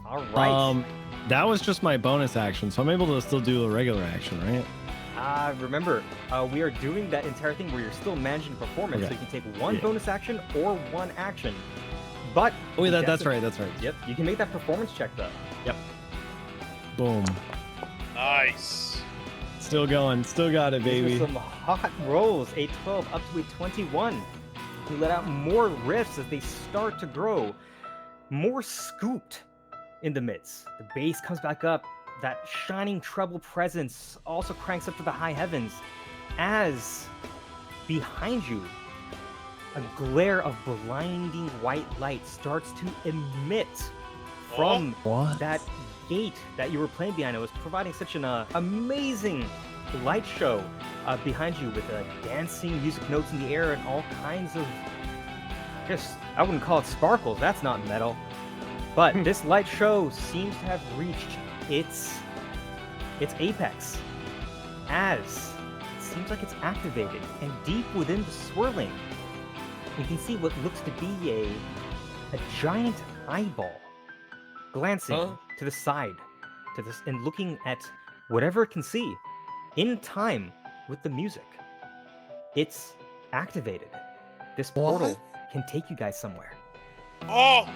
All right. That was just my bonus action, so I'm able to still do a regular action, right? Remember, we are doing that entire thing where you're still managing performance, Okay. so you can take one bonus action or one action. But Oh, yeah, that's right. Yep, you can make that performance check though. Yep. Boom. Nice. Still going. Still got it, These baby. are some hot rolls. A 12 up to a 21. You let out more riffs as they start to grow. More scooped in the midst. The bass comes back up. That shining treble presence also cranks up to the high heavens as behind you a glare of blinding white light starts to emit from that gate that you were playing behind. It was providing such an amazing light show behind you with dancing music notes in the air and all kinds of I wouldn't call it sparkles, that's not metal. But this light show seems to have reached its apex as it seems like it's activated, and deep within the swirling you can see what looks to be a giant eyeball glancing to the side to this and looking at whatever it can see in time with the music. It's activated. This portal can take you guys somewhere. Oh!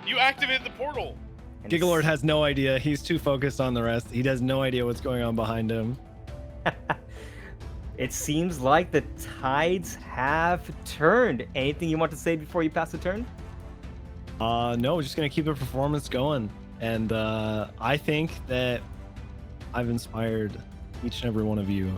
You activated the portal! And GIGALORD has no idea. He's too focused on the rest. He has no idea what's going on behind him. It seems like the tides have turned. Anything you want to say before you pass the turn? No, we're just gonna keep the performance going. And I think that I've inspired each and every one of you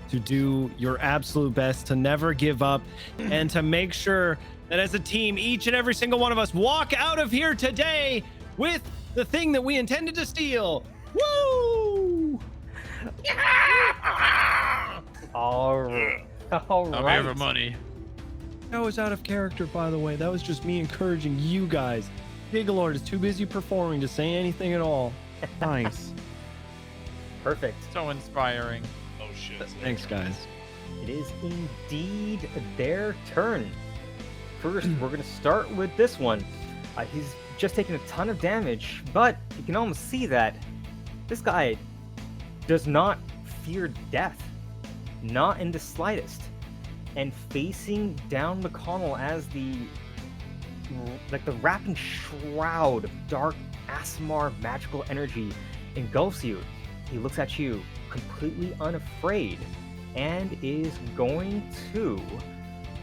to do your absolute best, to never give up, and to make sure that as a team, each and every single one of us walk out of here today with the thing that we intended to steal. Woo! All right. I'm here for money. That was out of character, by the way. That was just me encouraging you guys. GIGALORD is too busy performing to say anything at all. Nice. Perfect. So inspiring. Oh shit. Thanks, guys. It is indeed their turn. First, we're going to start with this one. He's just taken a ton of damage, but you can almost see that this guy does not fear death. Not in the slightest. And facing down McConnell as the wrapping shroud of dark Asmar magical energy engulfs you, he looks at you completely unafraid and is going to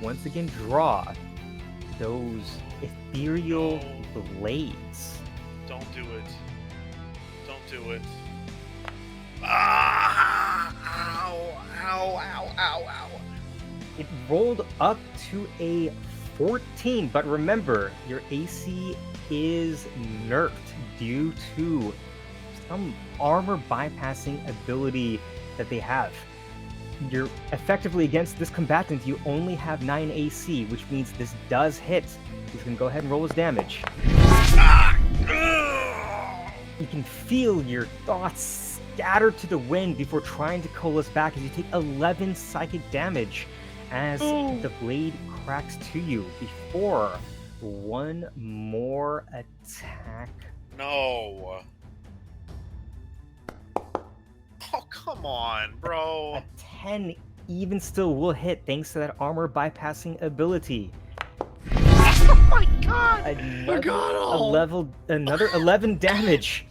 once again draw those ethereal blades. Don't do it. Don't do it. Ah! Ow! Ow! Ow! Ow! Ow! It rolled up to a 14, but remember, your AC is nerfed due to some armor bypassing ability that they have. You're effectively against this combatant, you only have 9 AC, which means this does hit. He's gonna go ahead and roll his damage. You can feel your thoughts scatter to the wind before trying to coalesce back as you take 11 psychic damage as the blade cracks to you before one more attack. No. Oh, come on, bro. A 10 even still will hit thanks to that armor bypassing ability. Oh my god! Another 11 damage.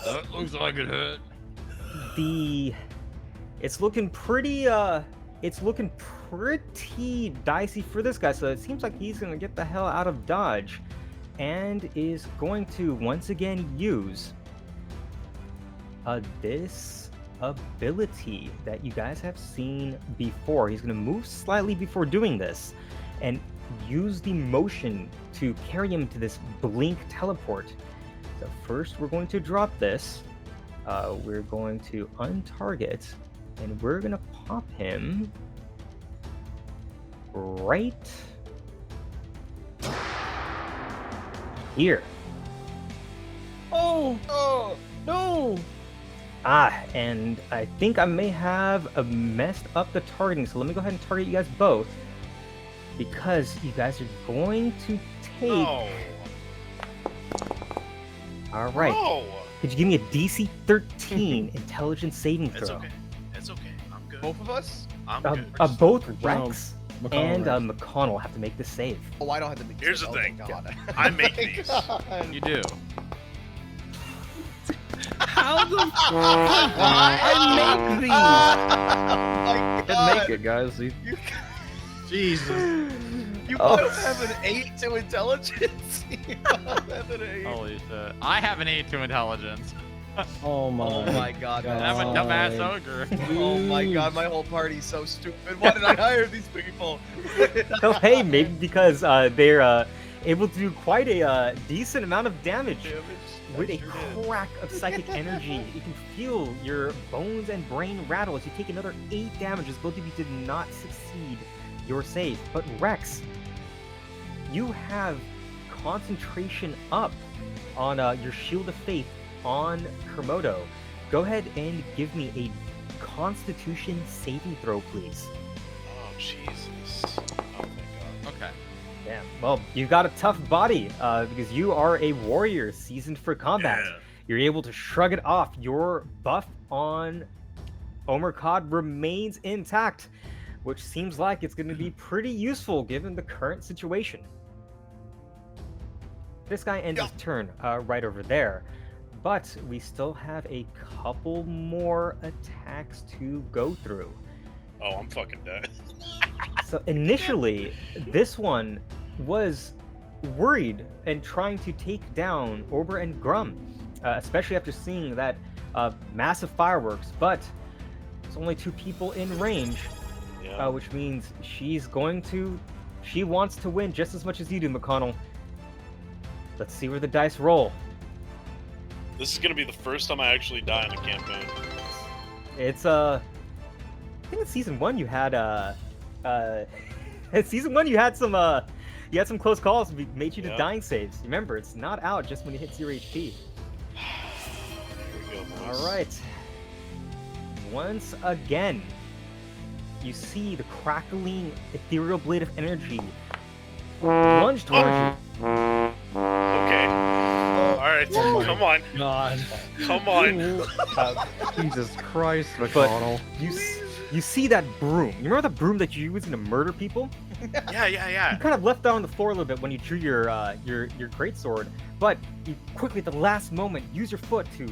That looks like it hurt. It's looking pretty dicey for this guy, so it seems like he's gonna get the hell out of dodge and is going to once again use this ability that you guys have seen before. He's gonna move slightly before doing this and use the motion to carry him to this blink teleport. So first we're going to drop this. We're going to untarget and we're gonna pop him right here. Oh no! And I think I may have messed up the targeting, so let me go ahead and target you guys both, because you guys are going to take. No. All right. No. Could you give me a DC 13 intelligence saving throw? It's okay. It's okay. I'm good. Both of us? I'm good. Both No, Rex McConnell and Rex. McConnell have to make this save. Oh, I don't have to make Here's this. the Oh, thing. God. I make My these. God. You do. How the I make these? Oh my Didn't God. make it, guys. You, Jesus. you Oh. both have an 8 to intelligence. You both have an 8. Holy shit. I have an 8 to intelligence. Oh my. Oh my God. And I'm a God. dumbass ogre. Oh my God, my whole party's so stupid. Why did I hire these people? Oh, hey, maybe because they're able to do quite a decent amount of damage. With a crack of psychic energy, you can feel your bones and brain rattle as you take another 8 damage as both of you did not succeed your save. But Rex, you have concentration up on your Shield of Faith on Kermodo. Go ahead and give me a Constitution saving throw, please. Oh Jesus. Oh my God. Okay. Damn. Well, you got a tough body because you are a warrior seasoned for combat. Yeah. You're able to shrug it off. Your buff on Omer Kod remains intact, which seems like it's going to be pretty useful given the current situation. This guy ends his turn right over there, but we still have a couple more attacks to go through. Oh, I'm fucking dead. So initially, this one was worried and trying to take down Ober and Grum, especially after seeing that massive fireworks, but there's only 2 people in range, Yeah. which means she wants to win just as much as you do, McConnell. Let's see where the dice roll. This is gonna be the first time I actually die in a campaign. It's I think in season 1 you had in season 1 you had some close calls that made you to Yeah. dying saves. Remember, it's not out just when you hit 0 HP. Here we go, boys. All right. Once again, you see the crackling ethereal blade of energy lunge towards you. Okay. All right. Oh my Come on. God. Come on. Jesus Christ, But McConnell. you see that broom. You remember the broom that you're using to murder people? Yeah. You kind of left that on the floor a little bit when you drew your greatsword, but you quickly at the last moment use your foot to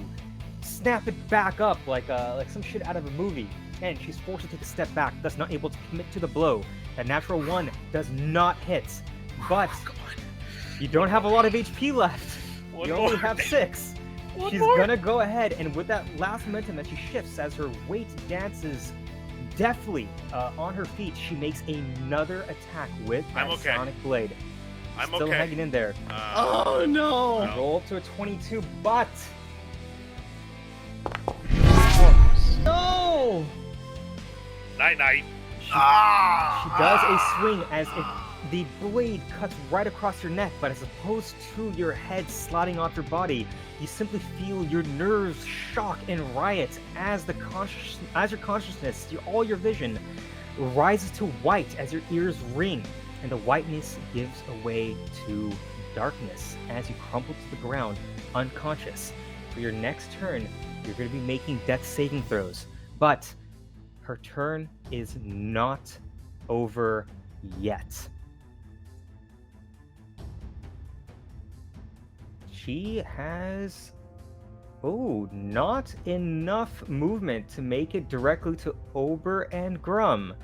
snap it back up like some shit out of a movie, and she's forced to take a step back, thus not able to commit to the blow. That natural 1 does not hit, but you don't have a lot of HP left. One You only more. have 6. One She's more. gonna go ahead, and with that last momentum that she shifts as her weight dances deftly on her feet, she makes another attack with that I'm okay. sonic blade. I'm Still okay. hanging in there. Oh no. No. Roll up to a 22, but No. Night night. she does a swing as if the blade cuts right across your neck, but as opposed to your head sliding off your body, you simply feel your nerves shock and riot as your consciousness, all your vision rises to white as your ears ring, and the whiteness gives way to darkness as you crumple to the ground, unconscious. For your next turn, you're going to be making death saving throws, but her turn is not over yet. She has, not enough movement to make it directly to Ober and Grum.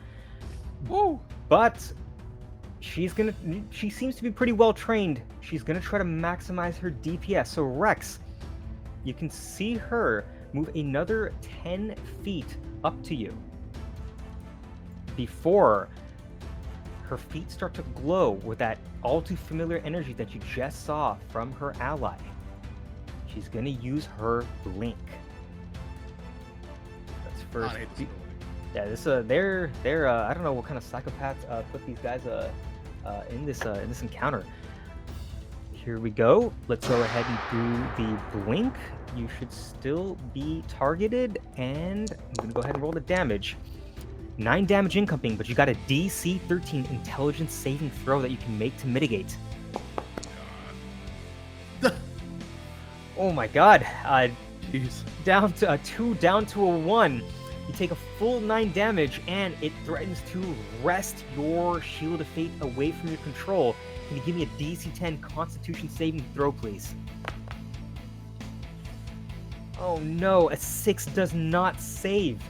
Woo! But she seems to be pretty well trained. She's gonna try to maximize her DPS. So Rex, you can see her move another 10 feet up to you before her feet start to glow with that all too familiar energy that you just saw from her ally. She's gonna use her blink. That's first. Yeah, this they're I don't know what kind of psychopaths put these guys in this encounter. Here we go. Let's go ahead and do the blink. You should still be targeted, and I'm gonna go ahead and roll the damage. 9 damage incoming, but you got a DC 13 intelligence saving throw that you can make to mitigate. Oh my god. Jeez. Down to a 2, down to a 1. You take a full 9 damage, and it threatens to wrest your Shield of Fate away from your control. Can you give me a DC 10 Constitution saving throw, please? Oh no, a 6 does not save.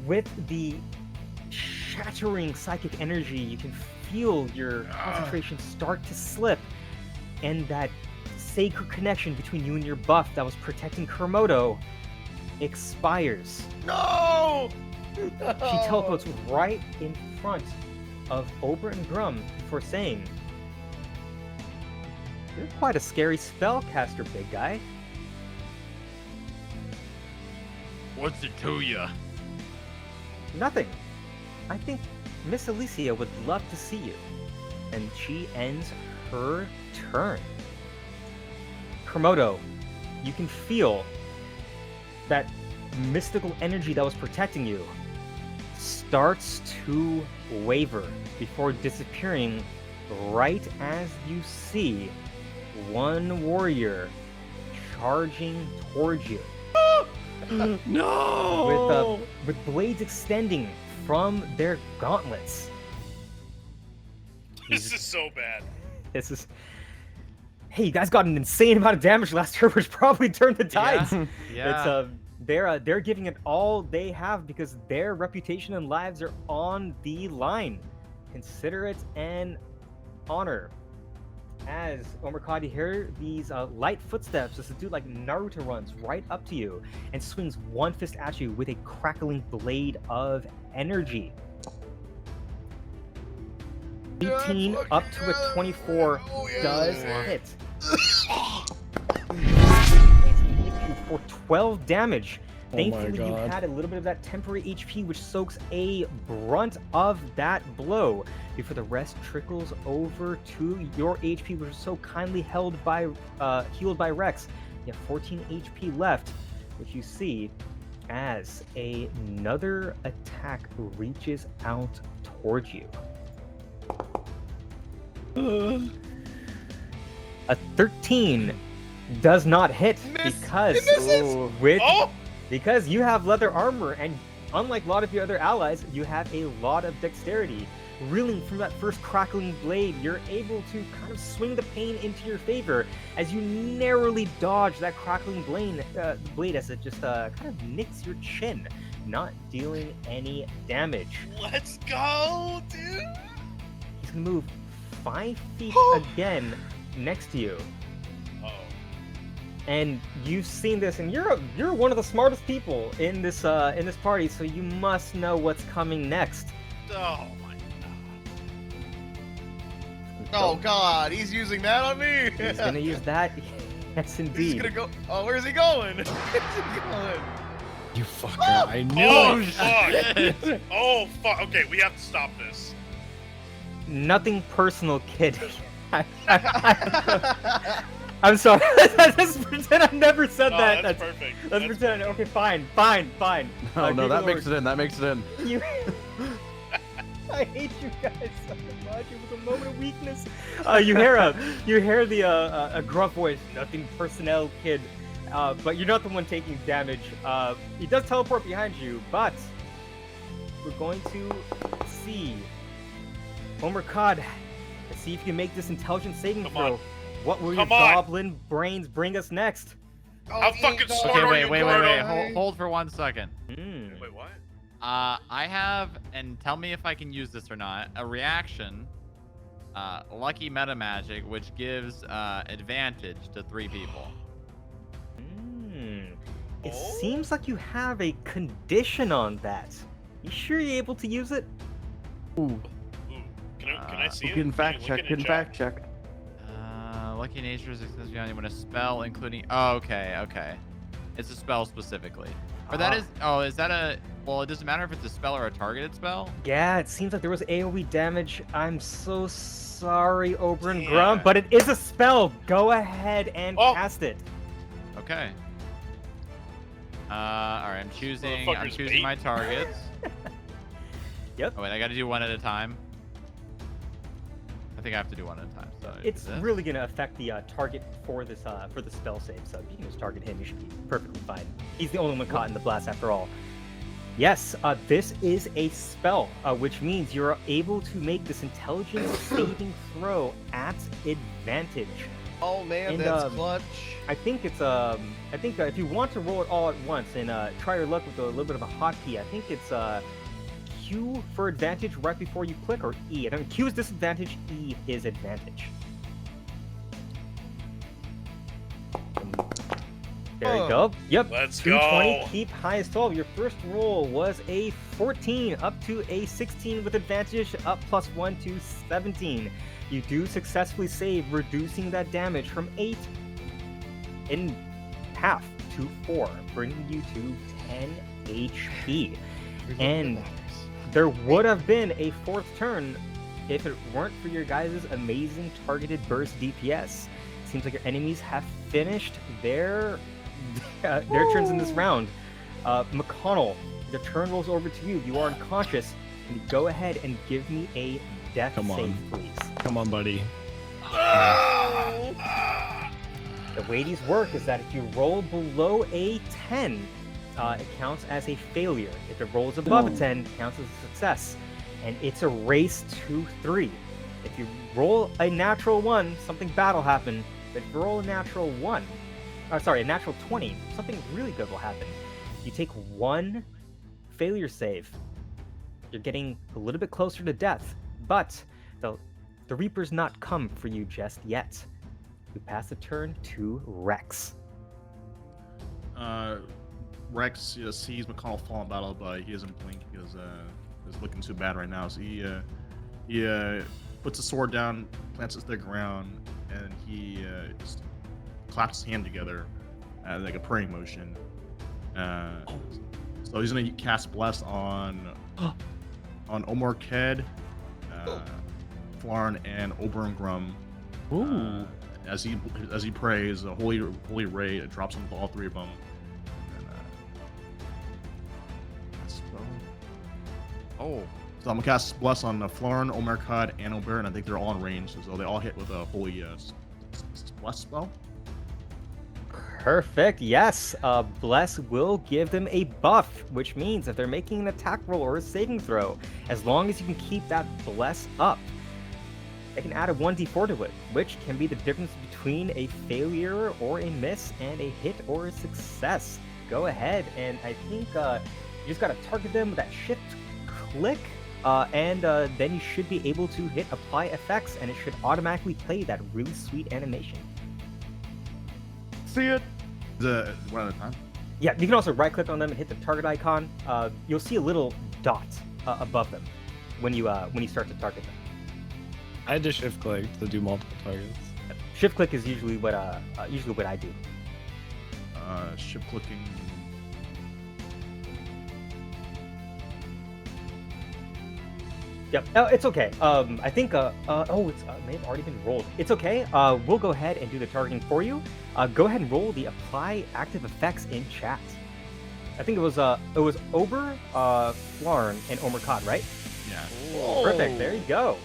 With the shattering psychic energy, you can feel your concentration start to slip, and that sacred connection between you and your buff that was protecting Kermodo expires. No! She teleports right in front of Ober and Grum before saying, "You're quite a scary spellcaster, big guy." What's it to ya? Nothing. I think Miss Alicia would love to see you. And she ends her turn. Kermodo, you can feel that mystical energy that was protecting you starts to waver before disappearing right as you see one warrior charging towards you. No! With blades extending from their gauntlets. This is so bad. This is... Hey, you guys got an insane amount of damage last year, which probably turned the tides. Yeah. They're giving it all they have because their reputation and lives are on the line. Consider it an honor. As Omer Kod, you hear these light footsteps as a dude like Naruto runs right up to you and swings one fist at you with a crackling blade of energy. 18 up to a 24 does hit. For 12 damage. Oh my Thankfully, you God. had a little bit of that temporary HP, which soaks a brunt of that blow before the rest trickles over to your HP, which was so kindly healed by, healed by Rex. You have 14 HP left, which you see as another attack reaches out towards you. A 13 does not hit because because you have leather armor, and unlike a lot of your other allies, you have a lot of dexterity. Reeling from that first crackling blade, you're able to kind of swing the pain into your favor as you narrowly dodge that crackling blade as it just kind of nicks your chin, not dealing any damage. Let's go, dude. He's gonna move 5 feet again next to you. Oh. And you've seen this, and you're one of the smartest people in this party, so you must know what's coming next. Oh my god. Oh god, he's using that on me. He's gonna use that. Yes, He's indeed. gonna go. Oh, where's he going? Where's he going? You fucker. I knew Oh it. fuck. Oh fuck. Okay, we have to stop this. Nothing personal, kid. I'm sorry. Let's pretend I never said No, that. that's perfect. Let's That's pretend. perfect. Okay, fine. Oh no, that Gigalord, makes it in. That makes it in. You... I hate you guys so much. It was a moment of weakness. You hear the a gruff voice. Nothing personnel, kid. But you're not the one taking damage. He does teleport behind you, but we're going to see Omer Kod. Let's see if you can make this intelligence saving Come throw. on. What will your Come on. goblin brains bring us next? How fucking smart Okay, are wait, you, wait. Gordo? Hold for 1 second. Wait, what? I have, and tell me if I can use this or not, a reaction, lucky meta magic, which gives advantage to 3 people. It Oh? seems like you have a condition on that. You sure you're able to use it? Ooh. Ooh, can I see it? Can fact Link check. it in Can chat. fact check. Lucky nature is extends beyond when a spell, including. Oh, okay. It's a spell specifically. Or that is. Oh, is that a? Well, it doesn't matter if it's a spell or a targeted spell. Yeah, it seems like there was AoE damage. I'm so sorry, Ober and Damn. Grum, but it is a spell. Go ahead and cast it. Okay. All right. I'm choosing Motherfucker's bait. my targets. Yep. Oh wait, I got to do one at a time. think I have to do one at a time. So It's is this? really going to affect the target for this for the spell save, so you can just target him. You should be perfectly fine. He's the only one caught in the blast after all. Yes, this is a spell, which means you're able to make this intelligence saving throw at advantage. Oh man, And, that's clutch. I think it's if you want to roll it all at once and try your luck with a little bit of a hotkey, I think it's Q for advantage right before you click, or E. I don't, Q is disadvantage, E is advantage. There you go. Yep. Let's 220, go. keep highest 12. Your first roll was a 14, up to a 16 with advantage, up +1 to 17. You do successfully save, reducing that damage from 8 in half to 4, bringing you to 10 HP. And there would have been a 4th turn if it weren't for your guys' amazing targeted burst DPS. Seems like your enemies have finished their turns in this round. McConnell, the turn rolls over to you. You are unconscious. Can you go ahead and give me a death save, please? Come on, buddy. The way these work is that if you roll below a 10, it counts as a failure. If it rolls above a 10, it counts as a success. And it's a race to 3. If you roll a natural 1, something bad will happen. But if you roll a natural 1, a natural 20, something really good will happen. You take 1 failure save. You're getting a little bit closer to death, but the Reaper's not come for you just yet. You pass the turn to Rex. Rex sees McConnell fall in battle, but he doesn't blink because it's looking too bad right now. So he puts the sword down, plants it to the ground, and he just claps his hand together like a praying motion. So he's gonna cast Bless on Omer Kod, Flarn, and Oberon. As he prays, a holy ray drops on all 3 of them. And Oh. so I'm gonna cast Bless on Flarn, Omer Kod, and Oberon. I think they're all in range, so they all hit with a holy Bless spell. Perfect. Yes. Bless will give them a buff, which means if they're making an attack roll or a saving throw, as long as you can keep that Bless up, they can add a 1d4 to it, which can be the difference between a failure or a miss and a hit or a success. Go ahead, and I think you just gotta target them with that shift click, and then you should be able to hit apply effects, and it should automatically play that really sweet animation. See it. One at a time. Yeah, you can also right click on them and hit the target icon. You'll see a little dot above them when you start to target them. I had to shift click to do multiple targets. Shift click is usually what I do. Shift clicking. Yep. Oh, it's okay. I think it's may have already been rolled. It's okay. We'll go ahead and do the targeting for you. Go ahead and roll the apply active effects in chat. I think it was Ober, Flarn, and Omer Kod, right? Yeah. Perfect. There you go.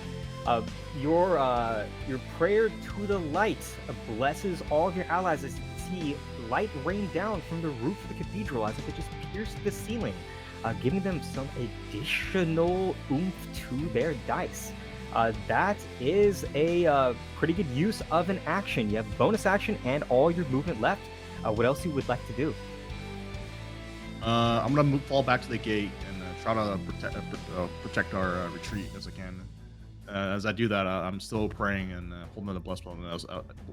Your prayer to the light blesses all of your allies as you see light rain down from the roof of the cathedral as if it just pierced the ceiling, giving them some additional oomph to their dice. That is a pretty good use of an action. You have bonus action and all your movement left. What else you would like to do? I'm gonna fall back to the gate and try to protect our retreat as I can. As I do that, I'm still praying and holding the bless button.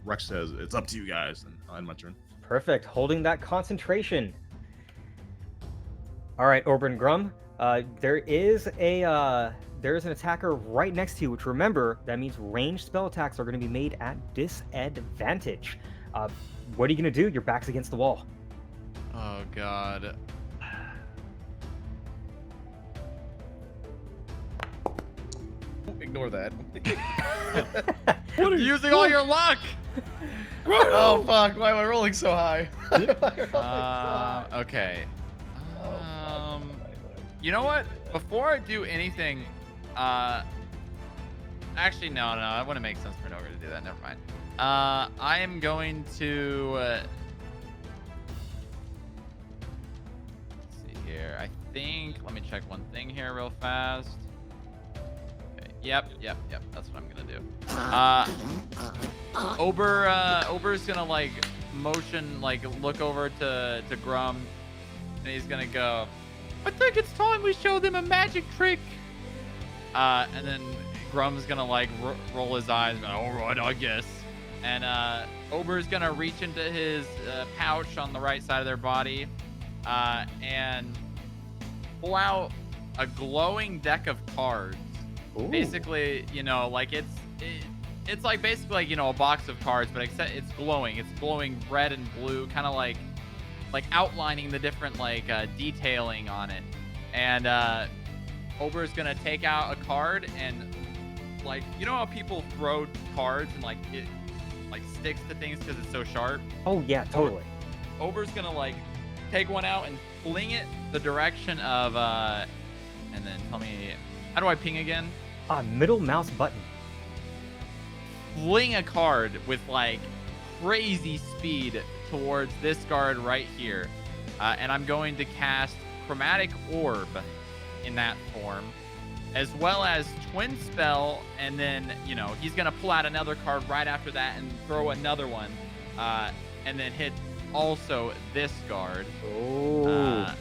Rex says, "It's up to you guys," and I'll end my turn. Perfect. Holding that concentration. All right, Oberon Grum. There is an attacker right next to you, which remember, that means ranged spell attacks are going to be made at disadvantage. What are you going to do? Your back's against the wall. Oh god. Ignore that. What are you using all your luck? Oh fuck! Why am I rolling so high? Okay. You know what? Before I do anything, Actually, no. It wouldn't make sense for an ogre to do that. Never mind. I am going to. Let's see here. I think. Let me check one thing here real fast. Okay. Yep. That's what I'm gonna do. Ober's gonna like motion, like look over to Grum, and he's gonna go, I think it's time we show them a magic trick. And then Grum's gonna like roll his eyes, and all right, I guess. And Ober's gonna reach into his pouch on the right side of their body, and pull out a glowing deck of cards. Ooh. Basically, you know, like it's like basically like, you know, a box of cards, but except it's glowing. It's glowing red and blue, kind of like outlining the different like detailing on it. And Ober's gonna take out a card and like, you know how people throw cards and like it like sticks to things because it's so sharp? Oh yeah, totally. Ober's gonna like take one out and fling it the direction of and then tell me, how do I ping again? Middle mouse button. Fling a card with like crazy speed towards this guard right here, and I'm going to cast Chromatic Orb in that form, as well as Twin Spell, and then, you know, he's gonna pull out another card right after that and throw another one, and then hit also this guard. Oh.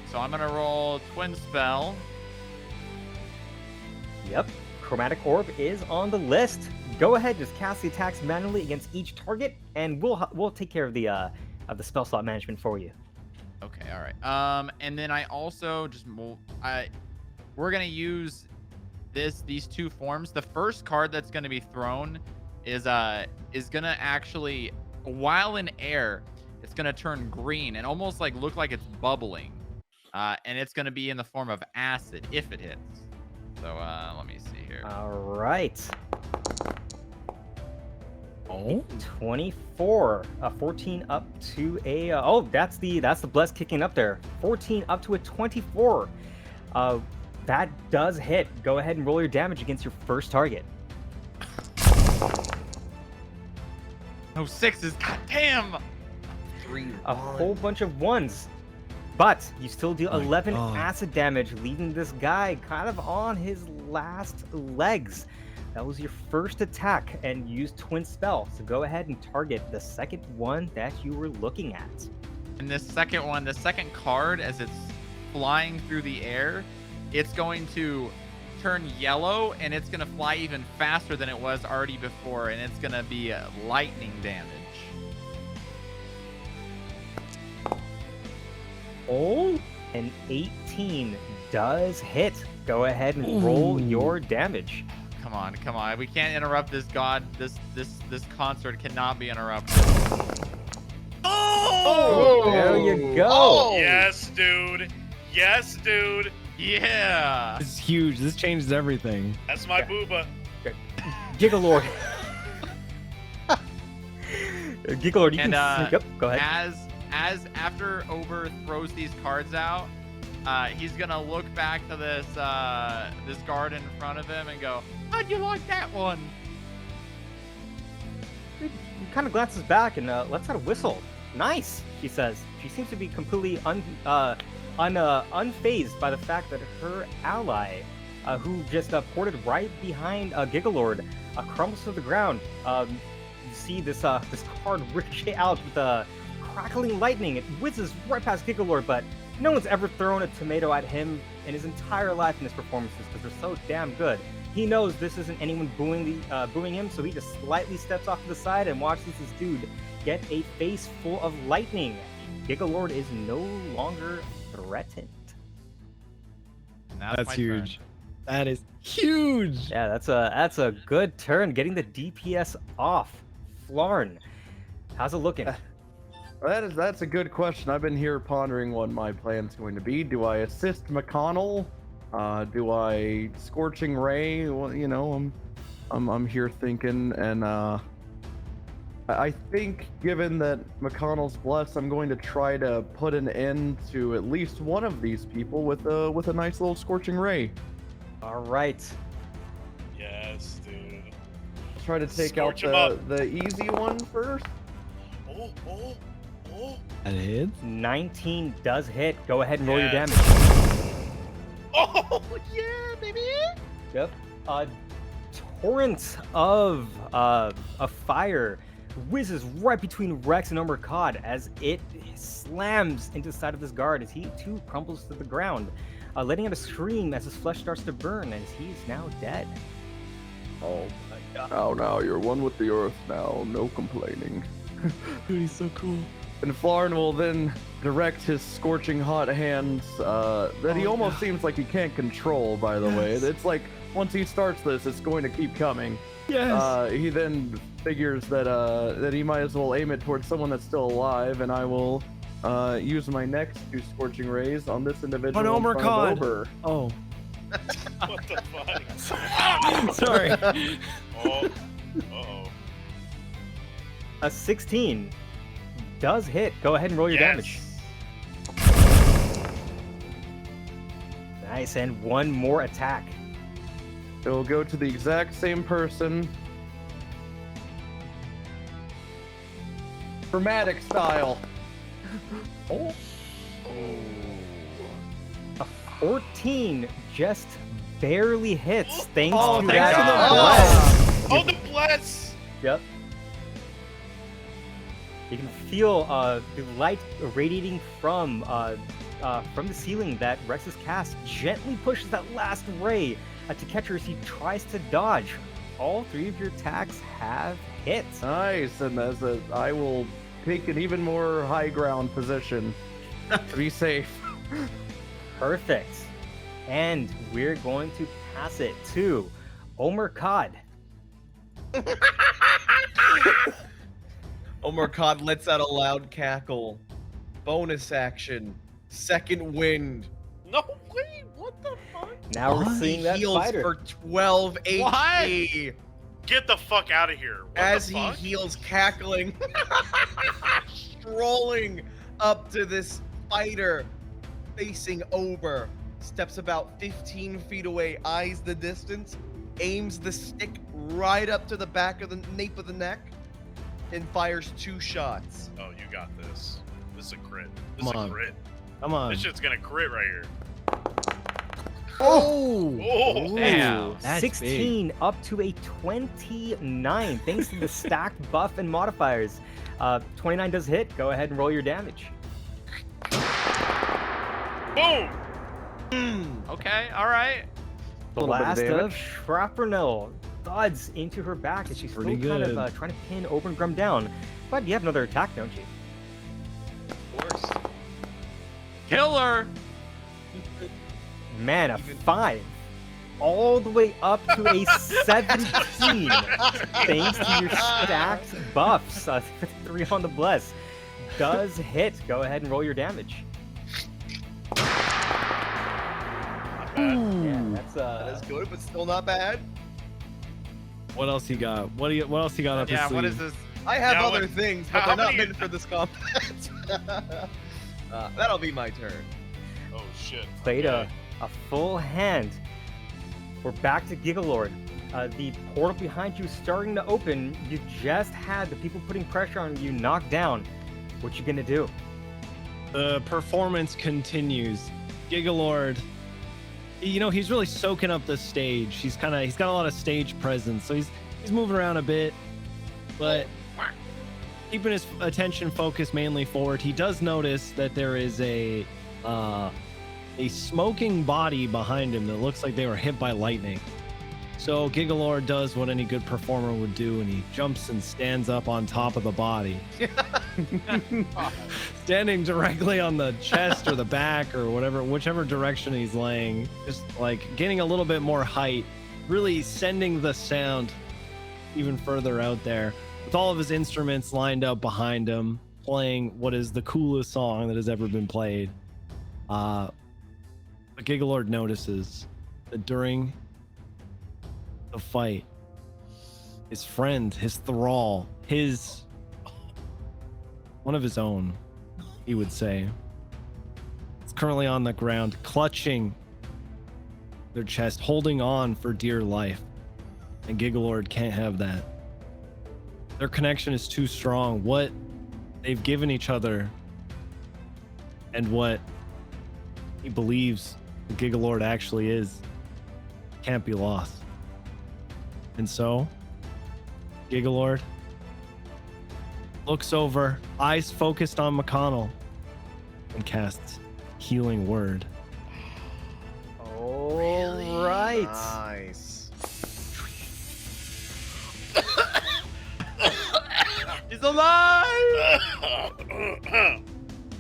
So I'm gonna roll Twin Spell. Yep. Chromatic Orb is on the list. Go ahead, just cast the attacks manually against each target, and we'll take care of the spell slot management for you. Okay, all right. And then I also just we're gonna use these two forms. The first card that's gonna be thrown is gonna actually, while in air, it's gonna turn green and almost like look like it's bubbling, and it's gonna be in the form of acid if it hits. So let me see here. All right. Oh, 24. 14 up to a. Oh, that's the bless kicking up there. 14 up to a 24. That does hit. Go ahead and roll your damage against your first target. No sixes. God damn. A whole bunch of ones. But you still deal 11 God. acid damage, leaving this guy kind of on his last legs. That was your first attack, and use Twin Spell. So go ahead and target the second one that you were looking at. And this second one, the second card, as it's flying through the air, it's going to turn yellow, and it's going to fly even faster than it was already before, and it's going to be lightning damage. Oh, an 18 does hit. Go ahead and roll your damage. Come on. We can't interrupt this god. This concert cannot be interrupted. Oh! There you go. Oh! Yes, dude. Yes, dude. Yeah. this is huge. This changes everything. That's my booba. Gigalord. Gigalord, you And, can sneak up. Go ahead. As after Ober throws these cards out, he's gonna look back to this guard in front of him and go, how'd you like that one? He kind of glances back and lets out a whistle. Nice, she says. She seems to be completely unfazed by the fact that her ally, who just ported right behind Gigalord, crumbles to the ground. You see this card ricochet out with crackling lightning. It whizzes right past Gigalord, but no one's ever thrown a tomato at him in his entire life in his performances because they're so damn good. He knows this isn't anyone booing him, so he just slightly steps off to the side and watches this dude get a face full of lightning. Gigalord is no longer threatened. Now it's That's my huge. turn. That is huge. Yeah, that's a good turn, getting the DPS off. Flarn, how's it looking? That's a good question. I've been here pondering what my plan's going to be. Do I assist McConnell? Do I Scorching Ray? Well, you know, I'm here thinking, and I think given that McConnell's blessed, I'm going to try to put an end to at least one of these people with a nice little Scorching Ray. All right. Yes. try to take out Scorch 'em up. the easy one first. Oh. That hits. 19 does hit. Go ahead and roll your Yes. damage. Oh, yeah, baby. Yep. A torrent of fire whizzes right between Rex and Omer Kod as it slams into the side of this guard as he too crumbles to the ground, letting out a scream as his flesh starts to burn as he's now dead. Oh my god. Oh, now you're one with the earth now. No complaining. Dude, he's so cool. And Flarn will then direct his scorching hot hands that he almost seems like he can't control, by the way. It's like once he starts this, it's going to keep coming. Yes. He then figures that he might as well aim it towards someone that's still alive, and I will use my next 2 scorching rays on this individual. On in Omer front of Kod. Ober. Oh. What the fuck? Sorry. Oh. Uh-oh. A 16 does hit. Go ahead and roll your damage. Nice, and one more attack. It will go to the exact same person. Dramatic style. Oh. A 14 just barely hits thanks Oh, to thanks that to the bless. Oh, the bless. Yep. You can feel the light radiating from the ceiling that Rex's cast gently pushes that last ray to catch her as he tries to dodge. All 3 of your attacks have hit. Nice, and I will take an even more high ground position to be safe. Perfect. And we're going to pass it to Omer Kod. Omer Kod lets out a loud cackle. Bonus action. Second wind. No way. What the fuck? Now we're What? seeing that Heals spider. for 12 HP. Get the fuck out of here. What As the he fuck? heals, cackling, strolling up to this spider, facing Ober, steps about 15 feet away, eyes the distance, aims the stick right up to the back of the nape of the neck, and fires 2 shots. Oh, you got this. This is a crit. This Come is on. a crit. Come on. This shit's gonna crit right here. Oh. Oh, Damn. That's 16 up to a 29 thanks to the stacked buff and modifiers. 29 does hit. Go ahead and roll your damage. boom. Okay, all right. The Little bit of blast of damage. shrapnel thuds into her back as she's still Pretty kind good. of trying to pin Obengrum down. But you have another attack, don't you? Of course. Killer. Man, a 5. All the way up to a 17 thanks to your stacked buffs. 3 on the bless. Does hit. Go ahead and roll your damage. Yeah, that's That is good, but still not bad. What else you got? What else you got up his Yeah, sleeve? what is this? I have Yeah, other what- things, but how they're not many- meant for this combat. That'll be my turn. Oh shit. played Okay. a full hand. We're back to GIGALORD. The portal behind you is starting to open. You just had the people putting pressure on you knocked down. What you gonna do? The performance continues. GIGALORD, you know, he's really soaking up the stage. He's got a lot of stage presence, so he's moving around a bit, but keeping his attention focused mainly forward. He does notice that there is a smoking body behind him that looks like they were hit by lightning. So GIGALORD does what any good performer would do, and he jumps and stands up on top of the body. Standing directly on the chest or the back or whichever direction he's laying, just like getting a little bit more height, really sending the sound even further out there, with all of his instruments lined up behind him, playing what is the coolest song that has ever been played. But GIGALORD notices that during the fight, his friend, his thrall, one of his own, he would say, is currently on the ground, clutching their chest, holding on for dear life. And GIGALORD can't have that. their connection is too strong. What they've given each other and what he believes the Gigalord actually is can't be lost. And so, Gigalord looks over, eyes focused on McConnell, and casts Healing Word. All right. Nice. He's alive!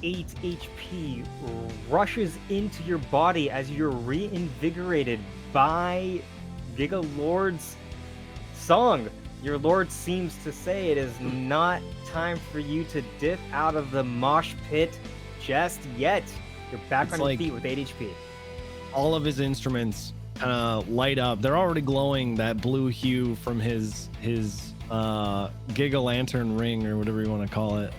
8 HP rushes into your body as you're reinvigorated by Gigalord's song. Your lord seems to say it is not time for you to dip out of the mosh pit just yet. You're back It's on your like- feet with 8 HP. All of his instruments light up. They're already glowing that blue hue from his Giga Lantern ring or whatever you want to call it.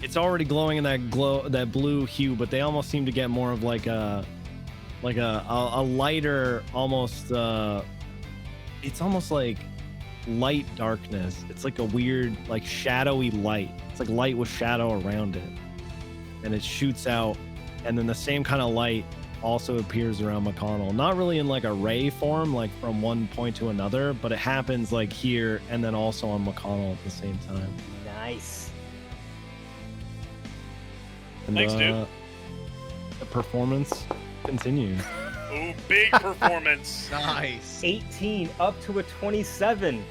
It's already glowing in that blue hue, but they almost seem to get more of like a lighter, almost it's almost like light darkness. It's like a weird, like shadowy light. It's like light with shadow around it, and it shoots out, and then the same kind of light also appears around McConnell. Not really in like a ray form, like from one point to another, but it happens like here and then also on McConnell at the same time. Nice. And, Thanks, dude. The performance continues. Ooh, big performance. Nice. 18 up to a 27.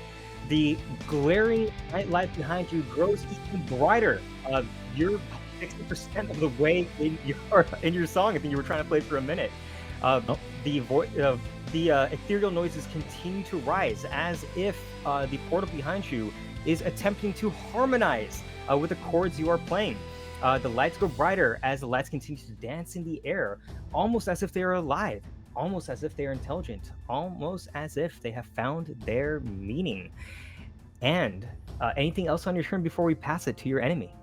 The glaring night light behind you grows even brighter. You're 60% of the way in your song. I think you were trying to play it for a minute. The ethereal noises continue to rise as if the portal behind you is attempting to harmonize with the chords you are playing. The lights go brighter as the lights continue to dance in the air, almost as if they are alive, almost as if they are intelligent, almost as if they have found their meaning. And anything else on your turn before we pass it to your enemy?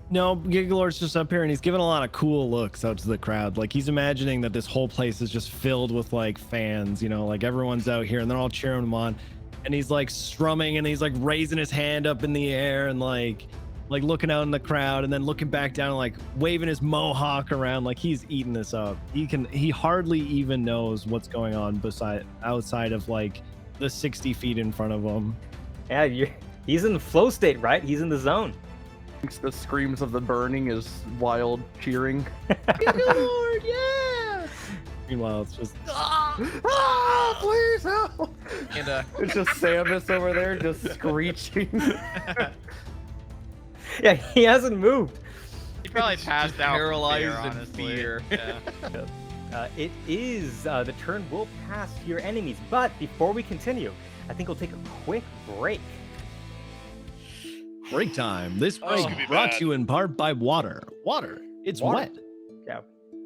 No, Gigalord's just up here and he's giving a lot of cool looks out to the crowd. Like he's imagining that this whole place is just filled with like fans, you know, like everyone's out here and they're all cheering him on. And he's like strumming and he's like raising his hand up in the air and like looking out in the crowd and then looking back down and like waving his mohawk around like he's eating this up. He hardly even knows what's going on outside of like the 60 feet in front of him. Yeah, he's in the flow state, right? He's in the zone. The screams of the burning is wild cheering. Lord, yeah! Meanwhile, it's just Ah, please help! And It's just Samus over there just screeching. Yeah, he hasn't moved. He probably passed out. paralyzed from in honestly. fear. Yeah. It is the turn will pass to your enemies, but before we continue, I think we'll take a quick break. break time. This Oh, break this could be brought bad. to you in part by water. Water. It's Water. wet. Yeah,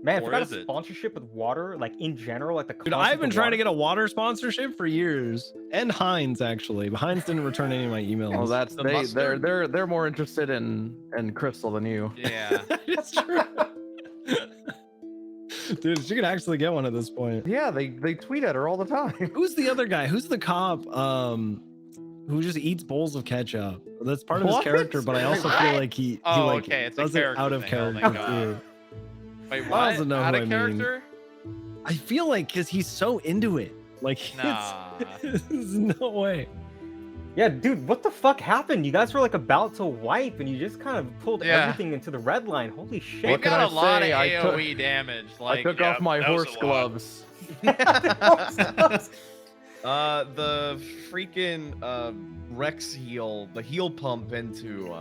man, I Or forgot is a it? sponsorship with water, like in general, like the. Dude, I've been trying to get a water sponsorship for years, and Heinz actually. But Heinz didn't return any of my emails. Oh, that's The they're mustard? they're more interested in Crystal than you. Yeah. it's true. Dude, she could actually get one at this point. Yeah, they tweet at her all the time. Who's the other guy? Who's the cop? Who just eats bowls of ketchup? That's part of his What? character, but I also feel like he Oh, like okay, it's a does it character out of thing. Oh my character God. too. Wait, I what? also know Out who of I mean. character? I feel like because he's so into it. Like Nah. there's no way. Yeah, dude, what the fuck happened? You guys were like about to wipe, and you just kind of pulled Yeah. everything into the red line. Holy We've shit! What can got I a lot of say? I took- AoE damage. I Like, took yeah, off my that was horse a lot. gloves. the freaking Rex heal, the heal pump into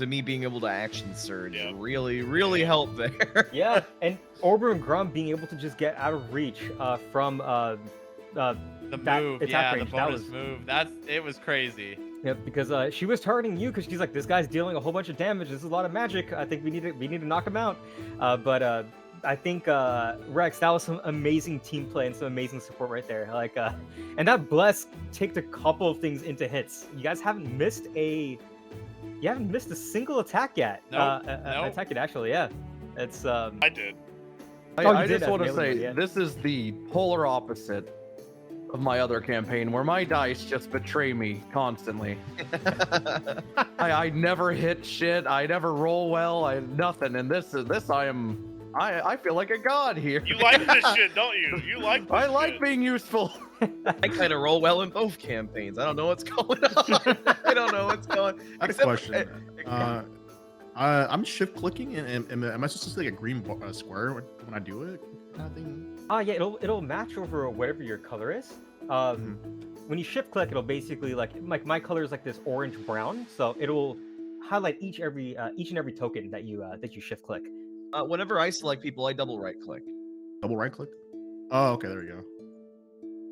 me being able to action surge Yeah. really helped there. Yeah, and Ober and Grum being able to just get out of reach from the that move, attack yeah, range, the that bonus was- move. It was crazy. yeah, because she was targeting you because she's like, this guy's dealing a whole bunch of damage. This is a lot of magic. I think we need to knock him out. But I think Rex, that was some amazing team play and some amazing support right there. Like, and that bless ticked a couple of things into hits. You guys haven't missed a single attack yet. Nope, Attack it actually, yeah. It's I did. Oh, you I did just have want to melee, say yeah. this is the polar opposite of my other campaign where my dice just betray me constantly. I never hit shit. I never roll well. I nothing. And this I feel like a god here. You like this shit, don't you? You like this I like shit. being useful. I kind of roll well in both campaigns. I don't know what's going on. I don't know what's going. I have a question. I'm shift clicking, and am I supposed to see like a green square when I do it? Kind of thing? Yeah, it'll match over whatever your color is. When you shift click, it'll basically like my color is like this orange brown, so it'll highlight each and every token that you shift click. Whenever I select people, I double right click. Double right click? Oh, okay, there we go.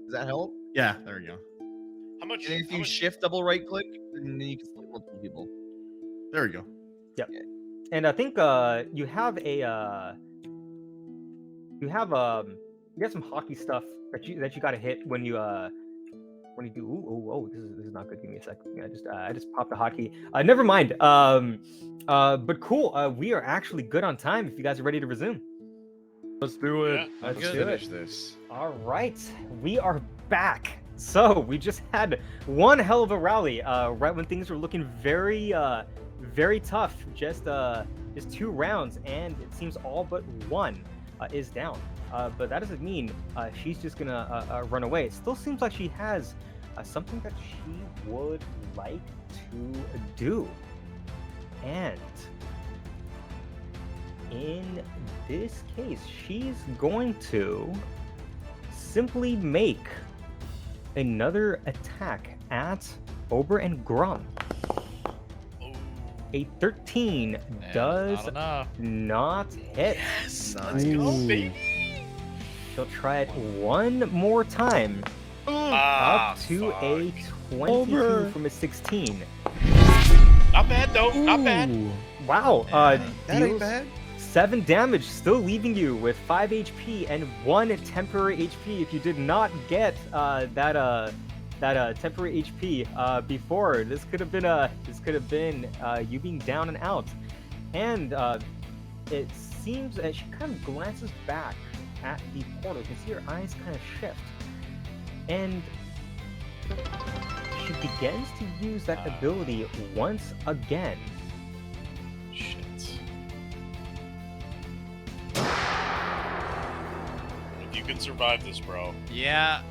Does that help? Yeah, there we go. How much? And if how you much- shift double right click, then you can select multiple people. There we go. Yep. And I think you have some hockey stuff that you gotta hit when you do. Ooh, this is not good. Give me a sec. I just popped a hockey. Never mind. But cool. We are actually good on time. If you guys are ready to resume. Let's do it. Yeah, Let's Let's do finish this. All right, we are back. So we just had one hell of a rally. Right when things were looking very tough. Just 2 rounds, and it seems all but one is down. But that doesn't mean she's just gonna run away. It still seems like she has something that she would like to do. And in this case, she's going to simply make another attack at Ober and Grum. A 13 does not hit. Yes, let's go, baby. She'll try it one more time. Up to a 22 from a 16. Not bad, though. Not bad. Ooh. Wow. That ain't Deals bad. 7 damage, still leaving you with 5 HP and 1 temporary HP. If you did not get that temporary HP before, this could have been you being down and out. And it seems that she kind of glances back at the portal. You can see her eyes kind of shift, and she begins to use that ability once again. Shit. If you can survive this, bro. Yeah.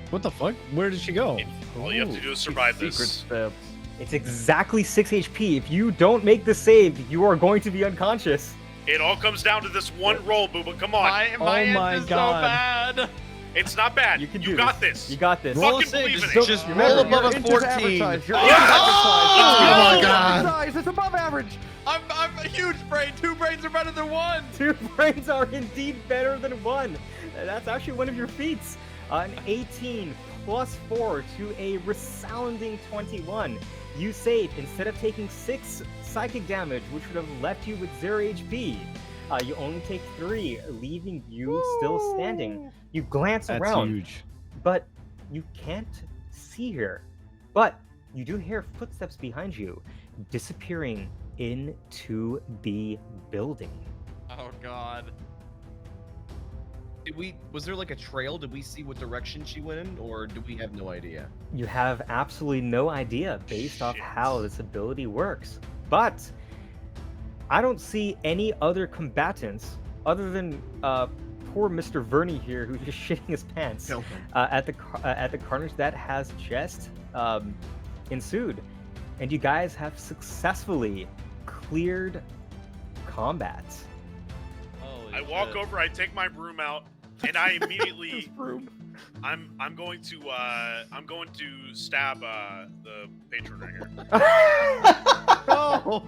What the fuck? Where did she go? All you have to do is survive Secret this. steps. It's exactly 6 HP. If you don't make the save, you are going to be unconscious. It all comes down to this one roll, Booba. Come on. My my is God. so bad. It's not bad. You can You do got this. this. You got this. Roll a Fucking save, believe in just it. Just Remember, roll above You're a 14. advertised. You're Yeah. advertised. Oh my You're God. advertised. It's above average. I'm a huge brain. 2 brains are better than 1. 2 brains are indeed better than 1. That's actually one of your feats. An 18 plus 4 to a resounding 21. You save. Instead of taking 6 psychic damage, which would have left you with 0 HP, you only take 3, leaving you still standing. You glance That's around, huge. but you can't see her. But you do hear footsteps behind you, disappearing into the building. Oh god. Was there like a trail? Did we see what direction she went in, or do we have no idea? You have absolutely no idea based off Shit. how this ability works. But I don't see any other combatants other than poor Mr. Verney here, who's just shitting his pants Kill him. at the carnage that has just ensued. And you guys have successfely cleared combat. Holy I walk shit. over, I take my broom out, and I immediately I'm going to stab the patron right here. Oh.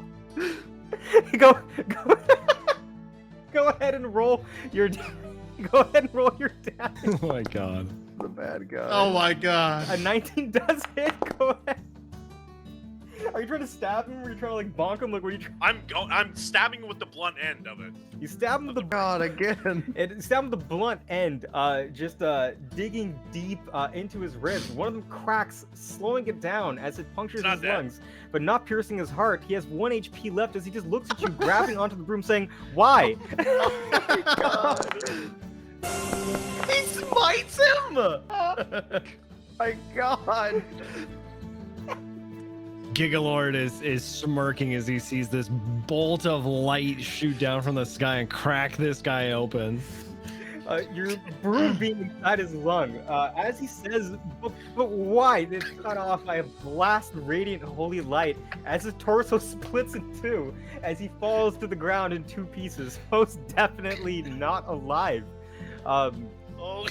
go ahead and roll your go ahead and roll your damage. Oh my god. The bad guy. Oh my God. A 19 does hit. Go ahead. Are you trying to stab him, or are you trying to like bonk him? Like, what are you? I'm stabbing with the blunt end of it. You stab him with the God again. stab him with the blunt end, just digging deep into his ribs. One of them cracks, slowing it down as it punctures It's not his dead. lungs, but not piercing his heart. He has 1 HP left as he just looks at you, grabbing onto the broom, saying, "Why?" He smites him! My God. Gigalord is smirking as he sees this bolt of light shoot down from the sky and crack this guy open. Your broom beam inside his lung. As he says, but why? It's cut off by a blast of radiant holy light as his torso splits in two as he falls to the ground in two pieces. Most definitely not alive. Oh,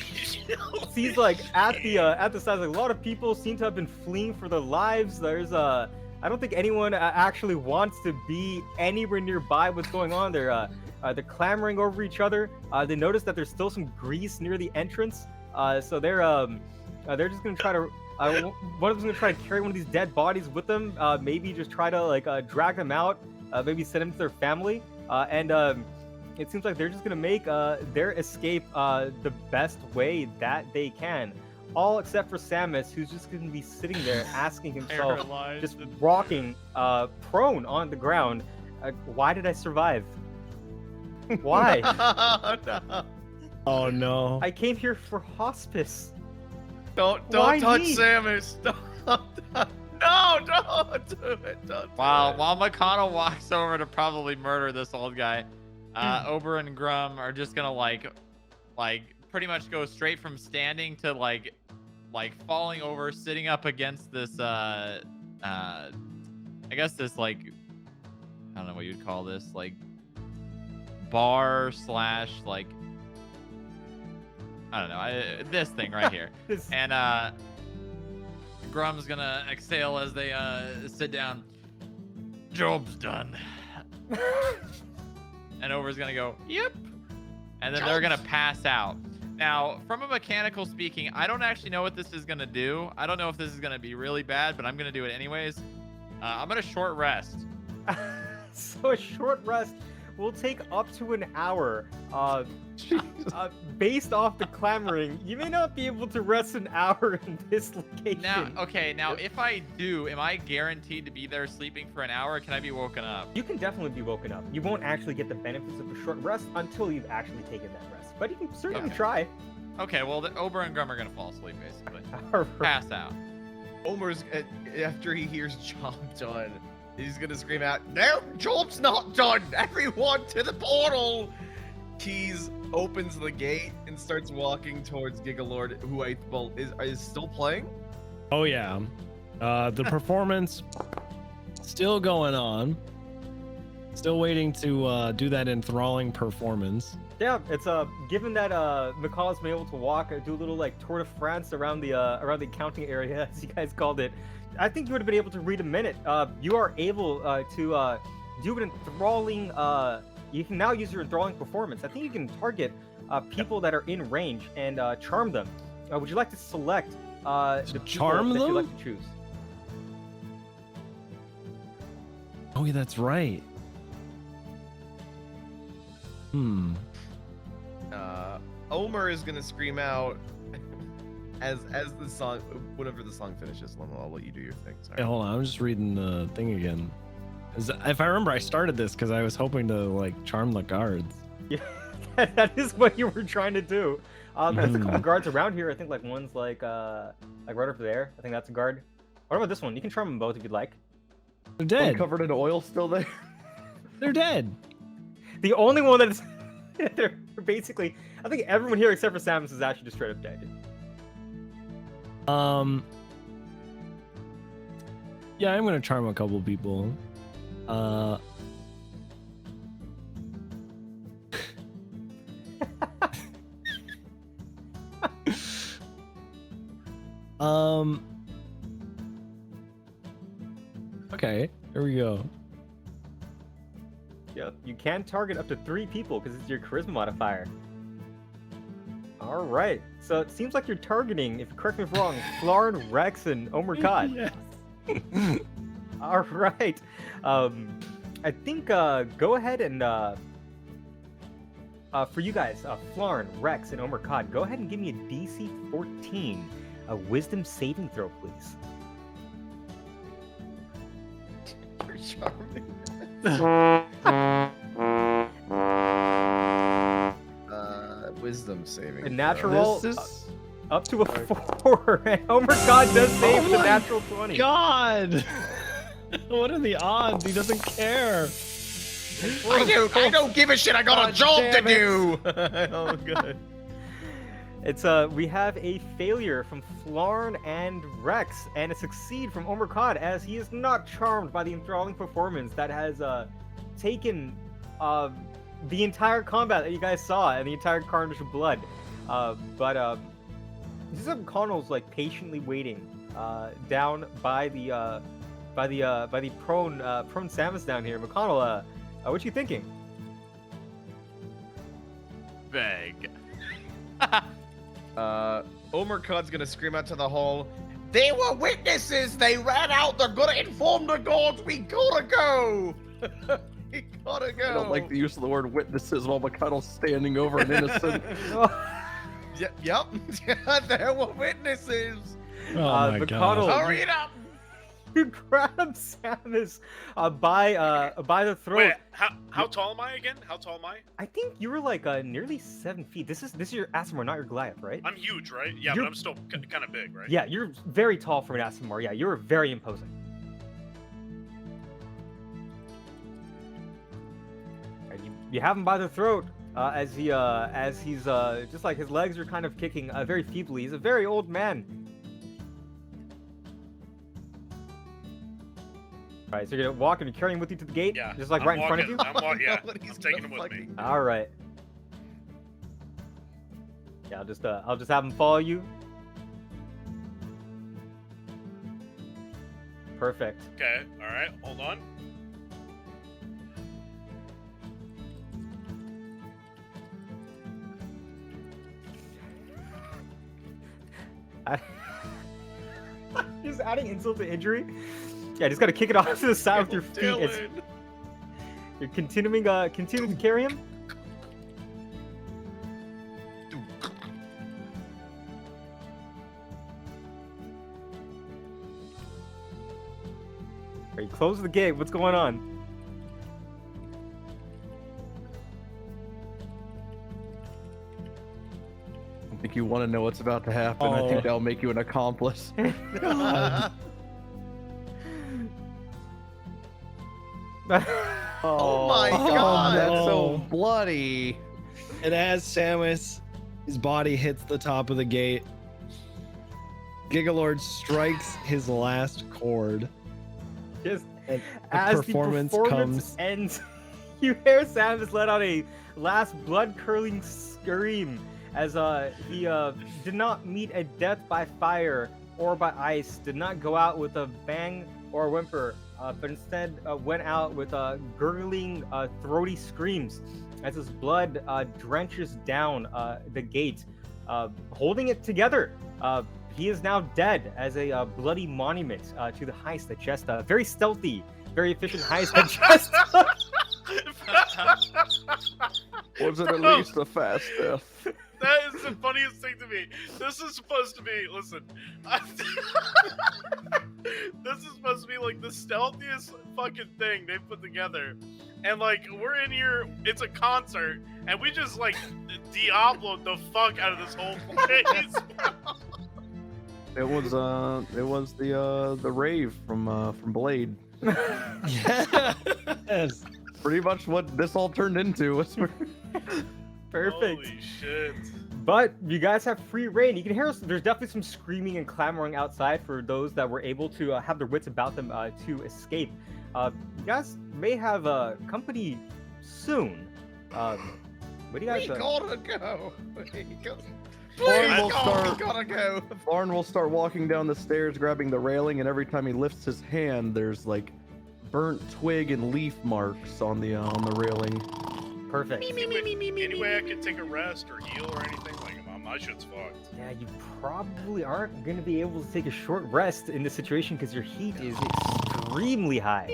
Seems like at the size, like, a lot of people seem to have been fleeing for their lives. There's I don't think anyone actually wants to be anywhere nearby what's going on. They're clamoring over each other. They notice that there's still some grease near the entrance. So they're just gonna try to. One of them's gonna try to carry one of these dead bodies with them. Maybe just try to drag them out. Maybe send them to their family. It seems like they're just gonna make their escape the best way that they can. All except for Samus, who's just gonna be sitting there asking himself, Paralyzed just and- rocking prone on the ground. Why did I survive? Why? No. Oh no. I came here for hospice. Don't Why touch me? Samus. No, don't do it. Don't do While it. McConnell walks over to probably murder this old guy, Ober and Grum are just gonna like pretty much go straight from standing to like falling over, sitting up against this I guess this like I don't know what you'd call this, like bar slash like I don't know, this thing right here. This- And Grum's gonna exhale as they sit down. Job's done. And Over's gonna go, yep. And then they're gonna pass out. Now, from a mechanical speaking, I don't actually know what this is gonna do. I don't know if this is gonna be really bad, but I'm gonna do it anyways. I'm gonna short rest. So a short rest will take up to an hour. Based off the clamoring, you may not be able to rest an hour in this location. Now, if I do, am I guaranteed to be there sleeping for an hour? Or can I be woken up? You can definitely be woken up. You won't actually get the benefits of a short rest until you've actually taken that rest. But you can certainly Okay. try. Okay, well, the Ober and Grum are gonna fall asleep basically. Alright. Pass out. Omer's after he hears job done, he's gonna scream out, "No, job's not done! Everyone to the portal!" Keys opens the gate and starts walking towards Gigalord, who is still playing. Oh yeah. The performance still going on. Still waiting to do that enthralling performance. Yeah, it's given that McCall has been able to walk, do a little like Tour de France around the accounting area, as you guys called it. I think you would have been able to read a minute. You are able to do an enthralling. You can now use your enthralling performance. I think you can target people that are in range and charm them. Would you like to select the people charm that them? you'd like to choose? Oh yeah, that's right. Omer is gonna scream out as the song, whenever the song finishes. I'll let you do your thing. Sorry. Hey, hold on, I'm just reading the thing again. If I remember, I started this because I was hoping to like charm the guards. Yeah, that is what you were trying to do. There's a couple guards around here. I think like one's like right over there. I think that's a guard. What about this one? You can charm them both if you'd like. They're dead. Covered in oil still there. They're dead. The only one that's they're basically, I think everyone here except for Samus is actually just straight up dead. Yeah, I'm gonna charm a couple people. Okay, here we go. Yeah, you can target up to 3 people because it's your charisma modifier. All right, so it seems like you're targeting, if you correct me if wrong, Flarn, Rex, and Omer Kod. Yes. All right, I think go ahead and for you guys, Flarn, Rex, and Omer Kod, go ahead and give me a DC 14, a Wisdom saving throw, please. You're charming. wisdom saving. A natural This is up to a 4. And Omer Kod does save with a natural 20. God! What are the odds? He doesn't care. I don't give a shit. I got a God job to damn it. do. Oh, good. It's we have a failure from Flarn and Rex, and a succeed from Omer Kod, as he is not charmed by the enthralling performance that has taken the entire combat that you guys saw and the entire carnage of blood. But this is McConnell's like patiently waiting down by the prone Samus down here. McConnell, what you thinking? Beg. Omer Kod's gonna scream out to the hall. They were witnesses. They ran out. They're gonna inform the gods. We gotta go. We gotta go. I don't like the use of the word witnesses while McConnell's standing over an innocent. Yep. There were witnesses. Oh my McConnell, God. Hurry it up. You grab Samus by the throat. Wait, how tall am I again? How tall am I? I think you were like nearly 7 feet. This is your Asimar, not your Goliath, right? I'm huge, right? Yeah, You're- but I'm still kind of big, right? Yeah, you're very tall for an Asimar. Yeah, you're very imposing. And you have him by the throat as he's just like his legs are kind of kicking very feebly. He's a very old man. All right, so you're gonna walk and you're carrying him with you to the gate, Yeah. just like I'm right in front of you. walking- I'm walking. Yeah, Nobody's I'm taking him gonna with me. fucking- All right. Yeah, I'll just have him follow you. Perfect. Okay. All right. Hold on. Just adding insult to injury. Yeah, just gotta kick it off to the side with your feet. Dylan. You're continuing to carry him. Are you close the gate? What's going on? I think you want to know what's about to happen. I Oh. think that'll make you an accomplice. God. Oh my Oh, God. that's so Oh. bloody. And as Samus, his body hits the top of the gate, Gigalord strikes his last chord. Just And as the performance comes. ends, you hear Samus let out a last blood-curdling scream as he did not meet a death by fire or by ice, did not go out with a bang or a whimper, but instead went out with gurgling, throaty screams as his blood drenches down the gate, holding it together. He is now dead as a bloody monument to the heist that just very stealthy, very efficient heist that just Was it at least a fast death? That is the funniest thing to me. This is supposed to be, listen. This is supposed to be like the stealthiest fucking thing they put together. And like, we're in here, it's a concert, and we just like Diablo the fuck out of this whole place. It was the rave from Blade. Yes. Pretty much what this all turned into. perfect. Holy shit. But you guys have free reign. You can hear there's definitely some screaming and clamoring outside for those that were able to have their wits about them to escape. You guys may have company soon. What do you guys? We gotta go. Lauren will We start. gotta go. Lauren will start walking down the stairs, grabbing the railing, and every time he lifts his hand, there's like burnt twig and leaf marks on the railing. Perfect. Any way I can take a rest or heal or anything? Like, my shit's fucked. Yeah, you probably aren't going to be able to take a short rest in this situation because your heat is extremely high.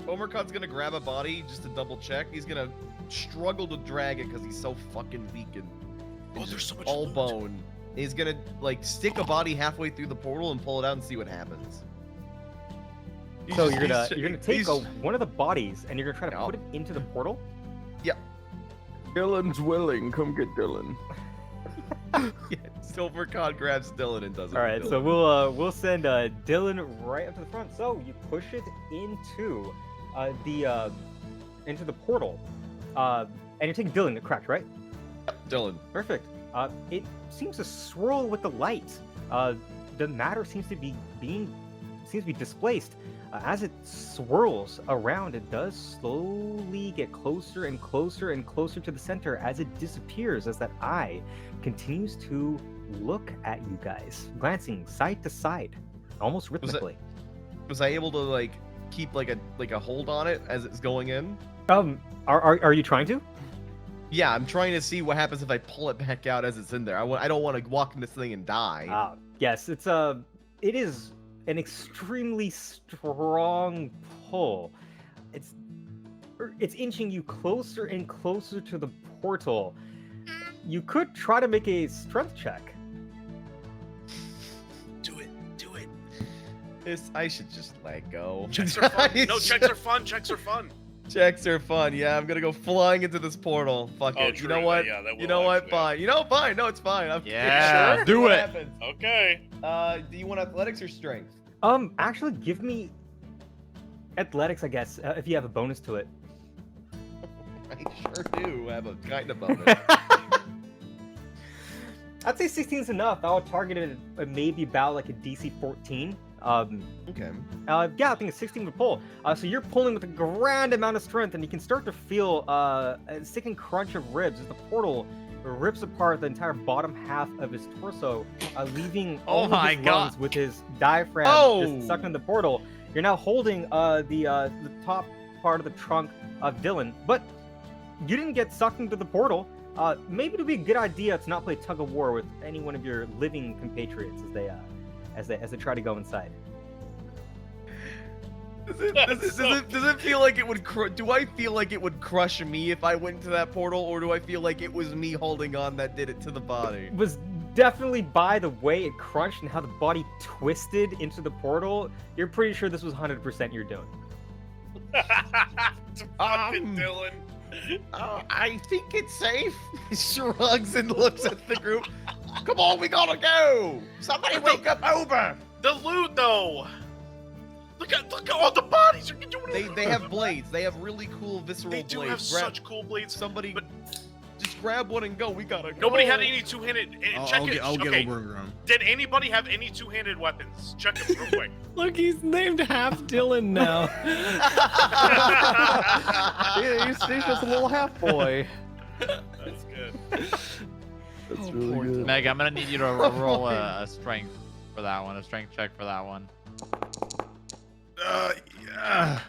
Omer Kod's gonna grab a body just to double check. He's gonna struggle to drag it because he's so fucking weak and Oh, it's there's so just much all loot. bone. He's gonna like stick a body halfway through the portal and pull it out and see what happens. So He's- you're gonna take he's- one of the bodies and you're gonna try to Yeah. put it into the portal. Yep. Dylan's willing. Come get Dylan. Yeah, Silver Cod grabs Dylan and does it. All with right, Dylan. so we'll send Dylan right up to the front. So you push it into the portal, and you're taking Dylan, correct, right? Dylan. Perfect. It seems to swirl with the light. The matter seems to be displaced. As it swirls around, it does slowly get closer and closer and closer to the center as it disappears, as that eye continues to look at you guys, glancing side to side, almost rhythmically. Was I able to like keep like a hold on it as it's going in? Are you trying to? Yeah, I'm trying to see what happens if I pull it back out as it's in there. I don't want to walk in this thing and die. Yes, it is an extremely strong pull. It's inching you closer and closer to the portal. You could try to make a strength check. Do it. I should just let go. Checks are fun. No, checks are fun. Checks are fun. Checks are fun. Yeah, I'm gonna go flying into this portal. Fuck Oh, it. true. You know what? Yeah, that will You know what? actually Fine. You know, fine. No, it's fine. I'm Yeah, sure. do What it. happens? Okay. Do you want athletics or strength? Actually, give me athletics, I guess, if you have a bonus to it. I sure do have a kind of bonus. I'd say 16 is enough. I would target it at maybe about like a DC 14. Okay. Yeah, I think a 16 would pull. So you're pulling with a grand amount of strength, and you can start to feel a sickening crunch of ribs as the portal rips apart the entire bottom half of his torso, leaving all of my his God. lungs with his diaphragm just sucked in the portal. You're now holding the top part of the trunk of Dylan, but you didn't get sucked into the portal. Maybe it would be a good idea to not play tug of war with any one of your living compatriots as they try to go inside. Does it feel like it would? Do I feel like it would crush me if I went into that portal, or do I feel like it was me holding on that did it to the body? It was definitely by the way it crunched and how the body twisted into the portal. You're pretty sure this was 100% you're doing. Fucking Dylan. I think it's safe. He shrugs and looks at the group. Come on, we gotta go. Somebody wake up Omer. The loot, though. Look at all the bodies. You're doing They have blades. They have really cool visceral They blades. do have such cool blades. Somebody, but just grab one and go. We gotta go. nobody had any two-handed. Check it. I'll get Okay. over and run. Did anybody have any two-handed weapons? Check it real quick. Look, he's named half Dylan now. He's just a little half boy. That's good. That's really good. Meg, I'm gonna need you to roll a strength for that one, a strength check for that one. Yeah.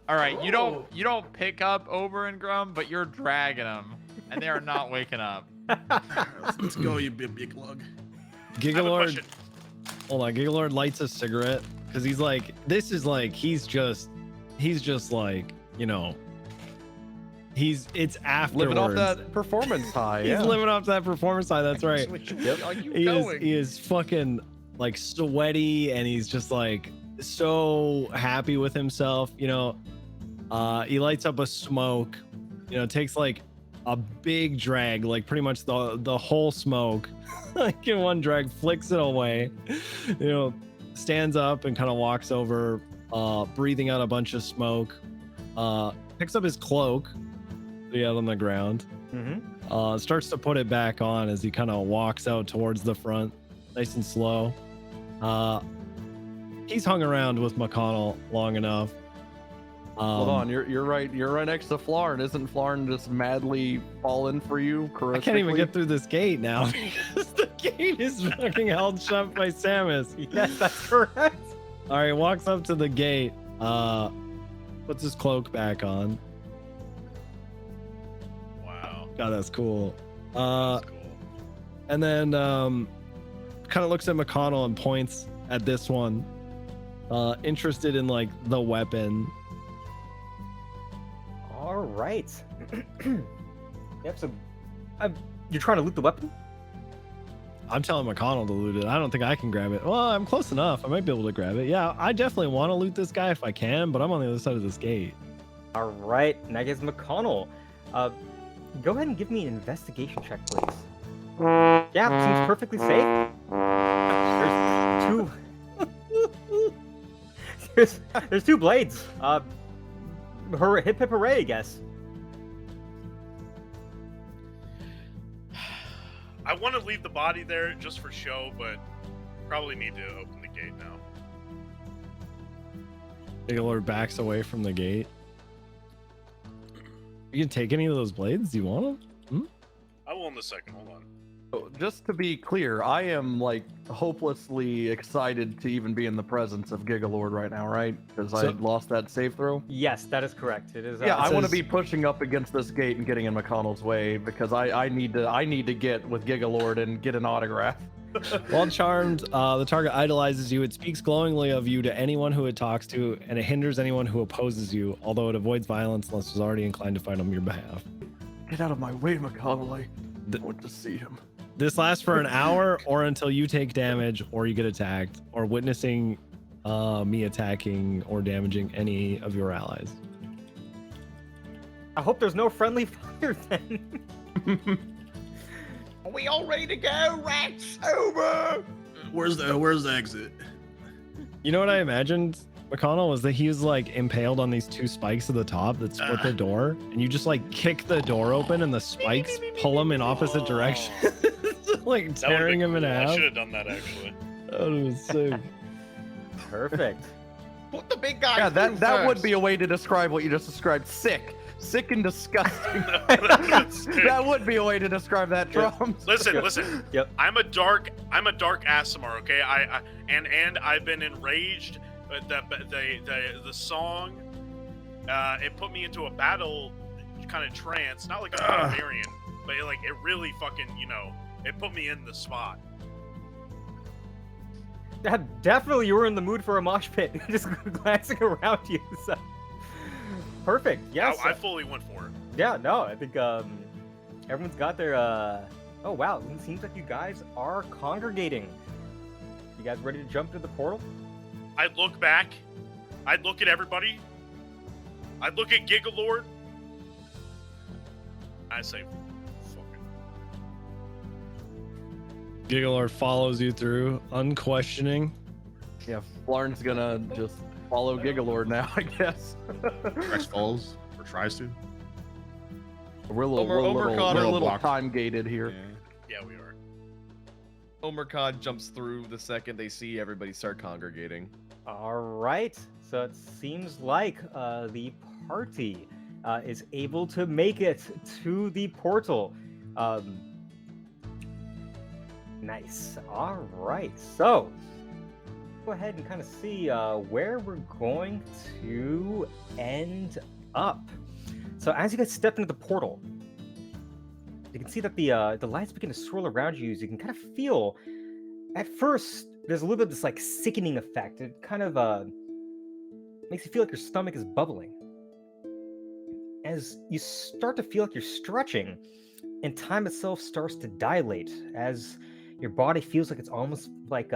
All right, you don't pick up Ober and Grum, but you're dragging them, and they are not waking up. Let's go, you big lug. I have a Gigalord, question. hold on. Gigalord lights a cigarette because he's like, this is like, he's just like, you know, it's afterwards. Living off that performance high. He's Yeah. living off that performance high. That's right. Yep. Are you He going? is fucking like sweaty, and he's just like so happy with himself. You know, he lights up a smoke. You know, takes like a big drag, like pretty much the whole smoke, like in one drag, flicks it away. You know, stands up and kind of walks over, breathing out a bunch of smoke. Picks up his cloak that he had on the ground. Mm-hmm. Starts to put it back on as he kind of walks out towards the front, nice and slow. He's hung around with McConnell long enough. Hold on, you're right next to Flarn. Isn't Flarn just madly falling for you? I can't even get through this gate now because the gate is fucking held shut by Samus. Yes, that's correct. All right, walks up to the gate, puts his cloak back on. Wow. God, that's cool. That's cool. And then kind of looks at McConnell and points at this one, interested in like the weapon. All right. Yep. So, you're trying to loot the weapon? I'm telling McConnell to loot it. I don't think I can grab it. Well, I'm close enough. I might be able to grab it. Yeah, I definitely want to loot this guy if I can, but I'm on the other side of this gate. All right. And I guess McConnell. Go ahead and give me an investigation check, please. Yeah, seems perfectly safe. There's two blades. Hip hip hooray, I guess. I want to leave the body there just for show, but probably need to open the gate now. Gigalord backs away from the gate. You can take any of those blades? Do you want them? I will in a second. Hold on. Just to be clear, I am like hopelessly excited to even be in the presence of Gigalord right now, right? Because I lost that save throw. Yes, that is correct. It is. Yeah, I want to says- be pushing up against this gate and getting in McConnell's way because I need to get with Gigalord and get an autograph. While charmed, the target idolizes you. It speaks glowingly of you to anyone who it talks to, and it hinders anyone who opposes you, although it avoids violence unless it's already inclined to fight on your behalf. Get out of my way, McConnell. I want to see him. This lasts for an hour or until you take damage or you get attacked or witnessing me attacking or damaging any of your allies. I hope there's no friendly fire then. Are we all ready to go, rats? Over! Where's the exit? You know what I imagined, McConnell, was that he was like impaled on these two spikes at the top that split the door, and you just like kick the door open and the spikes pull him in opposite directions, like tearing him in I half. should have done that actually. That would have been sick. Perfect. Put the big guy Yeah, through that would first. be a way to describe what you just described. Sick and disgusting. That's sick. That would be a way to describe that, Drums. Listen. Yep. I'm a dark Asimar, okay? And I've been enraged. The song, it put me into a battle kind of trance, not like a barbarian, but it really fucking, it put me in the spot. Definitely, you were in the mood for a mosh pit. Just glancing around you. So. Perfect. Yes. I fully went for it. Yeah. No, I think everyone's got their. Oh wow! It seems like you guys are congregating. You guys ready to jump to the portal? I'd look back. I'd look at everybody. I'd look at Gigalord. I say, fuck it. Gigalord follows you through, unquestioning. Yeah, Flarn's gonna just follow Gigalord now, I guess. Rex falls or tries to. We're a little, Omer Kod we're a little blocked. time gated here. Yeah. Yeah, we are. Omer Kod jumps through the second they see everybody start congregating. All right. So it seems like the party is able to make it to the portal. Nice. All right. So go ahead and kind of see where we're going to end up. So as you guys step into the portal, you can see that the lights begin to swirl around you. As you can kind of feel, at first, there's a little bit of this like sickening effect. It kind of makes you feel like your stomach is bubbling. As you start to feel like you're stretching, and time itself starts to dilate, as your body feels like it's almost like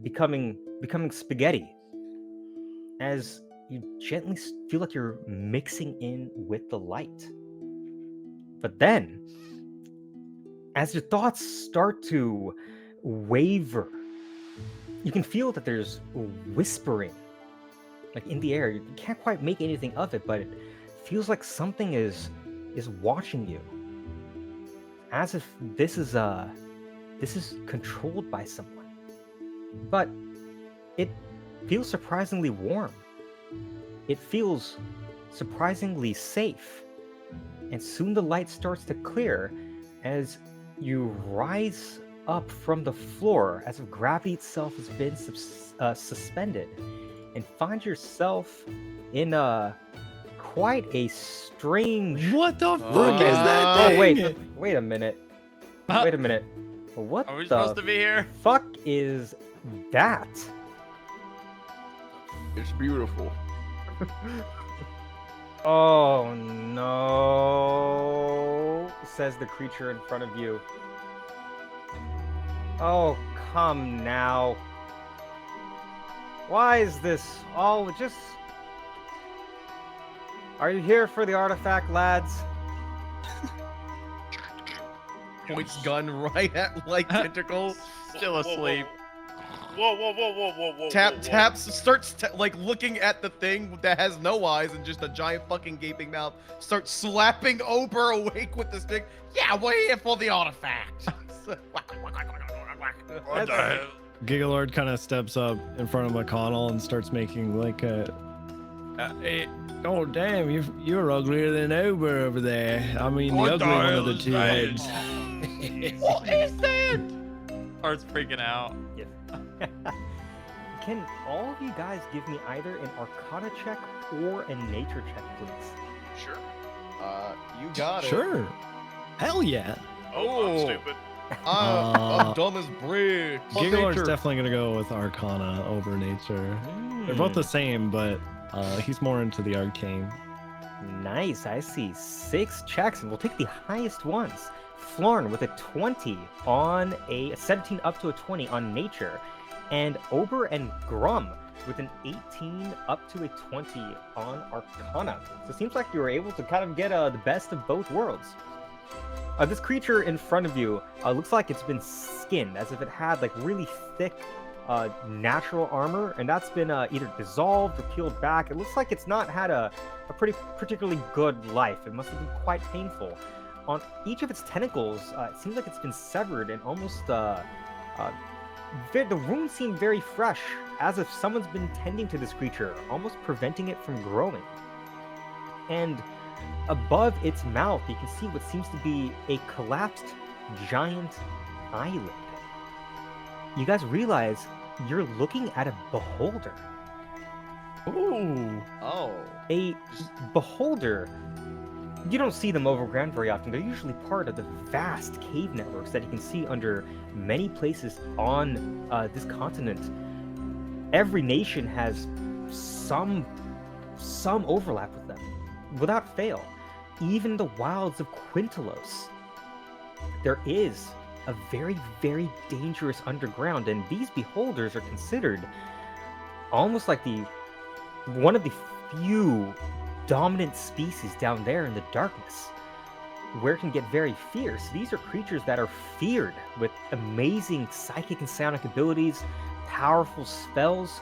becoming spaghetti. As you gently feel like you're mixing in with the light. But then, as your thoughts start to waver, you can feel that there's whispering, like in the air. You can't quite make anything of it, but it feels like something is watching you, as if this is controlled by someone. But it feels surprisingly warm. It feels surprisingly safe. And soon the light starts to clear as you rise up from the floor, as if gravity itself has been suspended, and find yourself in quite a strange. What the fuck is that Oh thing? wait a minute. Wait a minute. What Are we the supposed to be here? fuck is that? It's beautiful. Oh no, says the creature in front of you. Oh, come now. Why is this all just... Are you here for the artifact, lads? points gun right at like tentacle. Still asleep. Whoa. Taps starts like looking at the thing that has no eyes and just a giant fucking gaping mouth. Starts slapping Ober awake with the stick. Yeah, we're here for the artifact. What the hell? Gigalord kind of steps up in front of McConnell and starts making like a. Oh damn! You're uglier than Ober over there. I mean, What the the ugly one of hell the is two that? heads. What is that? Starts freaking out. Can all of you guys give me either an Arcana check or a Nature check, please? Sure. You got it. Sure. Hell yeah. Oh, I'm stupid. I'm dumb as bricks. Gigalord's Nature. definitely gonna go with Arcana over Nature. They're both the same, but he's more into the arcane. Nice, I see 6 checks, and we'll take the highest ones. Florn with a 20 on a 17 up to a 20 on Nature, and Ober and Grum with an 18 up to a 20 on Arcana. So it seems like you were able to kind of get the best of both worlds. This creature in front of you looks like it's been skinned, as if it had like really thick natural armor, and that's been either dissolved or peeled back. It looks like it's not had a particularly good life. It must have been quite painful. On each of its tentacles, it seems like it's been severed, and almost the wounds seem very fresh, as if someone's been tending to this creature, almost preventing it from growing. And above its mouth, you can see what seems to be a collapsed giant eyelid. You guys realize you're looking at a beholder. Ooh. Oh. A beholder, you don't see them overground very often. They're usually part of the vast cave networks that you can see under many places on this continent. Every nation has some overlap with them, without fail. Even the wilds of Quintalos. There is a very, very dangerous underground, and these beholders are considered almost like one of the few dominant species down there in the darkness, where it can get very fierce. These are creatures that are feared with amazing psychic and psionic abilities, powerful spells.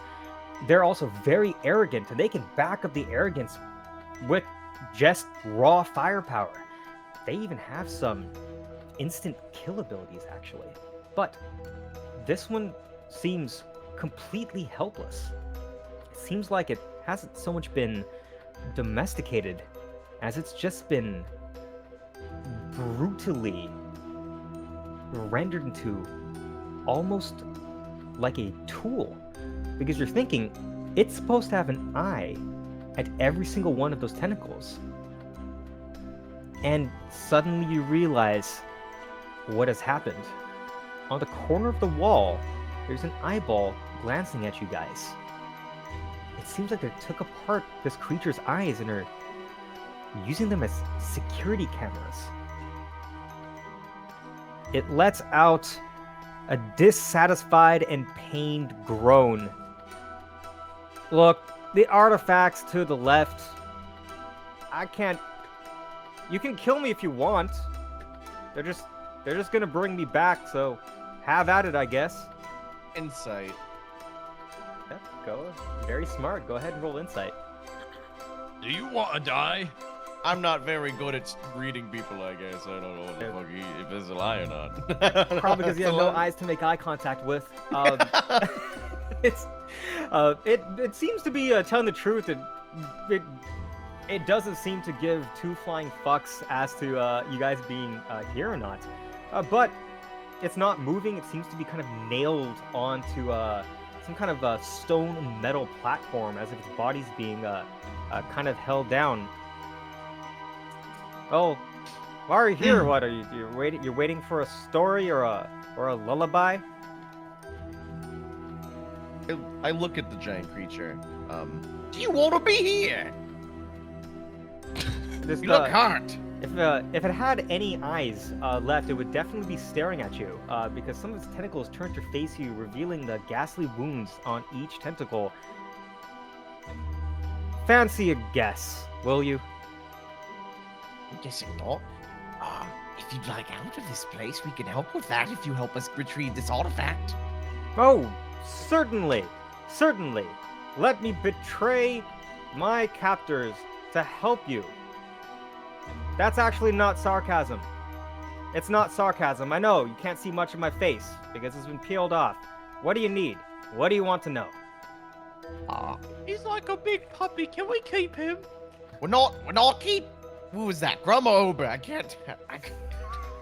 They're also very arrogant, and they can back up the arrogance with just raw firepower. They even have some instant kill abilities, actually. But this one seems completely helpless. It seems like it hasn't so much been domesticated as it's just been brutally rendered into almost like a tool. Because you're thinking, it's supposed to have an eye at every single one of those tentacles. And suddenly you realize what has happened. On the corner of the wall, there's an eyeball glancing at you guys. It seems like they took apart this creature's eyes and are using them as security cameras. It lets out a dissatisfied and pained groan. Look, the artifacts to the left, I can't... You can kill me if you want. They're just gonna bring me back, so have at it, I guess. Insight. Yeah, go. Very smart. Go ahead and roll insight. Do you want to die? I'm not very good at reading people, I guess. I don't know what the fuck if it's a lie or not. Probably because you have no eyes to make eye contact with. It seems to be telling the truth. It doesn't seem to give two flying fucks as to you guys being here or not. But it's not moving. It seems to be kind of nailed onto some kind of stone metal platform, as if its body's being kind of held down. Oh, why are you here? What are you? You're waiting for a story or a lullaby? I look at the giant creature. Do you want to be here? Just, You look hot. If it had any eyes left, it would definitely be staring at you, because some of its tentacles turn to face you, revealing the ghastly wounds on each tentacle. Fancy a guess, will you? I'm guessing not. If you'd like out of this place, we can help with that if you help us retrieve this artifact. Oh, certainly. Certainly. Let me betray my captors to help you. That's actually not sarcasm. It's not sarcasm. I know you can't see much of my face because it's been peeled off. What do you need? What do you want to know? He's like a big puppy. Can we keep him? We're not keep. Who was that? Grum or Ober? I can't.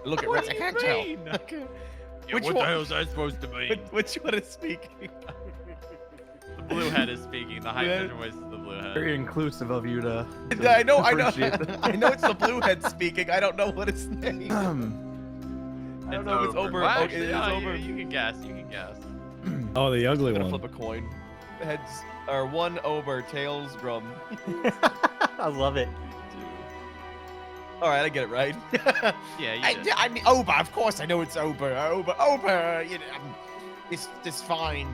Look at What Rex. do I you can't tell. mean? Yeah, Which what one? the hell is that supposed to mean? Which one is speaking? The blue head is speaking. The high pitched voice is the blue head. Very inclusive of you to. I know. appreciate that. I know it's the blue head speaking. I don't know what his name. I don't know if it's Ober. Well, Oh, actually, it is yeah, Ober. you can guess. You can guess. Oh, the ugly I'm gonna one. flip a coin. Heads are one Ober, tails Grum. I love it. All right, I get it right. Yeah, you did. I mean, Ober. Of course, I know it's Ober. Ober. You know, it's fine.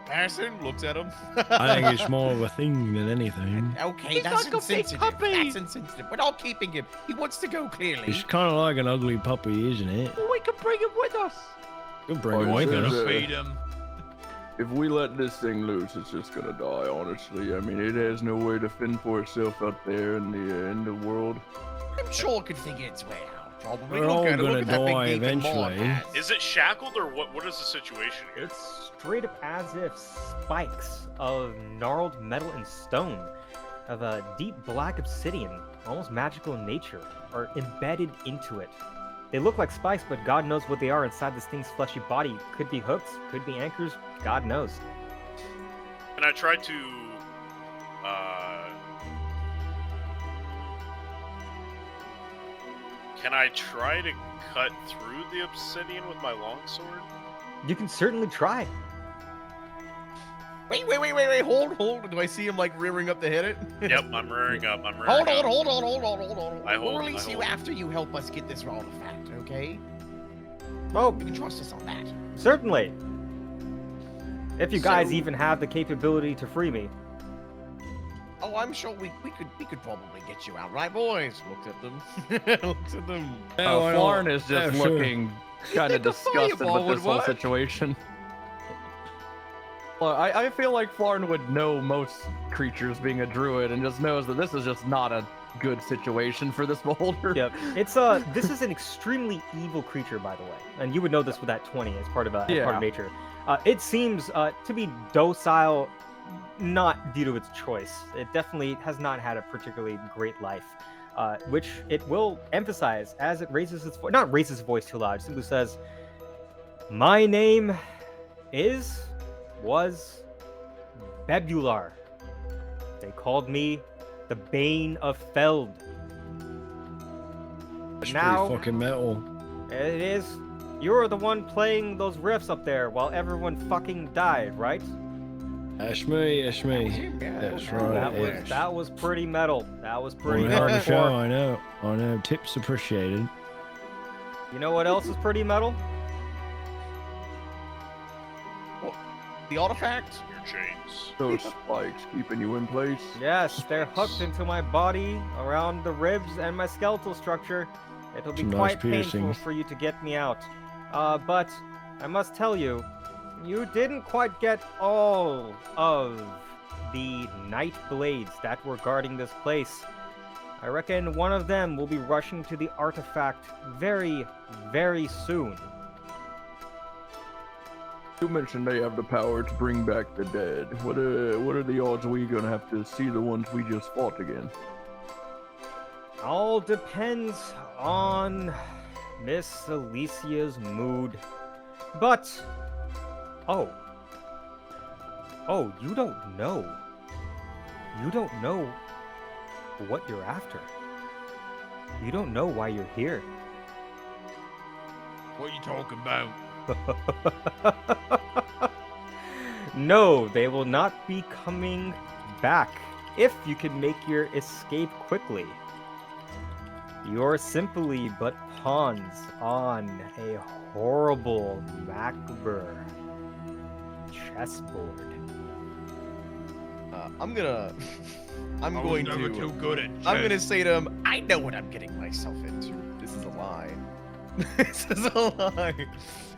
Person looks at him. I think it's more of a thing than anything. Okay, He's that's like a big insensitive. puppy. That's insensitive. We're not keeping him. He wants to go clearly. It's kind of like an ugly puppy, isn't it? Well, we can bring him with us. You'll bring Oh, it he with says, us. Feed him. If we let this thing loose, it's just gonna die. Honestly, I mean, it has no way to fend for itself out there in the world. I'm sure it could figure its way out. Probably. We're all Look gonna at that big die gaping maw it eventually. has. Is it shackled or what is the situation here? It's straight up as if spikes of gnarled metal and stone, of a deep black obsidian, almost magical in nature, are embedded into it. They look like spikes, but God knows what they are inside this thing's fleshy body. Could be hooks, could be anchors, God knows. And I tried to can I try to cut through the obsidian with my longsword? You can certainly try. Wait. Hold. Do I see him like rearing up to hit it? Yep, I'm rearing up. I'm rearing Hold up. on. I We'll hold, release I you hold. after you help us get this artifact, okay? Oh, You can trust us on that. certainly. If you guys So- even have the capability to free me. Oh, I'm sure we could probably get you out, right, boys? Looks at them. Looks at them. Flarn is just Yeah, sure. looking kind of The disgusted fireball with this would whole work. situation. Well, I feel like Flarn would know most creatures being a druid and just knows that this is just not a good situation for this beholder. Yep. It's this is an extremely evil creature, by the way, and you would know this with that 20 as part of as part Yeah. of nature. It seems to be docile, not due to its choice. It definitely has not had a particularly great life, which it will emphasize as it raises its voice. Not raises its voice too loud. It simply says, "My name was Bebular. They called me the Bane of Feld. It's Now pretty fucking metal. it is. You're the one playing those riffs up there while everyone fucking died, right? That's me. That's me. Yeah, That's that right. That was pretty metal. That was pretty Well, hard to show. hardcore. I know. Tips appreciated. You know what else is pretty metal? The artifact? Your chains. Those spikes keeping you in place. Yes, they're hooked into my body, around the ribs, and my skeletal structure. It'll be Some nice quite painful piercings. for you to get me out. But I must tell you, you didn't quite get all of the night blades that were guarding this place. I reckon one of them will be rushing to the artifact very, very soon. You mentioned they have the power to bring back the dead. What are the odds we gonna have to see the ones we just fought again? All depends on Miss Alicia's mood. But, oh, you don't know. You don't know what you're after. You don't know why you're here. What are you talking about? No, they will not be coming back if you can make your escape quickly. You're simply but pawns on a horrible Macber chessboard. I'm going never to. too good at I'm chess. gonna say to him, I know what I'm getting myself into. This is a lie. This is a lie.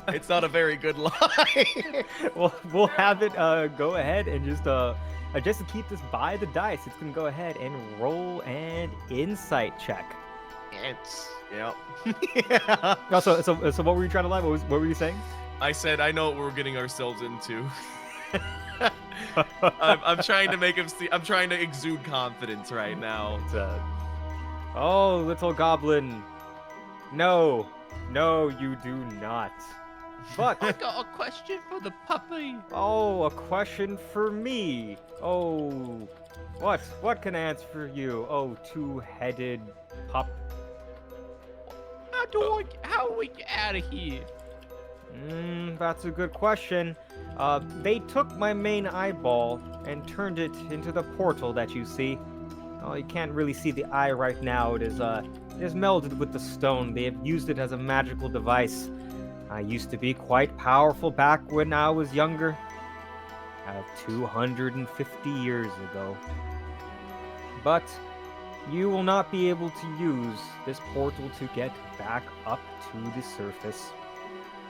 It's not a very good lie. We'll have it go ahead and just to keep this by the dice, it's gonna go ahead and roll an insight check. It's yeah. Oh, so what were you trying to lie? What were you saying? I said I know what we're getting ourselves into. I'm trying to make him see. I'm trying to exude confidence right now. Oh, little goblin. No, you do not. But I got a question for the puppy. oh, a question for me. Oh, what can I answer for you? Oh, two-headed pup. How do we get out of here? That's a good question. They took my main eyeball and turned it into the portal that you see. Oh, you can't really see the eye right now. It is melded with the stone. They have used it as a magical device. I used to be quite powerful back when I was younger. 250 years ago. But you will not be able to use this portal to get back up to the surface.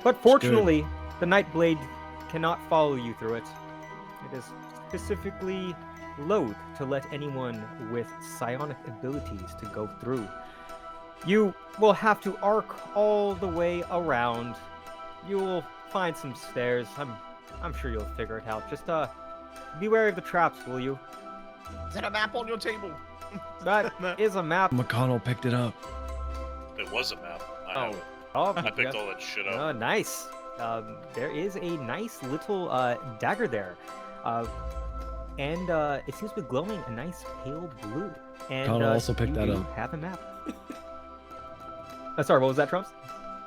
But fortunately, the Nightblade cannot follow you through it. It is specifically loath to let anyone with psionic abilities to go through. You will have to arc all the way around. You will find some stairs. I'm sure you'll figure it out. Just be wary of the traps, will you? Is that a map on your table? That is a map. McConnell picked it up. It was a map. I know. Oh, I picked all that shit up. Oh, nice. There is a nice little dagger there. And it seems to be glowing a nice pale blue. And McConnell also picked that you up. have a map. Sorry, what was that, Trumps?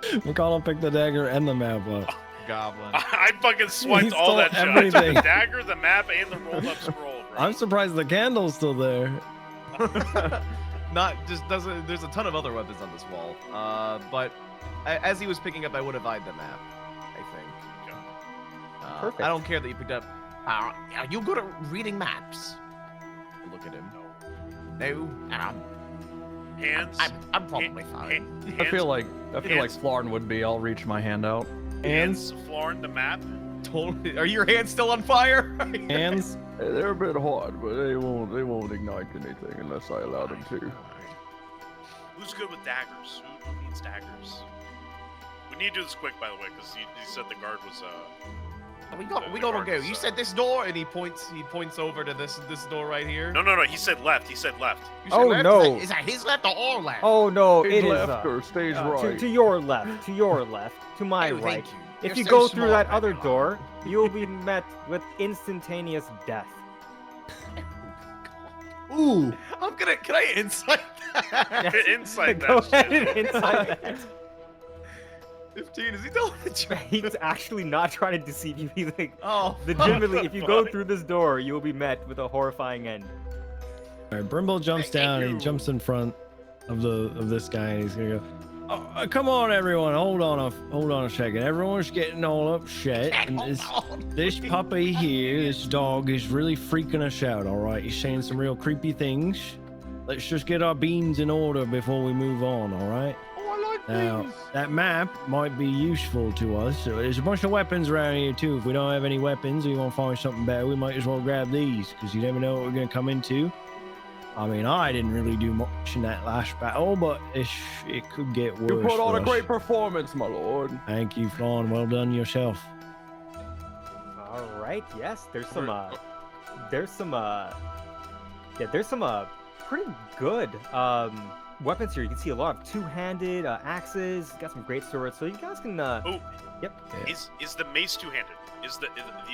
McConnell picked the dagger and the map up. Goblin. I fucking swiped He all stole that shit. I took everything. the dagger, the map, and the rolled up scroll, bro. I'm surprised the candle's still there. Not just doesn't. There's a ton of other weapons on this wall. But as he was picking up, I would have eyed the map. I think. Perfect. I don't care that you picked up. Are you good at reading maps? Look at him. No. Hands. I'm probably fine. I feel like Hands. Flarn would be. I'll reach my hand out. Hands. Florin the map. Totally. Are your hands still on fire? Hands? They're a bit hard, but they won't ignite anything unless I allow them to. Who's good with daggers? Who needs daggers? We need to do this quick, by the way, because he said the guard was We gotta go. You said this door, and he points over to this door right here. No. He said left. You said left? no. Is that his left or our left? Oh no, Stage it is left or stage right. to your left, to my Oh, right. thank you. If You're you so go through smart, that other Magellan. door, you will be met with instantaneous death. Ooh. Can I insight that? Inside Go that ahead shit. and inside that. 15, is he telling the truth? He's actually not trying to deceive you. He's like, Oh, legitimately, if you go fuck? through this door, you will be met with a horrifying end. All right, Brimble jumps Thank down. you. He jumps in front of this guy, and he's gonna go. Oh, come on, everyone! Hold on a second. Everyone's getting all upset, and this puppy here, this dog, is really freaking us out. All right, he's saying some real creepy things. Let's just get our beans in order before we move on. All right. Now, that map might be useful to us. So there's a bunch of weapons around here, too. If we don't have any weapons, we want to find something better, we might as well grab these, because you never know what we're going to come into. I mean, I didn't really do much in that last battle, but it could get worse. You put on for a us. great performance, my lord. Thank you, Flawn. Well done yourself. All right. Yes, there's some pretty good weapons here. You can see a lot of two-handed axes. Got some great swords, so you guys can. Oh, Yep. is the mace two-handed?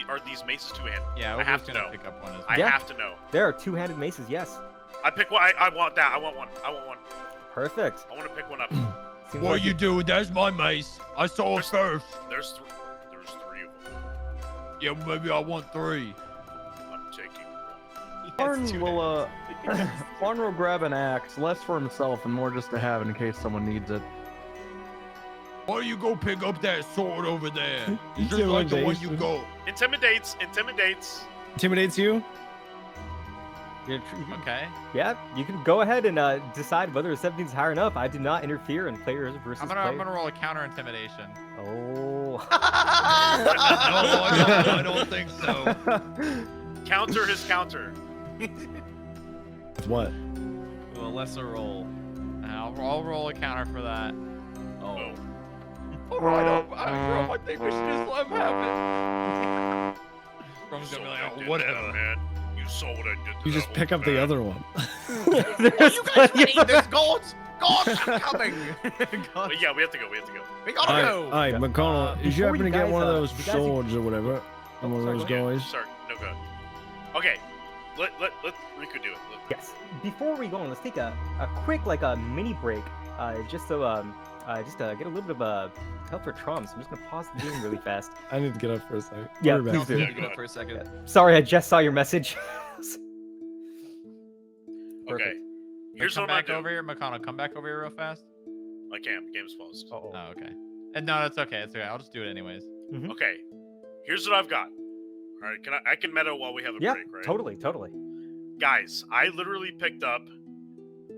Are these maces two-handed? Yeah, I have Ober's to gonna know. pick up one as I Yeah. have to know. There are two-handed maces. Yes. I pick one. I want that. I want one. Perfect. I want to pick one up. Seems What like you doing? That's my mace. I saw it first. There's three of them. Yeah, maybe I want 3. I'm taking one. Flarn will grab an axe, less for himself and more just to have in case someone needs it. Why don't you go pick up that sword over there? It's just like the one you go. Intimidates. Intimidates you? Okay. Yeah, you can go ahead and decide whether a 17 is high enough. I do not interfere in players versus I'm gonna roll a counter intimidation. Oh. I don't think so. Counter his counter. What? A lesser roll. I'll roll a counter for that. Oh. Alright, I think we should just let him have it. Brom's gonna be like, I oh, did whatever. that, man. You saw what I did to You that just pick old up the man. other one. There's You guys plenty ready? of- There's gods! Gods are coming! But yeah, we have to go. We have to go. We gotta go! Alright, McConnell, if you before happen you to get guys, one of those you guys- swords or whatever, one of sorry, those go Yeah, guys. sorry, no good. Okay, let Riku do it. Yes. Before we go on, let's take a quick like a mini break, just to get a little bit of help for Trump. So I'm just gonna pause the game really fast. I need to get up for a second. Yeah, We're back. please do. Yeah, Get go up ahead. for a second. Sorry, I just saw your message. Okay, here's come what I'm back gonna over do. here, McConnell. Come back over here real fast. I can't. Game's paused. Uh-oh. Oh, okay. And no, that's okay. It's okay. I'll just do it anyways. Okay, here's what I've got. All right, I can meta while we have a Yeah, break, right? totally. Guys, I literally picked up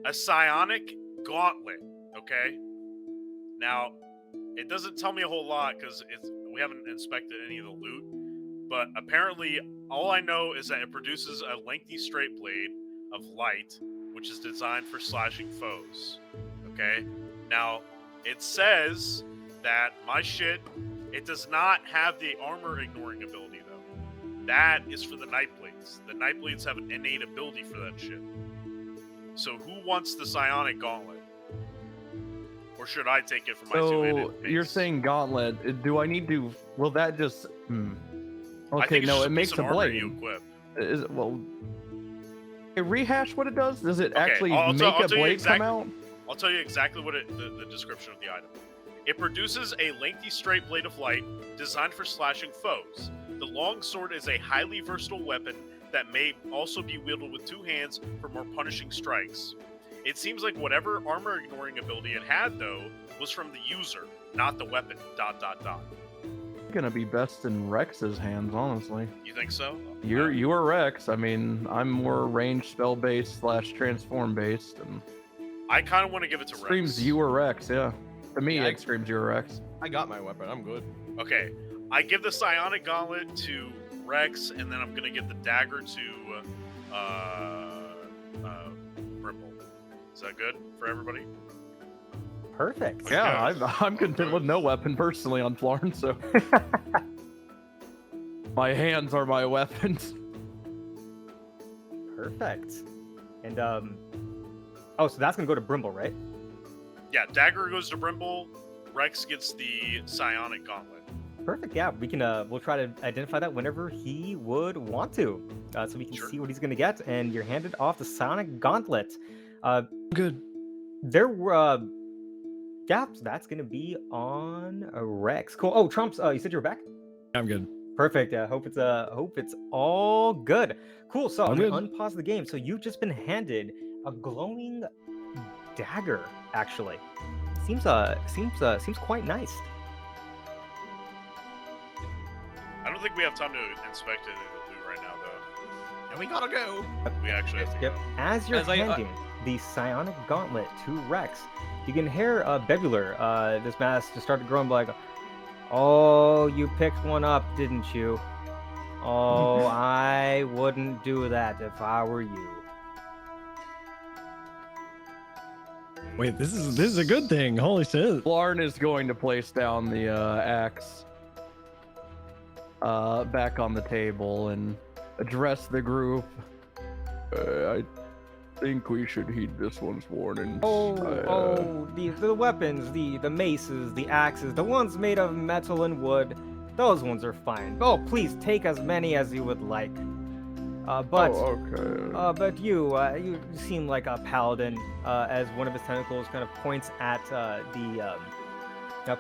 a psionic gauntlet. Okay. Now, it doesn't tell me a whole lot because we haven't inspected any of the loot. But apparently, all I know is that it produces a lengthy straight blade of light, which is designed for slashing foes. Okay. Now, it says that my shit, it does not have the armor ignoring ability though. That is for the Nightblades. The Nightblades have an innate ability for that shit. So who wants the psionic gauntlet? Or should I take it for my So two-handed you're base? saying gauntlet? Do I need to? Will that just? I Okay, think it's no, just it a makes piece a of armor blade. you equip. Is it, well, okay, rehash what it does. Does it Okay, actually I'll make tell a you blade exactly- come out? I'll tell you exactly what the description of the item. It produces a lengthy straight blade of light designed for slashing foes. The long sword is a highly versatile weapon that may also be wielded with two hands for more punishing strikes. It seems like whatever armor ignoring ability it had, though, was from the user, not the weapon. ... Gonna be best in Rex's hands, honestly. You think so? You are Rex. I mean, I'm more range spell based / transform based, and I kind of want to give it to screams Rex. you or Rex. Yeah, to me Yeah, it screams you or Rex. I got my weapon. I'm good. Okay, I give the psionic gauntlet to Rex, and then I'm gonna give the dagger to Brimble. Is that good for everybody? Perfect. Yeah, I'm content with no weapon personally on Florence, so my hands are my weapons. Perfect. And oh, so that's gonna go to Brimble, right? Yeah, dagger goes to Brimble. Rex gets the psionic gauntlet. Perfect. Yeah, we can. We'll try to identify that whenever he would want to, so we can Sure. see what he's gonna get. And you're handed off the Sonic Gauntlet. Good. There were. Yeah, so that's gonna be on Rex. Cool. Oh, Trumps. You said you were back. I'm good. Perfect. Hope it's all good. Cool. So I'm All gonna unpause the game. So you've just been handed a glowing dagger. Actually, seems quite nice. I don't think we have time to inspect any of the loot right now, though. And we gotta go. We actually have to Yep. go. As you're As I- handing the psionic gauntlet to Rex, you can hear Bebular, this mask, just start to groan like, "Oh, you picked one up, didn't you? Oh, I wouldn't do that if I were you." Wait, this is a good thing. Holy shit. Blarn is going to place down the axe back on the table and address the group. I think we should heed this one's warning. The weapons, the maces, the axes, the ones made of metal and wood, those ones are fine. Oh, please take as many as you would like. Okay. But you seem like a paladin. As one of his tentacles kind of points at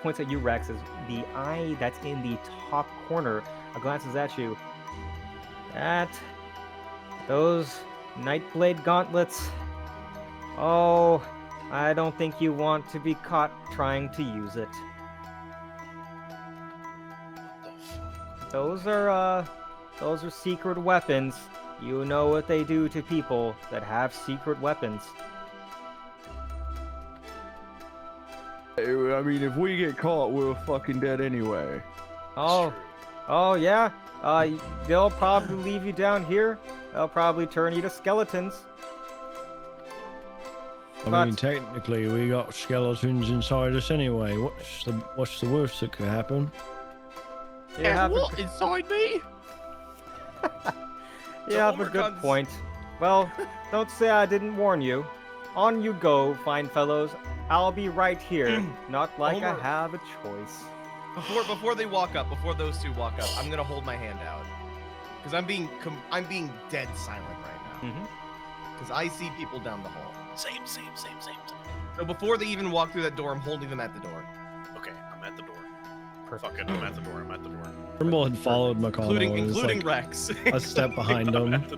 points at you, Rex. As the eye that's in the top corner glances at you. Those Nightblade gauntlets. Oh, I don't think you want to be caught trying to use it. Those are secret weapons. You know what they do to people that have secret weapons. I mean, if we get caught, we're fucking dead anyway. Oh yeah. They'll probably leave you down here. They'll probably turn you to skeletons. I mean, technically, we got skeletons inside us anyway. What's the worst that could happen? You have what inside me? You have a good point. Well, don't say I didn't warn you. On you go, fine fellows. I'll be right here. Not like I Omer- have a choice. Before they walk up, before those two walk up, I'm gonna hold my hand out because I'm being dead silent right now because I see people down the hall. Same. So before they even walk through that door, I'm holding them at the door, Okay, I'm at the door. Fuck it, I'm at the door. Trimble had followed McConnell. including like Rex. a step behind him. I'm at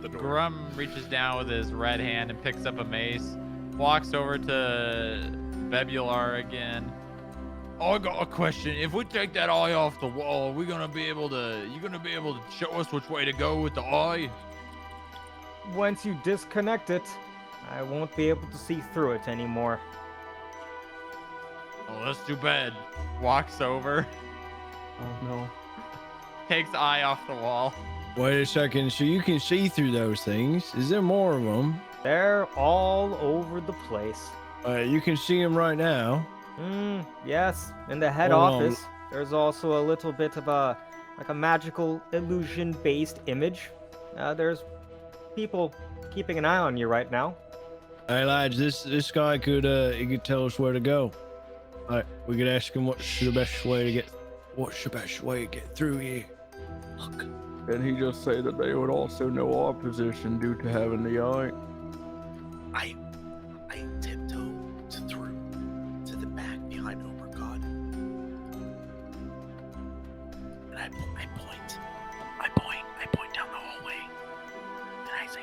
the door. Grum reaches down with his red hand and picks up a mace, walks over to Bebular again. I got a question. If we take that eye off the wall, you gonna be able to show us which way to go with the eye? Once you disconnect it, I won't be able to see through it anymore. Oh, that's too bad. Walks over, Oh no. takes the eye off the wall. Wait a second. So you can see through those things? Is there more of them? They're all over the place. You can see them right now. Yes. In the head Hold on. office, there's also a little bit of a magical illusion-based image. There's people keeping an eye on you right now. Hey lads, this guy could he could tell us where to go. Alright, we could ask him what's the best way to get through here. Look. And he just say that they would also know our position due to having the eye. I tiptoe through to the back behind Omer Kod. And I point down the hallway. And I say,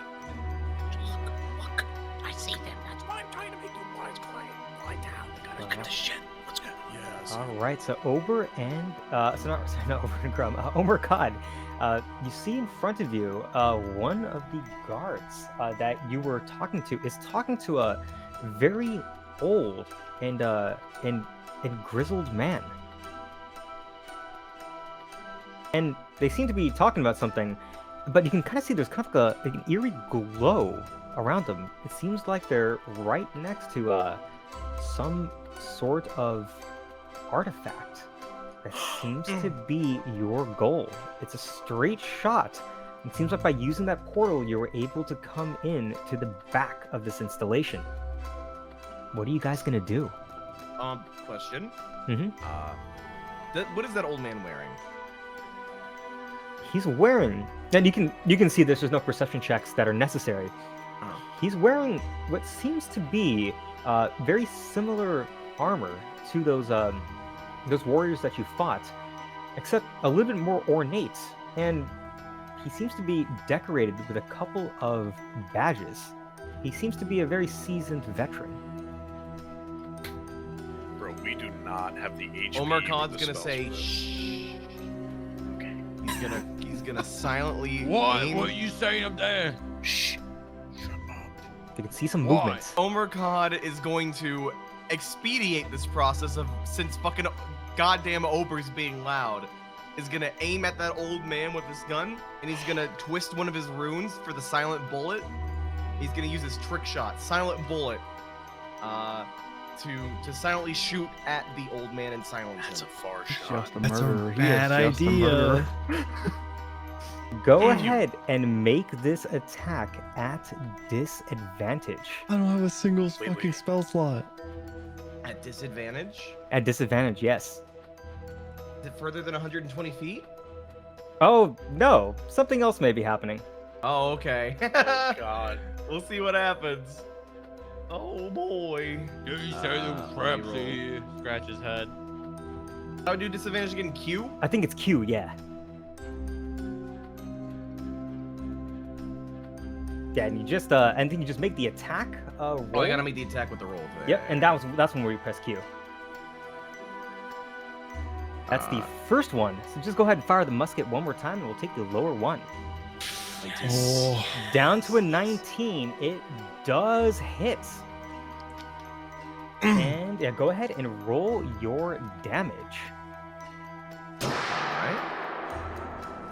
look, I see them. That's why I'm trying to make you wise, quiet down. We gotta get this shit. Let's go. Yes. All right, so Ober and not Ober and Grum, Omer Kod. You see in front of you, one of the guards that you were talking to is talking to a very old and grizzled man. And they seem to be talking about something, but you can kind of see there's kind of an eerie glow around them. It seems like they're right next to some sort of artifact that seems to be your goal. It's a straight shot. It seems like by using that portal, you were able to come in to the back of this installation. What are you guys gonna do? Question. Mhm. What is that old man wearing? He's wearing, and you can see there's no perception checks that are necessary. He's wearing what seems to be very similar armor to those warriors that you fought, except a little bit more ornate. And he seems to be decorated with a couple of badges. He seems to be a very seasoned veteran. Bro, we do not have the HP. Omer with Kod's the gonna spells say, for this. shh. Okay. He's gonna silently. What? aim. What are you saying up there? Shh. Shut up. You can see some Why? movements. Omer Kod is going to expedite this process of, since fucking goddamn Ober's being loud, is gonna aim at that old man with his gun, and he's gonna twist one of his runes for the silent bullet. He's gonna use his trick shot, silent bullet, to silently shoot at the old man and silence That's a him. far He's shot. just a That's a murderer. He bad is just a idea. murderer. Go ahead and make this attack at disadvantage. I don't have a single Wait, fucking wait. spell slot. At disadvantage? At disadvantage, yes. Is it further than 120 feet? Oh, no. Something else may be happening. Oh, okay. God. We'll see what happens. Oh boy. You say the let me crap roll. here. Scratch his head. I would do disadvantage again, Q? I think it's Q, yeah. Yeah, and you just and then you just make the attack roll. Oh, I gotta make the attack with the roll. Yep, and that's when we press Q. That's the first one. So just go ahead and fire the musket one more time, and we'll take the lower one. Oh. Down to a 19. It does hit. And yeah, go ahead and roll your damage. Alright.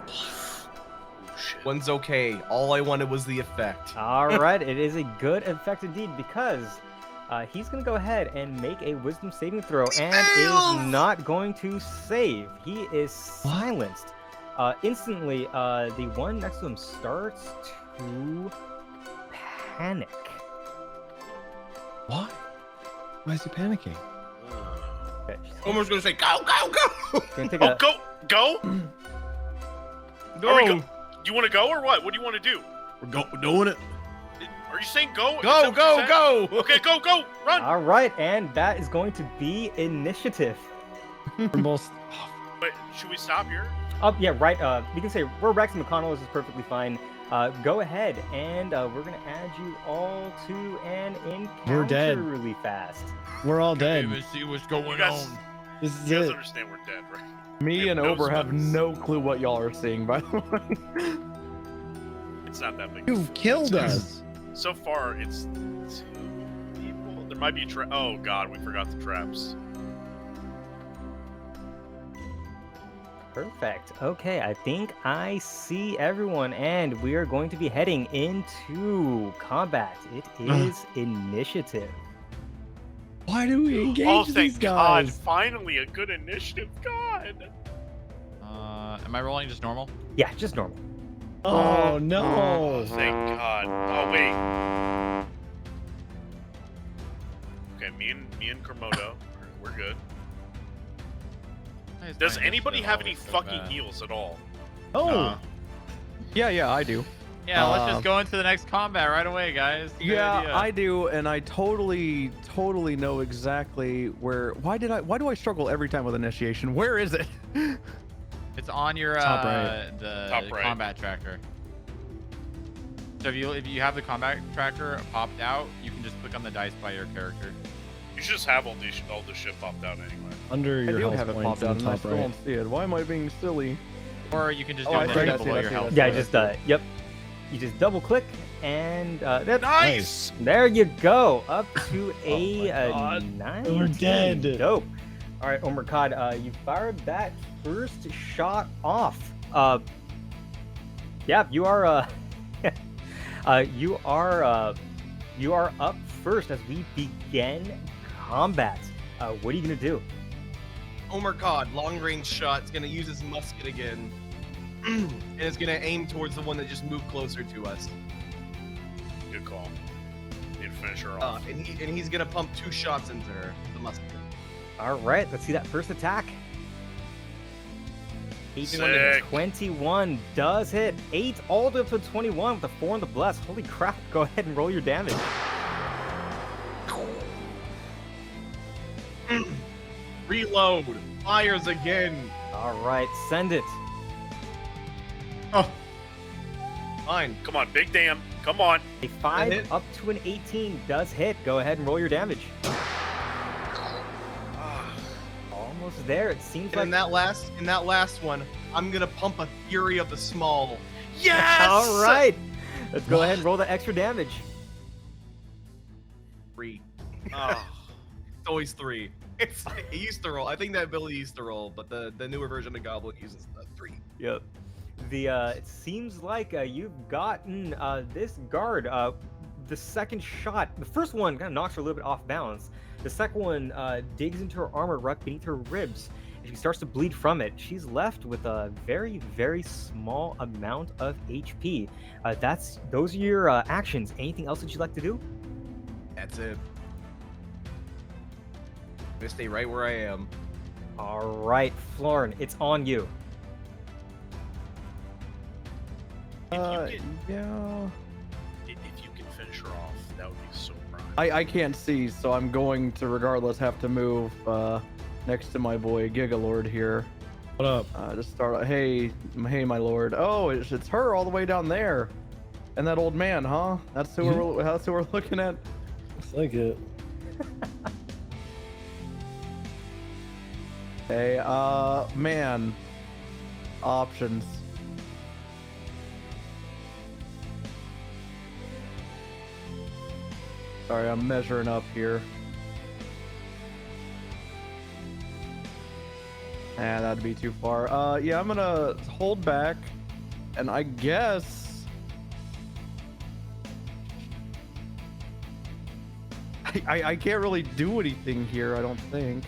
Oh, shit. One's okay. All I wanted was the effect. All right, it is a good effect indeed because he's going to go ahead and make a wisdom saving throw and is not going to save. He is silenced. Instantly, the one next to him starts to panic. Why? Why is he panicking? Okay, she's Homer's gonna say, go, go, go! gonna take Oh, a, go! Go! You want to go or what? What do you want to do? We're doing it. Are you saying go? Is that Go, what you said? go, go! Okay, go, run! All right, and that is going to be initiative. We're both. Wait, should we stop here? Yeah, right. We can say we're Rex and McConnell. This is perfectly fine. Go ahead, and we're gonna add you all to an encounter We're dead. really fast. We're all dead. Even see what's going You guys, on. This is you guys it. understand we're dead, right? Me We and have no Ober have spells. no clue what y'all are seeing, by the way. It's not that big. You've killed us. So far, it's 2 people. There might be a trap. Oh god, we forgot the traps. Perfect. Okay, I think I see everyone, and we are going to be heading into combat. It is initiative. Why do we engage Oh, these thank God! guys? Finally, a good initiative. God. Am I rolling just normal? Yeah, just normal. Oh Oh, no! thank God. Oh wait. Okay, me and Kermodo, we're good. Why is Does my anybody initiative have any always so fucking bad? heals at all? Oh, Yeah, I do. Yeah, let's Uh, just go into the next combat right away, guys. Good Yeah, idea. I do, and I totally know exactly where. Why do I struggle every time with initiation? Where is it? It's on your Top right. the Top right. combat tracker. So if you have the combat tracker popped out, you can just click on the dice by your character. You should just have all the shit popped out anyway. under I your do health have it points popped in out, the and I top still right. don't see it. Why am I being silly? Or you can just Oh, do I it see, I right see, below I your see, health. I see. Yeah, just yep. You just double click, and that, Nice. there you go. Up to a God. 19. We're dead. Dope. All right, Omer Kod, you fired that first shot off. Yeah, you are you are up first as we begin combat. What are you gonna do? Omer Kod, long range shot. It's gonna use his musket again. And it's gonna aim towards the one that just moved closer to us. Good call. Need to finish her off. And he's gonna pump 2 shots into her with the musket. All right, let's see that first attack. 18 to Sick. 21 does hit. 8 all the way up to 21 with a 4 on the bless. Holy crap! Go ahead and roll your damage. Reload. Fires again. All right, send it. Oh, Fine. Come on, big damn. Come on. A 5 hit. up to an 18 does hit. Go ahead and roll your damage. Almost there. It seems And like. in that last one, I'm gonna pump a Fury of the Small. Yes. All right. Let's go ahead and roll the extra damage. 3. Oh. It's always 3. It used to roll. I think that ability used to roll, but the newer version of Goblin uses the 3. Yep. It seems like you've gotten this guard. The second shot, the first one kind of knocks her a little bit off balance. The second one digs into her armor right beneath her ribs, and she starts to bleed from it. She's left with a very, very small amount of HP. Those are your actions. Anything else that you'd like to do? That's it. I'm gonna stay right where I am. All right, Florin, it's on you. Yeah. If you can finish her off, that would be so prime. I can't see, so I'm going to regardless have to move next to my boy GIGALORD here. What up? Just start. Hey, my lord. Oh, it's her all the way down there, and that old man, huh? That's who we're looking at. Looks like it. Hey, man. Options. Sorry, I'm measuring up here. That'd be too far. Yeah, I'm gonna hold back, and I guess I can't really do anything here. I don't think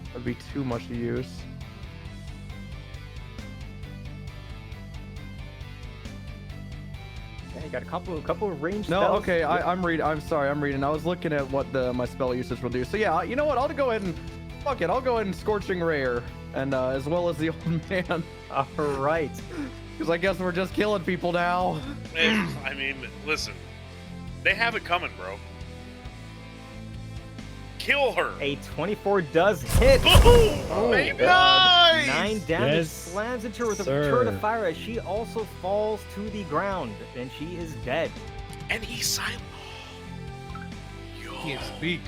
that'd be too much to use. Yeah, you got a couple of ranged No, spells. okay, I'm reading. I'm sorry, I'm reading. I was looking at what my spell usage will do. So yeah, you know what? I'll go ahead and fuck it. I'll go ahead and Scorching Ray, and as well as the old man. All right. Because I guess we're just killing people now. Hey, I mean, listen, they have it coming, bro. Kill her. A 24 does hit. Boom! Oh, Baby! Nice! 9 damage Yes, slams into her with a sir. return of fire as she also falls to the ground, and she is dead. And he's silent. Yo. Can't speak.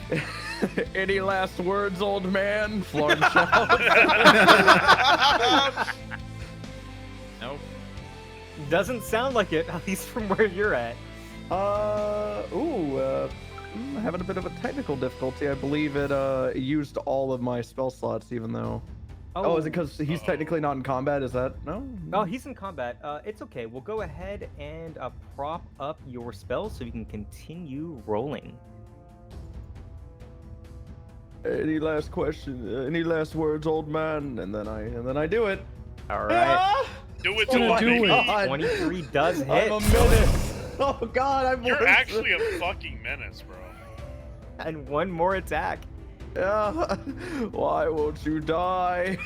Any last words, old man? Florence shouts. Nope. Doesn't sound like it, at least from where you're at. Having a bit of a technical difficulty. I believe it used all of my spell slots, even though. Oh, is it because he's technically not in combat? Is that no? Oh, he's in combat. It's okay. We'll go ahead and prop up your spells so you can continue rolling. Any last question? Any last words, old man? And then I do it. All right. Do it Gonna to her, do baby. it. God. 23 does hit. I'm a menace. Oh God, I'm. You're worse. actually a fucking menace, bro. And one more attack. Yeah. Why won't you die?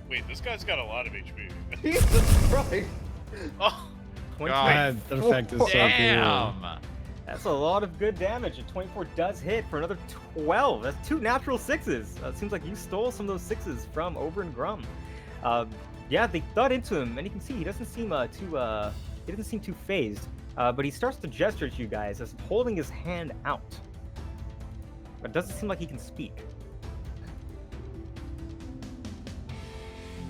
Wait, this guy's got a lot of HP. Jesus Christ. Oh, 24. God, that effect is so cool. Damn. That's a lot of good damage. A 24 does hit for another 12. That's 2 natural 6s. It seems like you stole some of those 6s from Ober and Grum. Yeah, they thud into him, and you can see he doesn't seem too phased. But he starts to gesture to you guys as holding his hand out. But it doesn't seem like he can speak.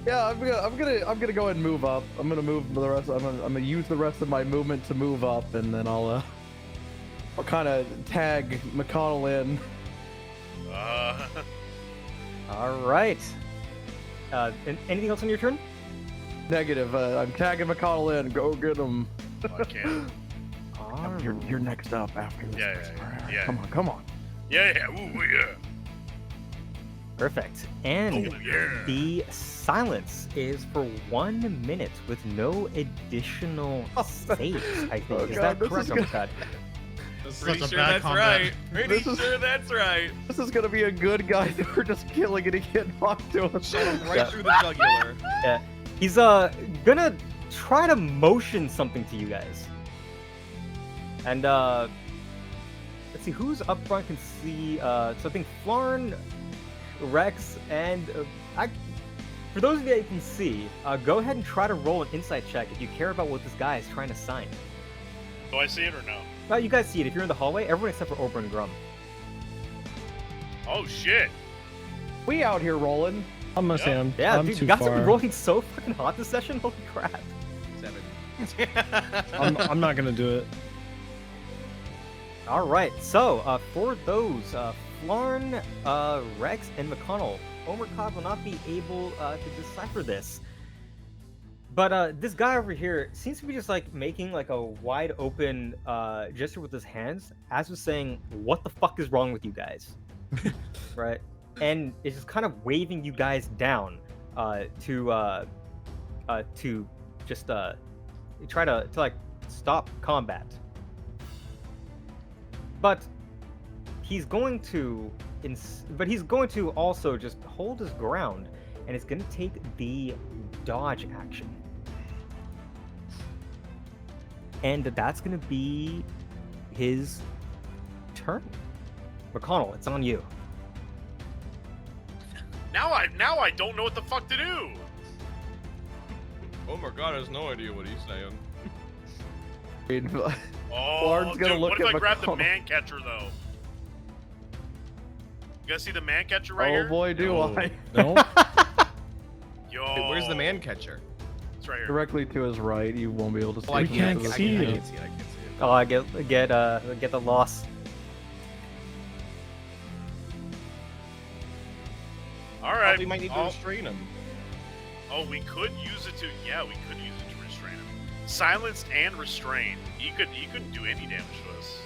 Yeah, I'm gonna go ahead and move up. I'm gonna move the rest. I'm gonna use the rest of my movement to move up, and then I'll kind of tag McConnell in. All right. Anything else on your turn? Negative. I'm tagging McConnell in. Go get him. I can't. You're next up after this. Yeah. Come on. Yeah. Ooh, yeah. Perfect. And Oh, yeah. the silence is for 1 minute with no additional saves, I think. Oh, is God, that this correct, is Omer good. Kod? Pretty sure that's right. Pretty sure that's right. This is gonna be a good guy that we're just killing and he can't talk to us. Right through the jugular. Yeah. He's gonna try to motion something to you guys. And let's see who's up front can see. So I think Flarn, Rex, and for those of you that can see, go ahead and try to roll an insight check if you care about what this guy is trying to sign. Do I see it or no? You guys see it. If you're in the hallway, everyone except for Ober and Grum. Oh shit. We out here rolling. I'm gonna say Yeah, I'm dude, too you guys far. have been rolling so fucking hot this session. Holy crap. 7. I'm not gonna do it. All right, so for those, Flarn, Rex, and McConnell, Omer Kod will not be able to decipher this. But this guy over here seems to be just like making like a wide open gesture with his hands, as was saying, "What the fuck is wrong with you guys?" Right, and it's just kind of waving you guys down to just try to like stop combat. But he's going to also just hold his ground, and it's going to take the dodge action. And that's going to be his turn. McConnell, it's on you. Now I don't know what the fuck to do. Oh my god, I has no idea what he's saying. Oh, Flarn's gonna dude, look what if at I grab the McConnell. man catcher though? You guys see the man catcher right Oh here? boy, do No. I. No. Yo. Wait, where's the man catcher? It's right here. Directly to his right, you won't be able to see. I him can't because of see the- it. I can't see it. Oh, I get the loss. All right. We might need to restrain him. Oh, we could use it to. Yeah, we could use it to restrain him. Silenced and restrained. He couldn't do any damage to us.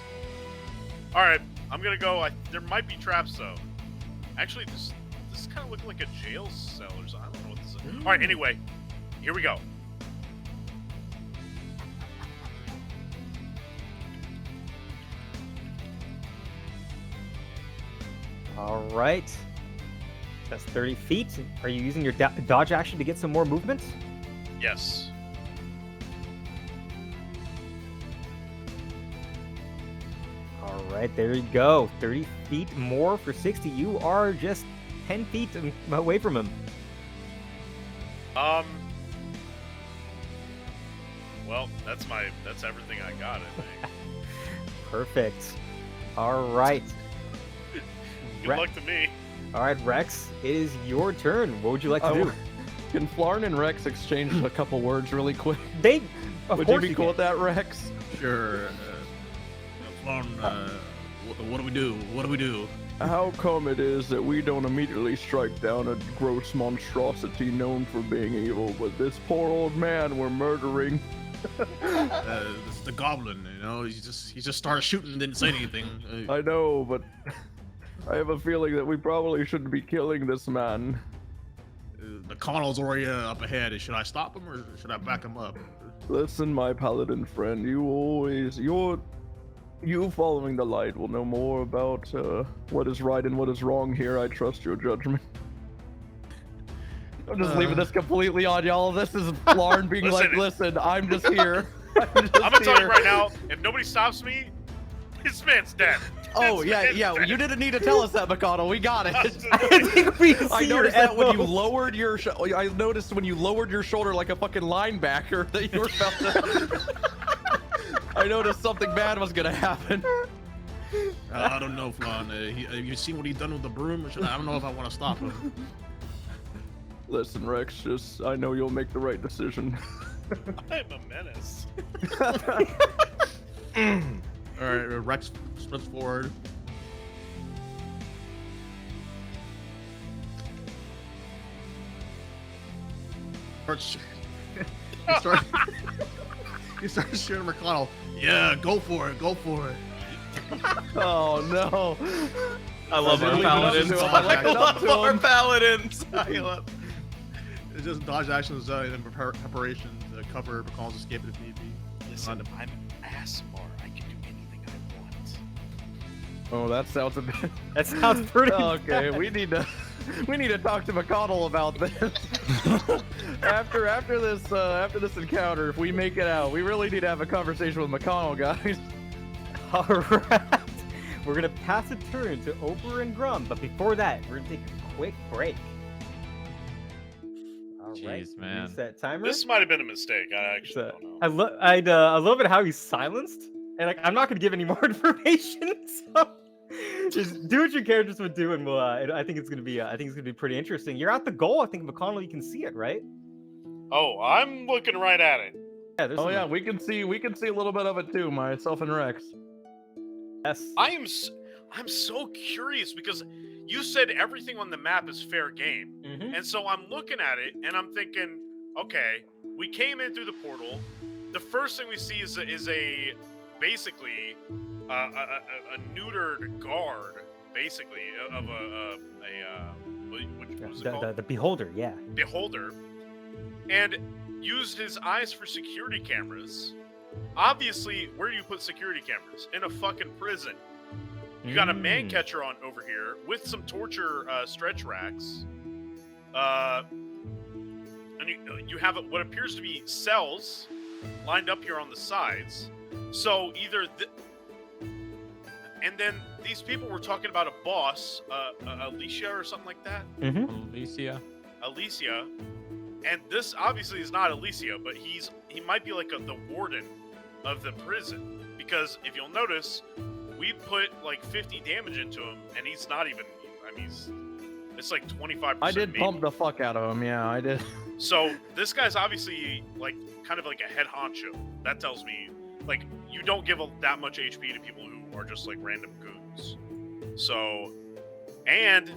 All right, I'm gonna go. There might be traps though. Actually, this kind of looks like a jail cell or something. I don't know what this is. All right. Anyway, here we go. All right. That's 30 feet. Are you using your dodge action to get some more movement? Yes. All right, there you go. 30 feet more for 60. You are just 10 feet away from him. Well, that's everything I got, I think. Perfect. All right. Good luck to me. All right, Rex, it is your turn. What would you like to do? Can Flarn and Rex exchange a couple words really quick? Of Would you course be you cool can. with that, Rex? Sure. What do we do? What do we do? How come it is that we don't immediately strike down a gross monstrosity known for being evil, but this poor old man we're murdering? This is the goblin, you know. He just started shooting and didn't say anything. I know, but I have a feeling that we probably shouldn't be killing this man. The Connell's already up ahead. Should I stop him or should I back him up? Listen, my paladin friend, you following the light will know more about what is right and what is wrong here. I trust your judgment. I'm just leaving this completely on y'all. This is Flarn being listen, I'm just here. I'm gonna tell you right now, if nobody stops me, this man's dead. Oh, This yeah, man's dead. you didn't need to tell us that, McConnell. We got it. I think we see I your noticed that when you elbow. lowered your I noticed when you lowered your shoulder like a fucking linebacker that you were about to... I noticed something bad was gonna happen. I don't know, Flan. Have you seen what he's done with the broom? I don't know if I want to stop him. Listen, Rex, I know you'll make the right decision. I'm a menace. All right, Rex sprints forward. He starts shooting McConnell. Yeah, go for it, go for it. Oh no! I love our didn't leave it up paladins. to him. I left it up to our him. paladins. I love. It's just dodge actions in preparation to cover McConnell's escape if need be. Listen, I'm Asmar. I can do anything I want. Oh, that sounds a bit. That sounds pretty Okay, bad. we need to talk to McConnell about this. after this encounter, if we make it out, we really need to have a conversation with McConnell, guys. All right. We're gonna pass a turn to Ober and Grum, but before that, we're gonna take a quick break. All right. Jeez, man. Reset timer. This might have been a mistake. I actually don't know. I love it how he's silenced, and like I'm not gonna give any more information. So just do what your characters would do, and we'll. I think it's gonna be pretty interesting. You're at the goal. I think McConnell, you can see it, right? Oh, I'm looking right at it. Yeah. There's Oh some- yeah, we can see a little bit of it too, myself and Rex. Yes. I'm so curious because you said everything on the map is fair game. Mhm. And so I'm looking at it and I'm thinking, okay, we came in through the portal. The first thing we see is basically a neutered guard, basically of what was it called? The beholder, yeah. Beholder, and used his eyes for security cameras. Obviously, where do you put security cameras? In a fucking prison. You got a man catcher on over here with some torture stretch racks. And you have what appears to be cells lined up here on the sides. So either and then these people were talking about a boss, Alicia or something like that. Alicia. Alicia, and this obviously is not Alicia, but he might be like the warden of the prison, because if you'll notice, we put like 50 damage into him, and he's not even. I mean, it's like 25%. I did maybe. pump the fuck out of him. Yeah, I did. So this guy's obviously like kind of like a head honcho. That tells me like you don't give that much HP to people who are just like random goons. So, and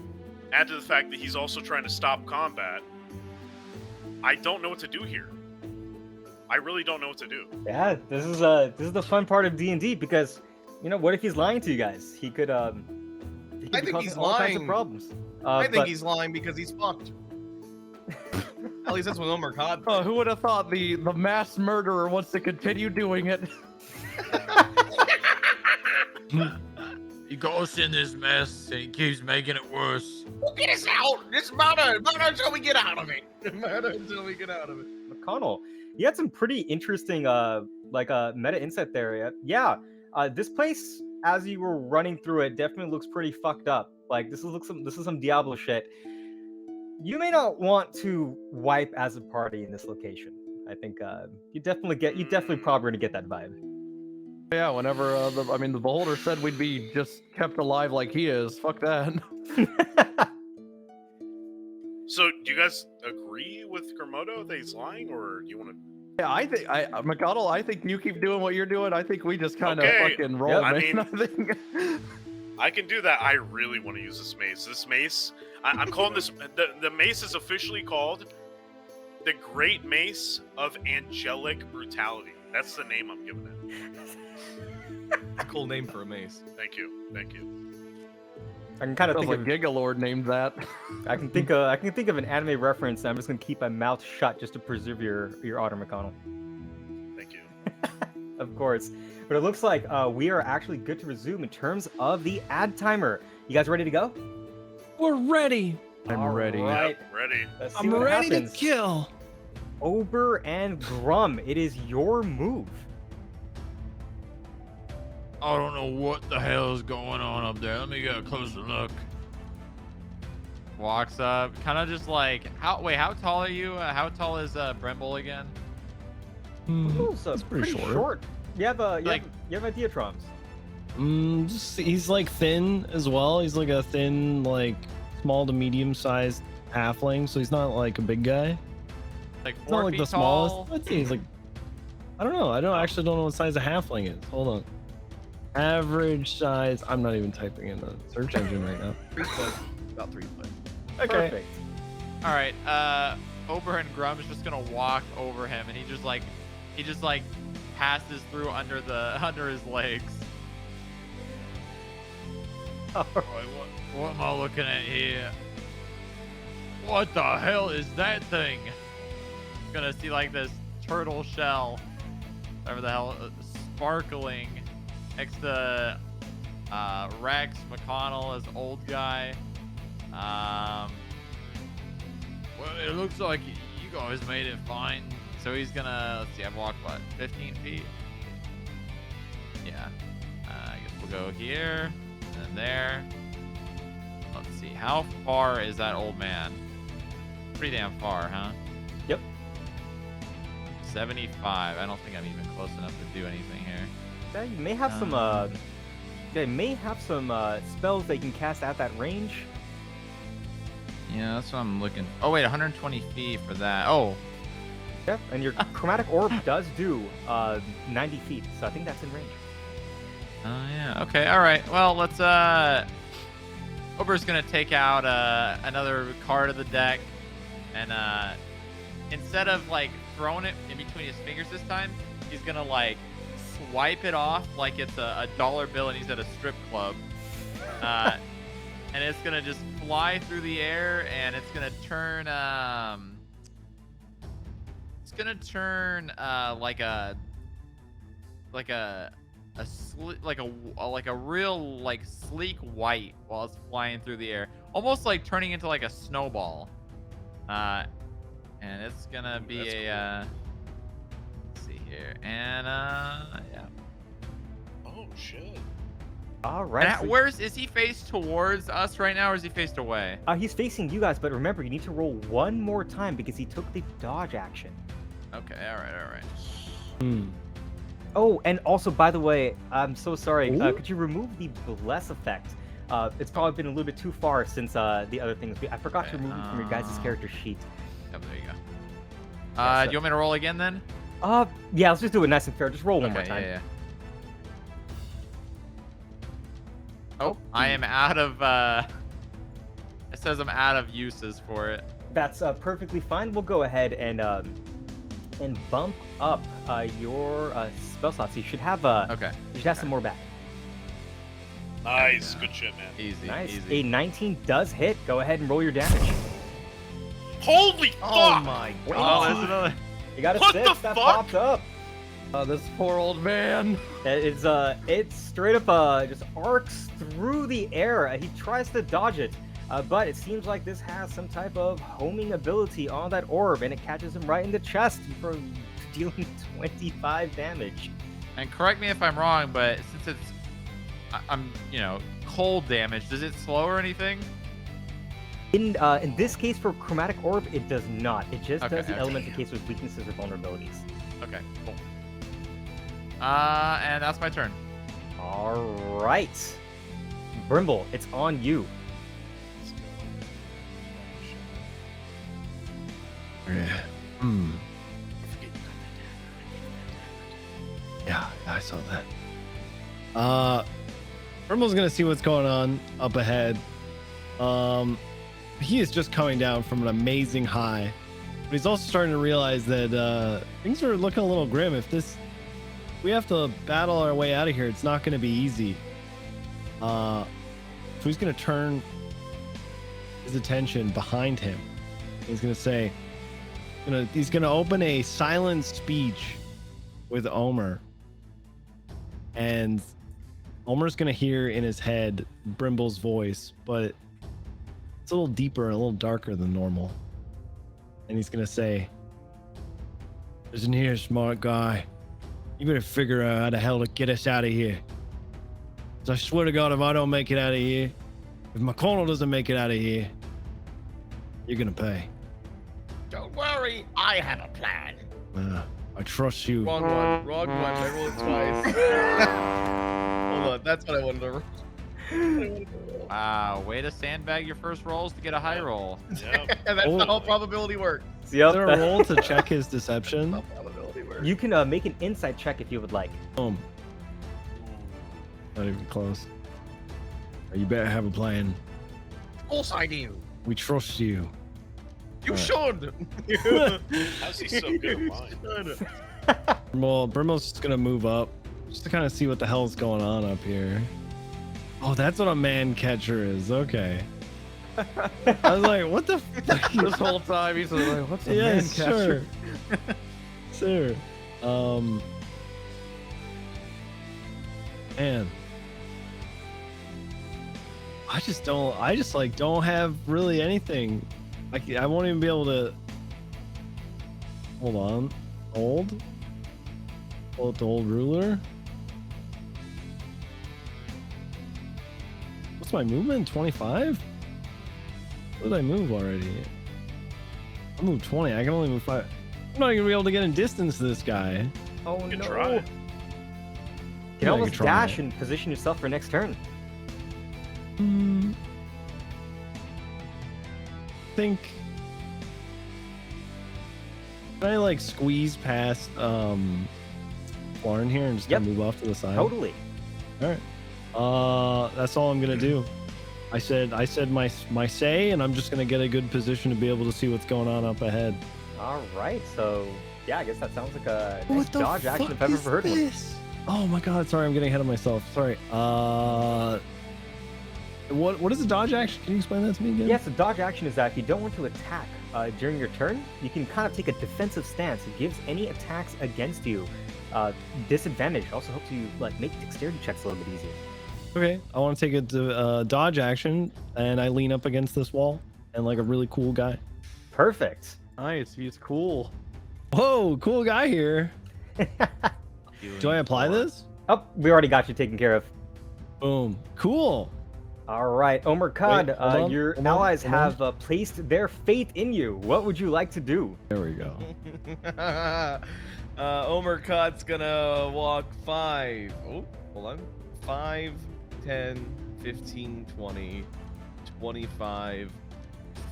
add to the fact that he's also trying to stop combat. I don't know what to do here. I really don't know what to do. Yeah, this is the fun part of D&D because, you know, what if he's lying to you guys? He could I be think causing he's all kinds of lying. problems. I think but- he's lying because he's fucked. At least that's what Omer Kod. Oh, who would have thought the mass murderer wants to continue doing it? He got us in this mess and he keeps making it worse. Well, get us out! It's murder! Murder until we get out of it! Murder until we get out of it. McConnell, you had some pretty interesting meta insight there. Yeah, this place, as you were running through it, definitely looks pretty fucked up. Like this is some Diablo shit. You may not want to wipe as a party in this location. I think you definitely probably gonna get that vibe. Yeah, whenever the beholder said we'd be just kept alive like he is. Fuck that. So, do you guys agree with Kermodo that he's lying, or do you want to? Yeah, McConnell, I think you keep doing what you're doing. I think we just kind of Okay. fucking roll. Yep. I man. mean- I think. I can do that. I really want to use this mace. This mace, I'm calling this. The mace is officially called the Great Mace of Angelic Brutality. That's the name I'm giving it. It's a cool name for a mace. Thank you. Thank you. I can kind of Sounds think like of GIGALORD named that. I can think of an anime reference. And I'm just gonna keep my mouth shut just to preserve your honor, McConnell. Thank you. Of course. But it looks like we are actually good to resume in terms of the ad timer. You guys ready to go? We're ready. I'm All ready. right. Yep, ready. Let's see I'm what ready happens. to kill. Ober and Grum, it is your move. I don't know what the hell is going on up there. Let me get a closer look. Walks up, kind of just like, how tall are you? How tall is Bremble again? Ooh, so That's pretty short. You have a Like- you have Diatroms. He's like thin as well. He's like a thin, like small to medium-sized halfling, so he's not like a big guy. Like He's 4 not like feet the tall. smallest. I'd say he's like, I don't know. I don't know what size a halfling is. Hold on. Average size. I'm not even typing in the search engine right now. 3 foot. About 3 foot. Okay. Perfect. All right, Ober and Grum's just gonna walk over him, and he just like passes through under his legs. Alright, what am I looking at here? What the hell is that thing? Gonna see like this turtle shell, whatever the hell, sparkling next to Rex McConnell as old guy. Well, it looks like you guys made it fine. So he's gonna, let's see, I've walked what, 15 feet? Yeah. I guess we'll go here and there. Let's see, how far is that old man? Pretty damn far, huh? Yep. 75. I don't think I'm even close enough to do anything here. Yeah, you may have some spells that you can cast at that range. Yeah, that's what I'm looking. Oh wait, 120 feet for that. Oh, Yeah, and your chromatic orb does do 90 feet, so I think that's in range. oh yeah. Okay, all right. Well, let's. Ober's gonna take out another card of the deck, and instead of like throwing it in between his fingers this time, he's gonna like swipe it off like it's a dollar bill and he's at a strip club. And it's gonna just fly through the air, and it's gonna turn like a real like sleek white while it's flying through the air, almost like turning into like a snowball. And it's gonna be That's let's see here, and yeah. Oh shit. All right. And is he faced towards us right now, or is he faced away? He's facing you guys, but remember, you need to roll one more time because he took the dodge action. Okay, all right. Oh, and also, by the way, I'm so sorry. Could you remove the bless effect? It's probably been a little bit too far since the other things. I forgot to remove it from your guys' character sheet. Yep, there you go. Yeah, Do you want me to roll again then? Yeah, let's just do it nice and fair. Just roll one more Okay, time. yeah. Oh, I am out of. It says I'm out of uses for it. That's perfectly fine. We'll go ahead and bump up your spell slots. You should have Okay. you should have some more back. Nice, good shit, man. Easy. Nice. Easy. A 19 does hit. Go ahead and roll your damage. Holy fuck! Oh my Oh, god. there's another. You got a What 6 the that fuck? pops up. This poor old man. It's straight up just arcs through the air. He tries to dodge it, but it seems like this has some type of homing ability on that orb, and it catches him right in the chest for dealing 25 damage. And correct me if I'm wrong, but since it's, I'm cold damage, does it slow or anything? In this case, for chromatic orb, it does not. It just Okay, does the okay. element in case with weaknesses or vulnerabilities. Okay, cool. And that's my turn. All right, Brimble, it's on you. Hmm. Yeah, I saw that. Brimble's gonna see what's going on up ahead. He is just coming down from an amazing high, but he's also starting to realize that things are looking a little grim. If we have to battle our way out of here, it's not gonna be easy. So he's gonna turn his attention behind him. He's gonna say, he's gonna open a silent speech with Omer, and Omer's gonna hear in his head Brimble's voice, but it's a little deeper and a little darker than normal. And he's gonna say, "Listen here, smart guy. You better figure out how the hell to get us out of here. 'Cause I swear to God, if I don't make it out of here, if McConnell doesn't make it out of here, you're gonna pay. Don't worry, I have a plan. I trust you." Wrong one. I rolled it twice. Hold on, that's what I wanted to roll. Wow, way to sandbag your first rolls to get a high roll. Yep. And that's how probability works. Is there a roll to check his deception? How probability works. You can make an insight check if you would like. Boom. Not even close. You better have a plan. Of course I do. We trust you. You Alright. should. How's he so good at lying? Well, Brimmel's just gonna move up just to kind of see what the hell's going on up here. Oh, that's what a man catcher is. Okay. I was like, what the fuck? This whole time he's like, what's a man Yes, catcher? sure. Man. I just don't have really anything. I won't even be able to. Hold on. Hold. Pull up the old ruler. What's my movement? 25? What did I move already? I moved 20. I can only move 5. I'm not even gonna be able to get in distance to this guy. Oh Good no. try. You Yeah, can I almost could try dash it. and position yourself for next turn. Think. Can I like squeeze past Lauren here and just Yep. kinda move off to the side? Totally. All right. That's all I'm gonna do. I said my say, and I'm just gonna get a good position to be able to see what's going on up ahead. All right. So yeah, I guess that sounds like a nice What the dodge action if fuck I've is ever heard one. this? Oh my god! Sorry, I'm getting ahead of myself. Sorry. What is a dodge action? Can you explain that to me again? Yes, the dodge action is that if you don't want to attack during your turn, you can kind of take a defensive stance. It gives any attacks against you disadvantage. It also helps you like make dexterity checks a little bit easier. Okay, I want to take a dodge action, and I lean up against this wall, and like a really cool guy. Perfect. Nice, he's cool. Whoa, cool guy here. Do I apply this? Oh, we already got you taken care of. Boom. Cool. All right, Omer Kod, Wait, hold on, your hold on, allies hold on. have placed their faith in you. What would you like to do? There we go. Omer Kod's gonna walk 5. Oh, hold on. 5, 10, 15, 20, 25,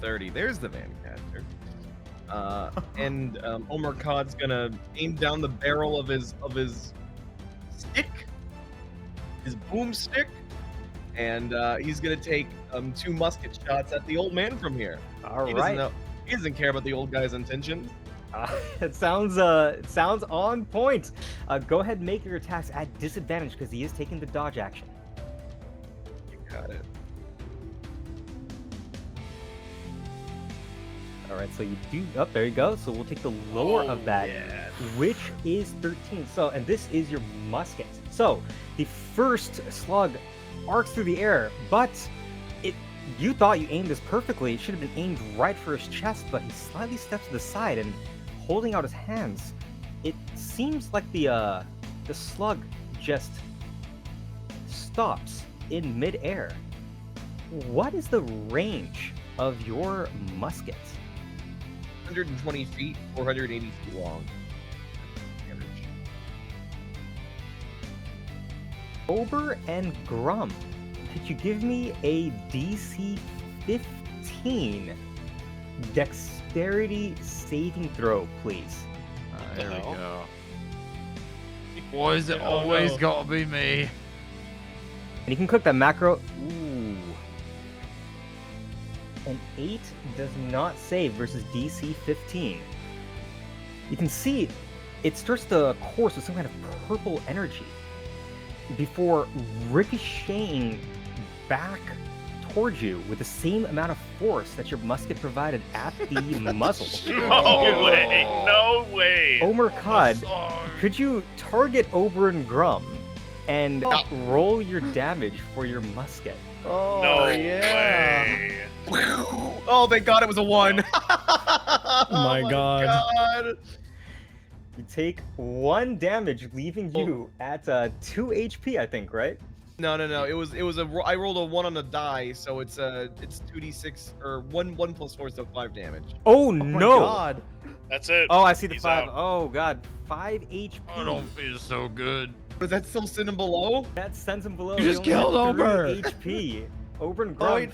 30. There's the man catcher. and Omer Kod's gonna aim down the barrel of his stick, his boomstick, and he's gonna take 2 musket shots at the old man from here. All He right. doesn't care about the old guy's intentions. It sounds on point. Go ahead and make your attacks at disadvantage because he is taking the dodge action. You got it. All right, so you do. Oh, there you go. So we'll take the lower of that, which is 13. So, and this is your musket. So the first slug arcs through the air, but you thought you aimed this perfectly. It should have been aimed right for his chest, but he slightly steps to the side and holding out his hands. It seems like the slug just stops in midair. What is the range of your musket? 120 feet, 480 feet long. Damage. Ober and Grum, could you give me a DC 15 dexterity saving throw, please? There we hell? go. Why is it Oh, always no. gotta be me? And you can click that macro. Ooh. An 8 does not save versus DC 15. You can see it starts to course with some kind of purple energy before ricocheting back towards you with the same amount of force that your musket provided at the muzzle. No way! No way! Omer Kod, could you target Ober and Grum and roll your damage for your musket? Oh, No yeah. way! Oh, thank God it was a 1. Oh my God. You take 1 damage, leaving you at 2 HP, I think, right? No. I rolled a 1 on the die, so it's 2d6 or 1 plus 4, so 5 damage. Oh, Oh my no! God. That's it. Oh, I see the He's 5. out. Oh god, 5 HP. I don't feel so good. Is that still sitting below? That sends him below. You just He only killed had 3 Ober. HP. Ober and Oh, Grum. wait.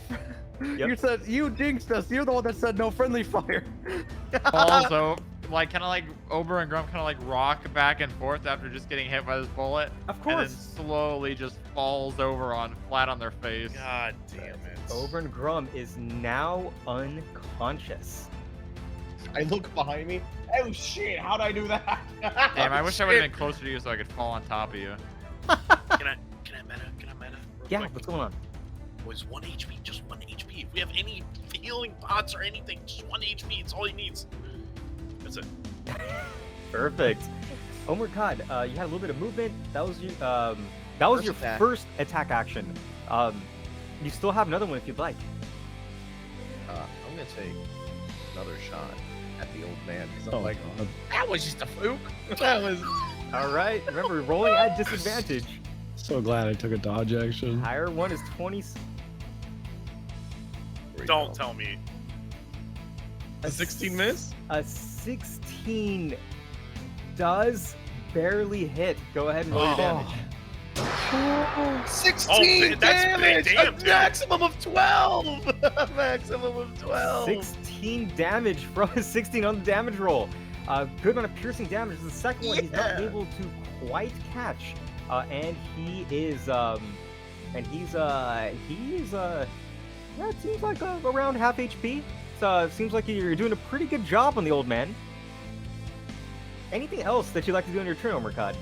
Yep. You said you jinxed us. You're the one that said no friendly fire. Also, like, kind of like Ober and Grum kind of like rock back and forth after just getting hit by this bullet. Of And then course. slowly just falls over flat on their face. God damn it. Ober and Grum is now unconscious. I look behind me. Oh shit! How'd I do that? Damn, I wish I would have been closer to you so I could fall on top of you. Can I meta? Real Yeah, quick? what's going on? Boys, 1 HP, just 1 HP. If we have any healing pots or anything, just 1 HP. It's all he needs. That's it. Perfect. Omer Kod, you had a little bit of movement. That was your First your attack. first attack action. You still have another one if you'd like. I'm gonna take another shot at the old man because Oh, I'm like, God. that was just a fluke. That was. All right. Remember, rolling at disadvantage. So glad I took a dodge action. Higher one is 20. Don't tell me. A 16 miss? A 16 does barely hit. Go ahead and roll your damage. 16 that's damage! big A damn, dude. maximum of 12! A maximum of 12! 16 damage from a 16 on the damage roll. Good amount of piercing damage. The second one he's not Yeah. able to quite catch, and he's yeah, it seems like around half HP. So it seems like you're doing a pretty good job on the old man. Anything else that you'd like to do on your turn, Omer Kod?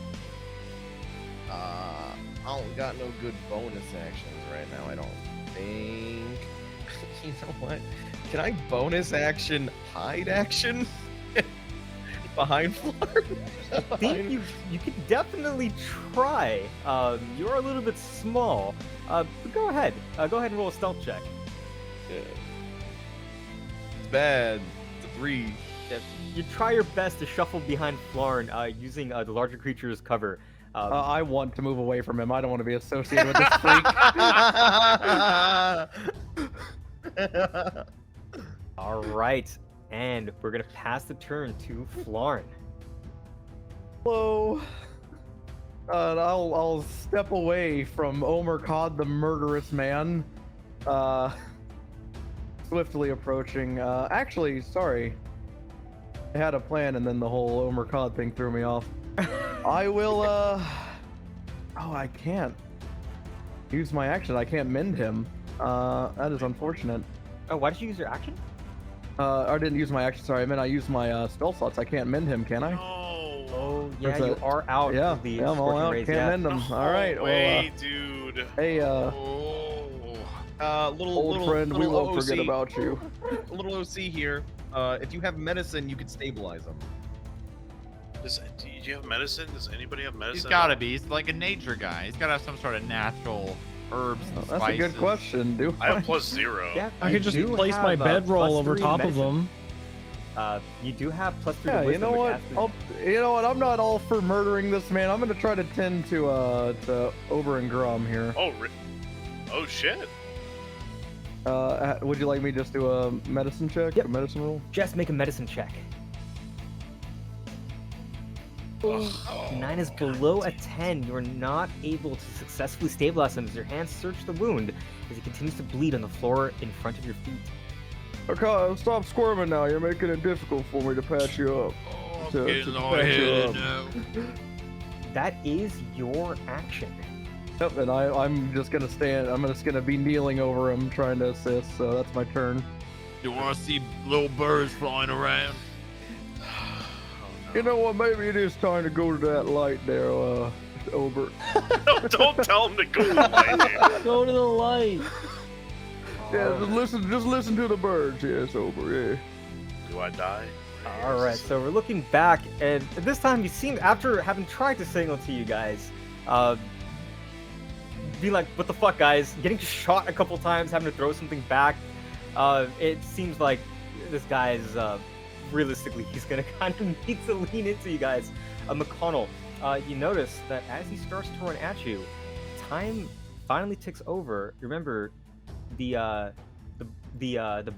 I don't got no good bonus actions right now, I don't think. You know what? Can I bonus action hide action? Behind floor? I think you could definitely try. You are a little bit small. But go ahead. Go ahead and roll a stealth check. Yeah. It's bad. It's a 3. You try your best to shuffle behind Flarn using the larger creature's cover. I want to move away from him. I don't want to be associated with this freak. All right, and we're gonna pass the turn to Flarn. Hello. I'll step away from Omer Kod, the murderous man. Swiftly approaching. Actually, sorry. had a plan, and then the whole Omer Kod thing threw me off. I will. Oh, I can't use my action. I can't mend him. That is unfortunate. Oh, why did you use your action? I didn't use my action. Sorry, I meant I used my spell slots. I can't mend him, can I? No. Oh, yeah, There's you are out. Yeah, of the yeah, I'm all Scorching out. Rays, Can't yeah. mend him. No All right. way, dude. Hey, Little old friend, we little won't forget OC. about you. A little OC here. If you have medicine, you could stabilize them. Do you have medicine? Does anybody have medicine? He's gotta be. He's like a nature guy. He's gotta have some sort of natural herbs and That's spices. a good question. Do I have +0. Yeah, I you could just do place my have, bedroll over +3 top medicine. of them. You do have +3 to Yeah, you wisdom, know which what? adds You know what? I'm not all for murdering this man. I'm gonna try to tend to Ober and Grum here. Oh, oh shit. Would you like me just do a medicine check? Yep. A medicine roll? Just make a medicine check. Oh, 9 is below a 10. You're not able to successfully stabilize him as your hands search the wound as he continues to bleed on the floor in front of your feet. Okay, stop squirming now. You're making it difficult for me to patch you up. Oh, I'm To- getting to lightheaded patch you now. That is your action. Yep, and I'm just gonna stand. I'm just gonna be kneeling over him, trying to assist. So that's my turn. You want to see little birds flying around? You know what? Maybe it is time to go to that light there, Ober. Don't tell him to go to the light, dude. Go to the light. Yeah, just listen to the birds. Yes, Ober. Yeah. Do I die? All right, so we're looking back, and this time you seem, after having tried to signal to you guys, be like, what the fuck, guys? Getting shot a couple times, having to throw something back. It seems like this guy's, realistically, he's gonna kind of need to lean into you guys. McConnell, you notice that as he starts to run at you, time finally ticks over. Remember, the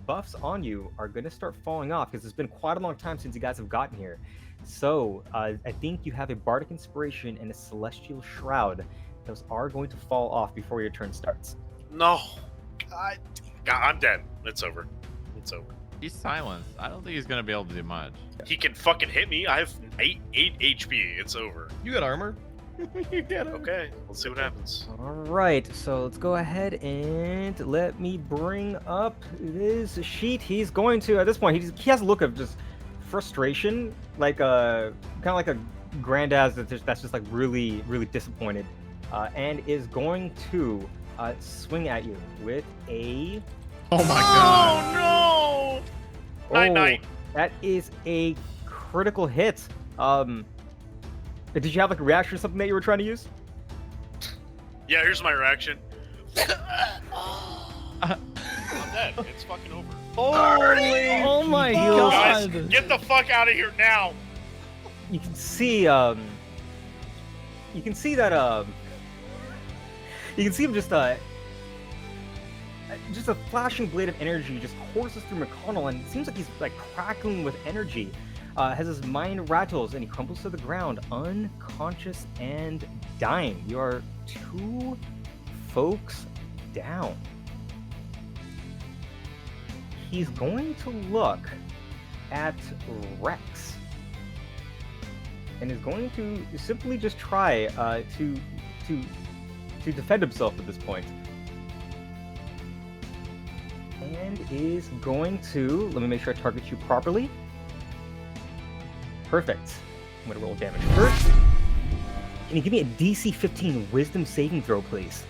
buffs on you are going to start falling off because it's been quite a long time since you guys have gotten here. So I think you have a bardic inspiration and a celestial shroud. Those are going to fall off before your turn starts. No. God, I'm dead. It's over. It's over. He's silenced. I don't think he's gonna be able to do much. He can fucking hit me. I have 8 HP. It's over. You got armor. You get it. Okay, let's see what happens. All right, so let's go ahead and let me bring up this sheet. He's going to, at this point, he has a look of just frustration, like a kind of like a granddad that's just like really, really disappointed, and is going to swing at you with a. Oh my god. Oh no! Night night. That is a critical hit. Did you have like a reaction or something that you were trying to use? Yeah, here's my reaction. I'm dead. It's fucking over. Holy! Oh my Guys, god! get the fuck out of here now! You can see that you can see him just a flashing blade of energy just courses through McConnell, and it seems like he's like crackling with energy. Has his mind rattles, and he crumbles to the ground, unconscious and dying. You are 2 folks down. He's going to look at Rex, and is going to simply just try to defend himself at this point. And is going to, let me make sure I target you properly. Perfect. I'm gonna roll damage first. Can you give me a DC 15 Wisdom saving throw, please?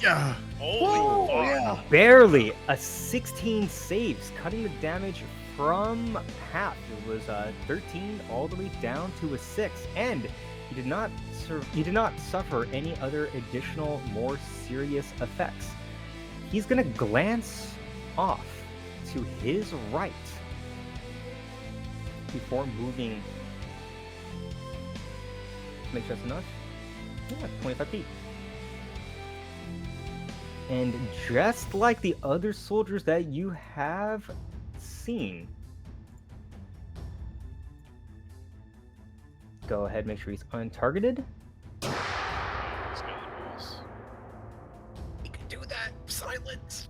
Yeah. Holy fuck. Yeah. Barely. A 16 saves, cutting the damage from half. It was 13 all the way down to a 6, and you did not suffer any other additional, more serious effects. He's gonna glance off to his right before moving. Make sure that's enough. Yeah, 25 feet. And just like the other soldiers that you have seen, go ahead, make sure he's untargeted. We can do that. Silence.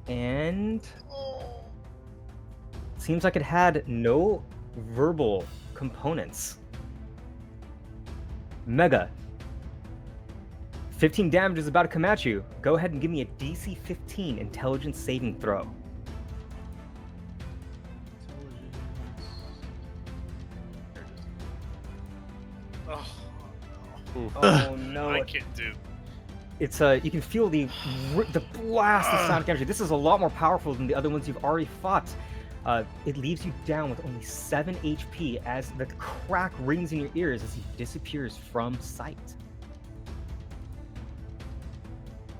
And seems like it had no verbal components. Mega. 15 damage is about to come at you. Go ahead and give me a DC 15 intelligence saving throw. Oh no. I can't do. It's you can feel the blast of sonic energy. This is a lot more powerful than the other ones you've already fought. It leaves you down with only 7 HP as the crack rings in your ears as he disappears from sight.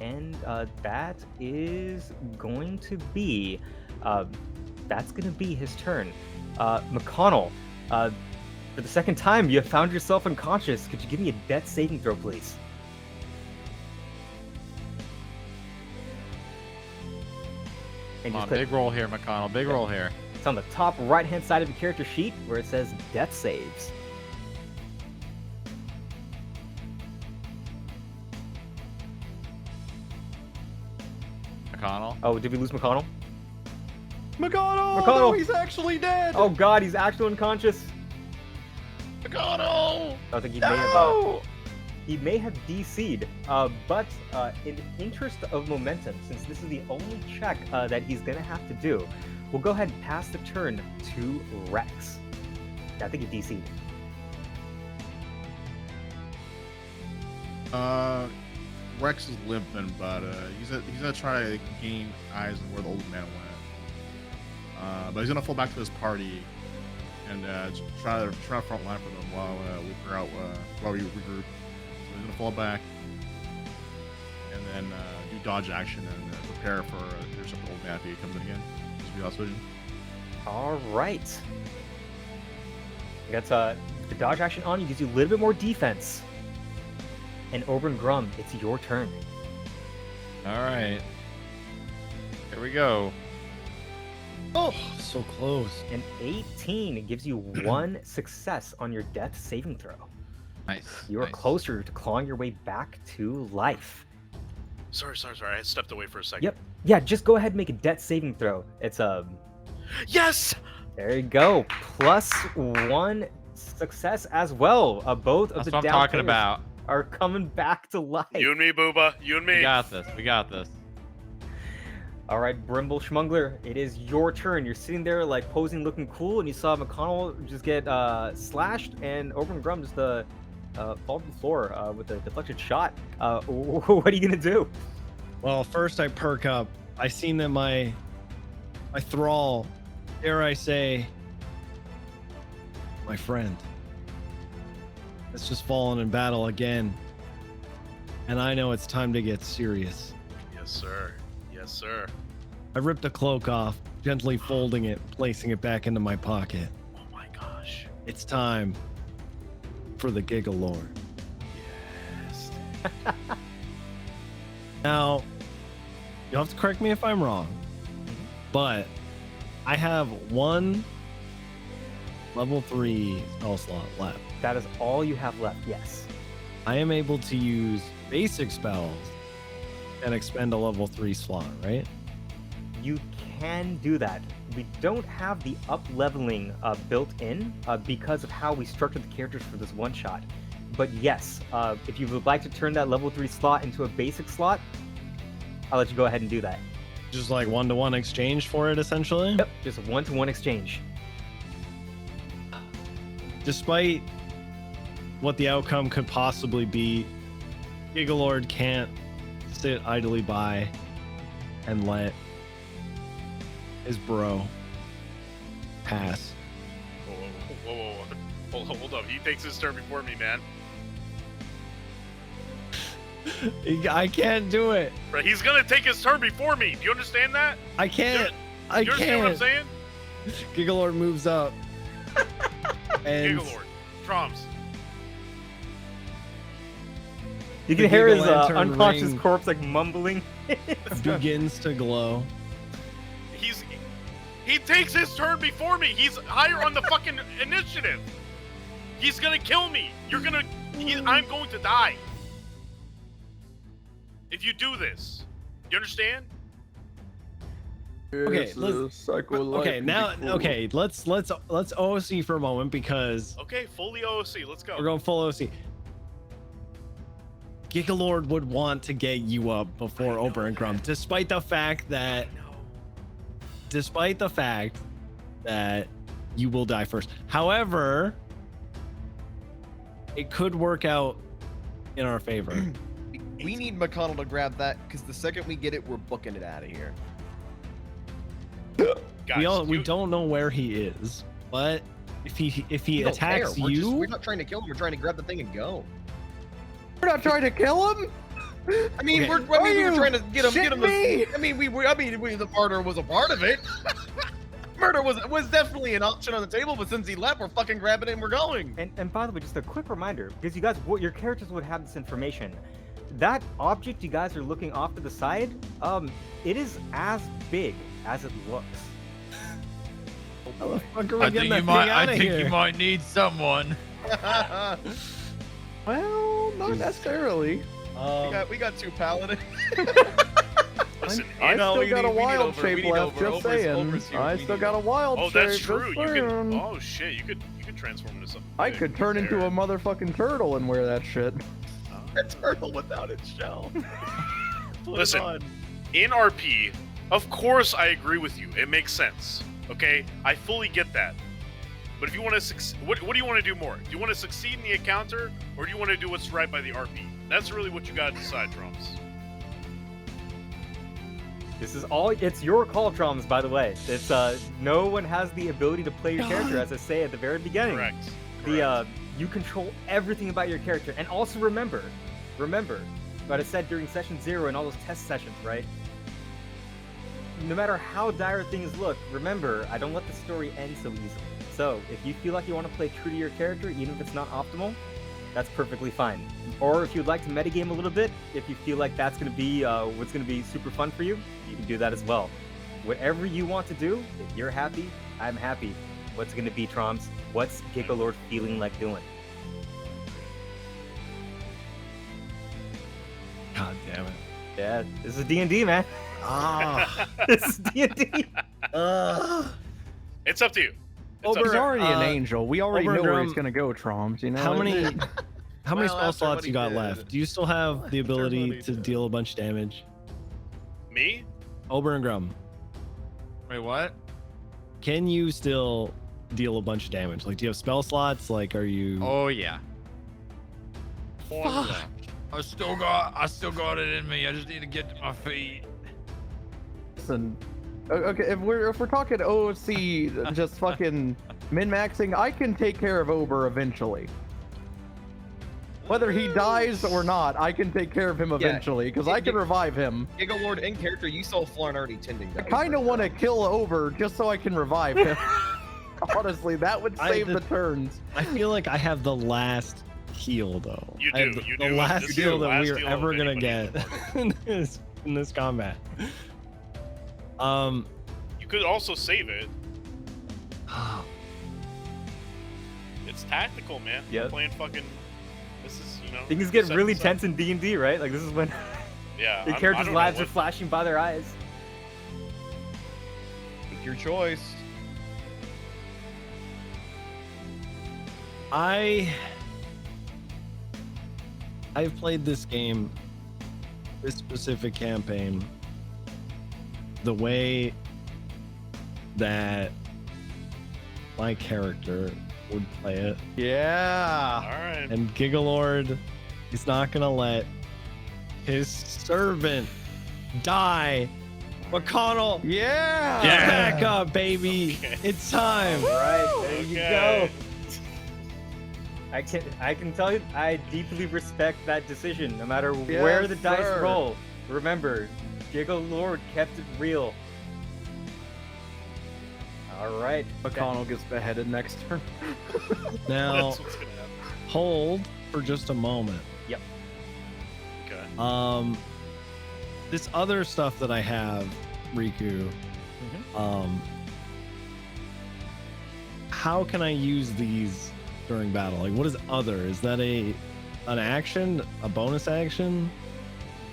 And that is going to be his turn. McConnell, for the second time, you have found yourself unconscious. Could you give me a death saving throw, please? And Come on, click- big roll here, McConnell. Big roll here. It's on the top right-hand side of the character sheet where it says death saves. McConnell. Oh, did we lose McConnell? McConnell! McConnell! No, he's actually dead! Oh god, he's actually unconscious. McConnell! I think No! he may have DC'd, but in the interest of momentum, since this is the only check that he's gonna have to do, we'll go ahead and pass the turn to Rex. I think he DC'd. Rex is limping, but he's gonna try to gain eyes on where the old man went. But he's gonna fall back to his party and try to front line for them while we figure out while we regroup. So he's gonna fall back and then do dodge action and prepare for intercept the old man if he comes in again. Just be honest with you. All right. That's the dodge action on you gives you a little bit more defense. And Ober and Grum, it's your turn. All right. Here we go. Oh, so close. An 18 gives you 1 success on your death saving throw. Nice. You are nice. closer to clawing your way back to life. Sorry. I stepped away for a second. Yep. Yeah, just go ahead and make a death saving throw. It's Yes. there you go. Plus 1 success as well. Both of That's the what I'm down talking players about. are coming back to life. You and me, Booba. You and me. We got this. We got this. All right, Brimble Schmungler, it is your turn. You're sitting there like posing, looking cool, and you saw McConnell just get slashed, and Ober and Grum just fall to the floor with a deflected shot. What are you gonna do? Well, first I perk up. I seen that my thrall, dare I say, my friend, has just fallen in battle again. And I know it's time to get serious. Yes, sir. Yes, sir. I ripped the cloak off, gently folding it, placing it back into my pocket. Oh my gosh. It's time for the GIGALORD. Yes. Now, you'll have to correct me if I'm wrong, but I have 1 level 3 spell slot left. That is all you have left. Yes. I am able to use basic spells and expend a level 3 slot, right? You can do that. We don't have the up leveling built in because of how we structured the characters for this one shot. But yes, if you would like to turn that level 3 slot into a basic slot, I'll let you go ahead and do that. Just like 1-to-1 exchange for it, essentially? Yep, just a 1-to-1 exchange. Despite what the outcome could possibly be, GIGALORD can't sit idly by and let his bro pass. Whoa. Hold up. He takes his turn before me, man. I can't do it. Bro, he's gonna take his turn before me. Do you understand that? I can't. I You understand what I'm can't. saying? GIGALORD moves up. And GIGALORD. Troms. You The can hear his Giga-Lantern unconscious ring. corpse like mumbling. begins to glow. He takes his turn before me. He's higher on the fucking initiative. He's gonna kill me. I'm going to die. If you do this. You understand? Okay, let's OC for a moment because Okay, fully OOC. Let's go. we're going full OC. GIGALORD would want to get you up before Ober and Grum, despite the fact that you will die first. However, it could work out in our favor. We need McConnell to grab that because the second we get it, we're booking it out of here. Guys, we don't know where he is, but if he We don't attacks care. you, We're not trying to kill him. We're trying to grab the thing and go. We're not trying to kill him. I mean, Okay. we were trying to get him. Shit me? The murder was a part of it. Murder was definitely an option on the table, but since he left, we're fucking grabbing it and we're going. And by the way, just a quick reminder, because you guys, your characters would have this information. That object you guys are looking off to the side, it is as big as it looks. how the fuck are we I getting think you that might. thing I out of think here? you might need someone. Well, not necessarily. we got two paladins. Listen, I No, still we got a need wild over, shape we need left. over. Just Over's saying. here, I we still need got a over. wild oh, shape. that's just true. You could. saying. Oh shit, you could transform into something. I big could turn into there. a motherfucking turtle and wear that shit. A turtle without its shell. Listen, in RP, of course I agree with you. It makes sense. Okay, I fully get that. But if you want to succeed, what do you want to do more? Do you want to succeed in the encounter, or do you want to do what's right by the RP? That's really what you got to decide, Drums. This is all, it's your call, Drums, by the way. It's, no one has the ability to play your character, as I say at the very beginning. Correct. You control everything about your character. And also remember, what I said during session 0 and all those test sessions, right? No matter how dire things look, remember, I don't let the story end so easily. So, if you feel like you want to play true to your character, even if it's not optimal, that's perfectly fine. Or if you'd like to metagame a little bit, if you feel like that's going to be what's going to be super fun for you, you can do that as well. Whatever you want to do, if you're happy, I'm happy. What's it going to be, Troms? What's GIGALORD feeling like doing? God damn it. Yeah, this is D&D, man. Ah. This is D&D. It's up to you. It's Ober, up He's to you. already an angel. We already Ober know where he's Drum, gonna go, Troms. You know How many Well, spell after what slots he you got did. left? Do you still have the ability what he to did. deal a bunch of damage? Me? Ober and Grum, Wait, what? can you still deal a bunch of damage? Like, do you have spell slots? Like, are you? Oh yeah. Fuck. I still got it in me. I just need to get to my feet. Listen, okay, if we're talking OC, just fucking min-maxing, I can take care of Ober eventually. Whether he dies or not, I can take care of him eventually, because I can revive him. GIGALORD in character, you saw Flarn already tending I to kind of want to kill Ober just so I can revive him. Honestly, that would save the turns. I feel like I have the last heal though. You I have do, the, you the do. last This is heal the that last we are heal of ever gonna anybody get in in this combat. You could also save it. It's tactical, man. Yep. We're playing fucking. This is, you know. Things get set really this up. tense in D&D, right? Like, this is when Yeah. the I characters' don't know lives are what- flashing by their eyes. Make your choice. I've played this game, this specific campaign, the way that my character would play it, Yeah. All right. and GIGALORD is not gonna let his servant die. McConnell, Yeah. back up, baby! Okay. It's time. Right, there you Okay. go. I can tell you, I deeply respect that decision, no matter where Yes, the dice sir. roll. Remember, GIGALORD kept it real. All right. McConnell gets beheaded next turn. Now, That's what's gonna happen. hold for just a moment. Okay. This other stuff that I have, Riku, how can I use these during battle? Like, what is other? Is that an action, a bonus action?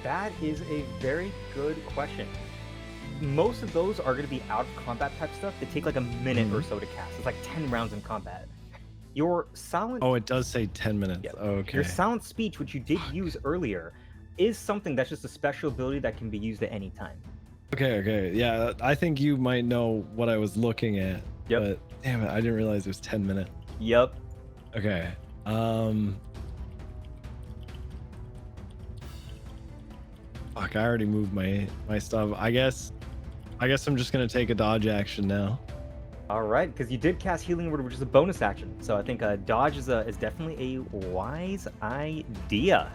That is a very good question. most of those are going to be out of combat type stuff. They take like a minute or so to cast. It's like 10 rounds in combat. Your silent... Oh, it does say 10 minutes. Yep. Okay. Your silent speech, which you did use earlier, is something that's just a special ability that can be used at any time. Okay. Yeah, I think you might know what I was looking at. Yep. But damn it, I didn't realize it was 10 minutes. Yep. Okay. Fuck, I already moved my stuff. I guess I'm just gonna take a dodge action now. All right, because you did cast Healing Word, which is a bonus action. So I think dodge is definitely a wise idea.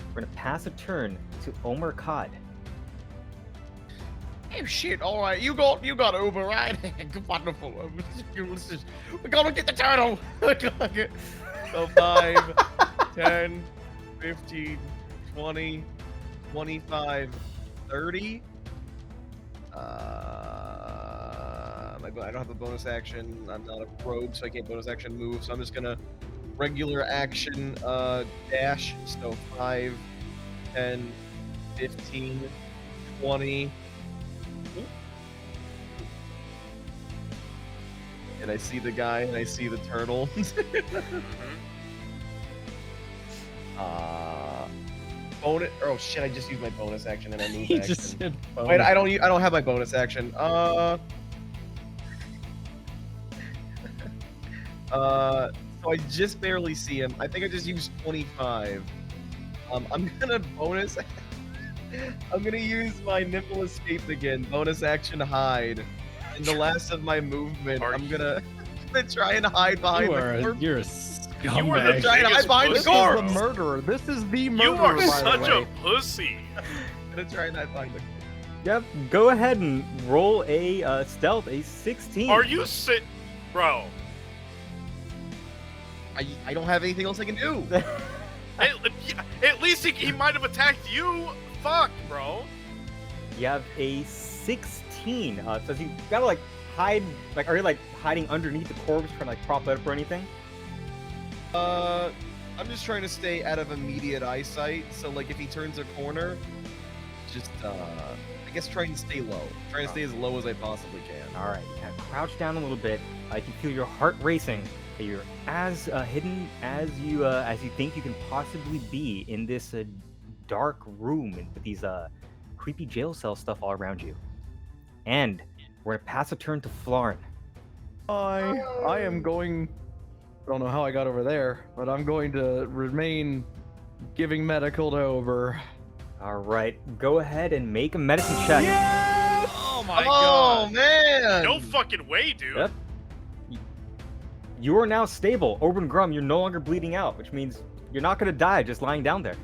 We're gonna pass a turn to Omer Kod. Oh shit! All right, you got Uber, right? Wonderful. We're gonna get the turtle. So 5, 10, 15, 20, 25, 30. I don't have a bonus action. I'm not a rogue, so I can't bonus action move. So I'm just gonna regular action dash. So 5, 10, 15, 20. And I see the guy, and I see the turtle. Bonus. Oh shit! I just used my bonus action, and I moved He action. just said Wait, I don't have my bonus action. So I just barely see him. I think I just used 25. I'm gonna bonus. I'm gonna use my nimble escape again. Bonus action hide. In the last of my movement, I'm gonna try and hide behind the corpse. You're a You are scumbag. the Trying to hide biggest behind the This pussy, is corpse. the bro. murderer. This is the You murderer, are by such the way. a pussy. I'm gonna try and hide behind the corpse. Yep. Go ahead and roll a stealth, a 16. Are you bro? I don't have anything else I can do. At least he might have attacked you. Fuck, bro. You have a 16. So you gotta like hide. Like, are you like hiding underneath the corpse, trying to like prop it up or anything? I'm just trying to stay out of immediate eyesight. So like, if he turns a corner, just I guess try and stay low. Try and stay as low as I possibly can. All right. Now crouch down a little bit. You can feel your heart racing. You're as hidden as you think you can possibly be in this dark room with these creepy jail cell stuff all around you. And we're gonna pass a turn to Flarn. I am going. I don't know how I got over there, but I'm going to remain giving medical to Ober. All right, go ahead and make a medicine check. Oh my Oh god. man! No fucking way, dude. Yep. You are now stable. Oben Grum, you're no longer bleeding out, which means you're not gonna die just lying down there.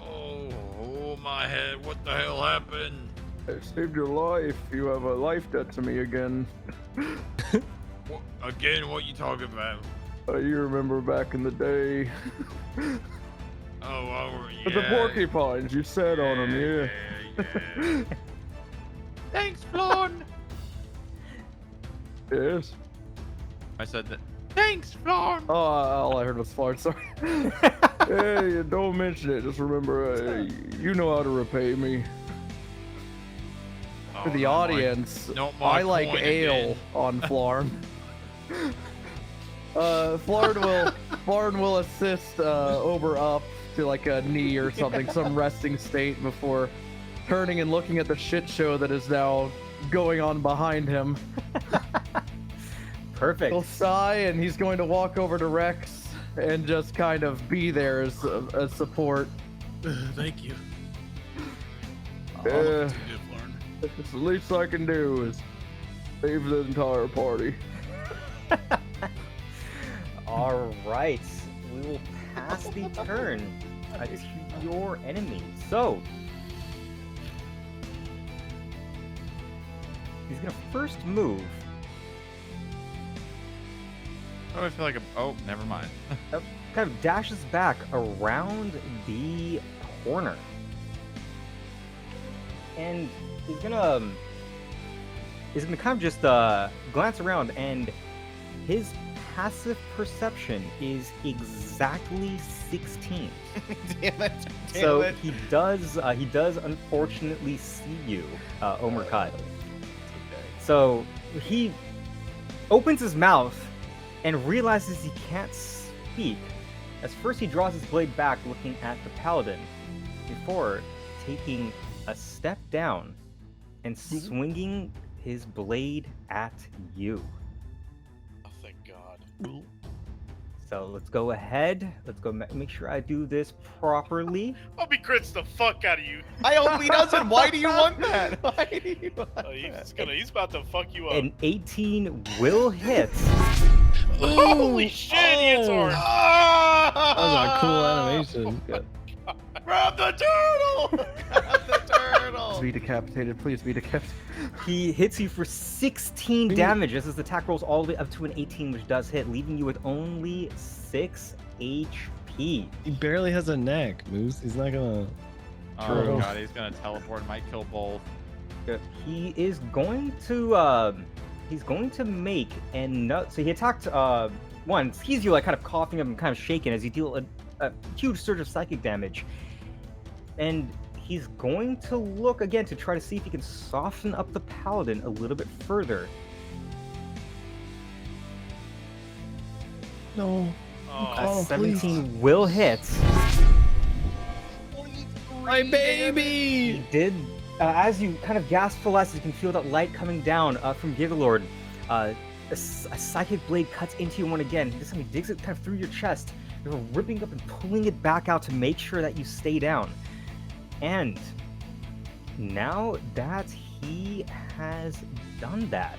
Oh my head. What the hell happened? I saved your life. You have a life debt to me again. Again, what you talking about? You remember back in the day. Yeah. With the porcupines, you sat on them, yeah. Yeah. Thanks, Florn. Yes. I said that. Thanks, Florn. Oh, all I heard was fart. Sorry. Hey, don't mention it. Just remember, you know how to repay me. For the audience, I like ale on Flarn. Flarn will assist Ober up to like a knee or something, some resting state before turning and looking at the shit show that is now going on behind him. Perfect. He'll sigh and he's going to walk over to Rex and just kind of be there as a support. Thank you. It's the least I can do is save the entire party. All right, we will pass the turn to your enemy. So he's gonna first move. Oh, I feel like oh, never mind. Kind of dashes back around the corner, and he's gonna kind of just glance around, and his passive perception is exactly 16. Damn it. Damn So it. he does unfortunately see you, Omer Kod. So he opens his mouth and realizes he can't speak. As first he draws his blade back, looking at the paladin, before taking a step down and swinging his blade at you. Oh, thank God. So let's go ahead. Let's go make sure I do this properly. I'll be crits the fuck out of you. I hope he doesn't. Why do you want that? Why do you want Oh, that? he's about to fuck you up. An 18 will hit. Holy shit, it's hard. That was a cool animation. Grab the turtle! Grab the turtle! Please be decapitated. Please be decapitated. He hits you for 16 damage as his attack rolls all the way up to an 18, which does hit, leaving you with only 6 HP. He barely has a neck, Moose. He's not gonna. Oh True. god, he's gonna teleport. Might kill both. He is going to make another. So he attacked one, sees you like kind of coughing up and kind of shaking as you deal a huge surge of psychic damage, and he's going to look again to try to see if he can soften up the paladin a little bit further. No. Oh, 17 will hit. My baby! He did. As you kind of gasp for last, you can feel that light coming down from GIGALORD. A psychic blade cuts into you one again. This time he digs it kind of through your chest. You're ripping up and pulling it back out to make sure that you stay down. And now that he has done that,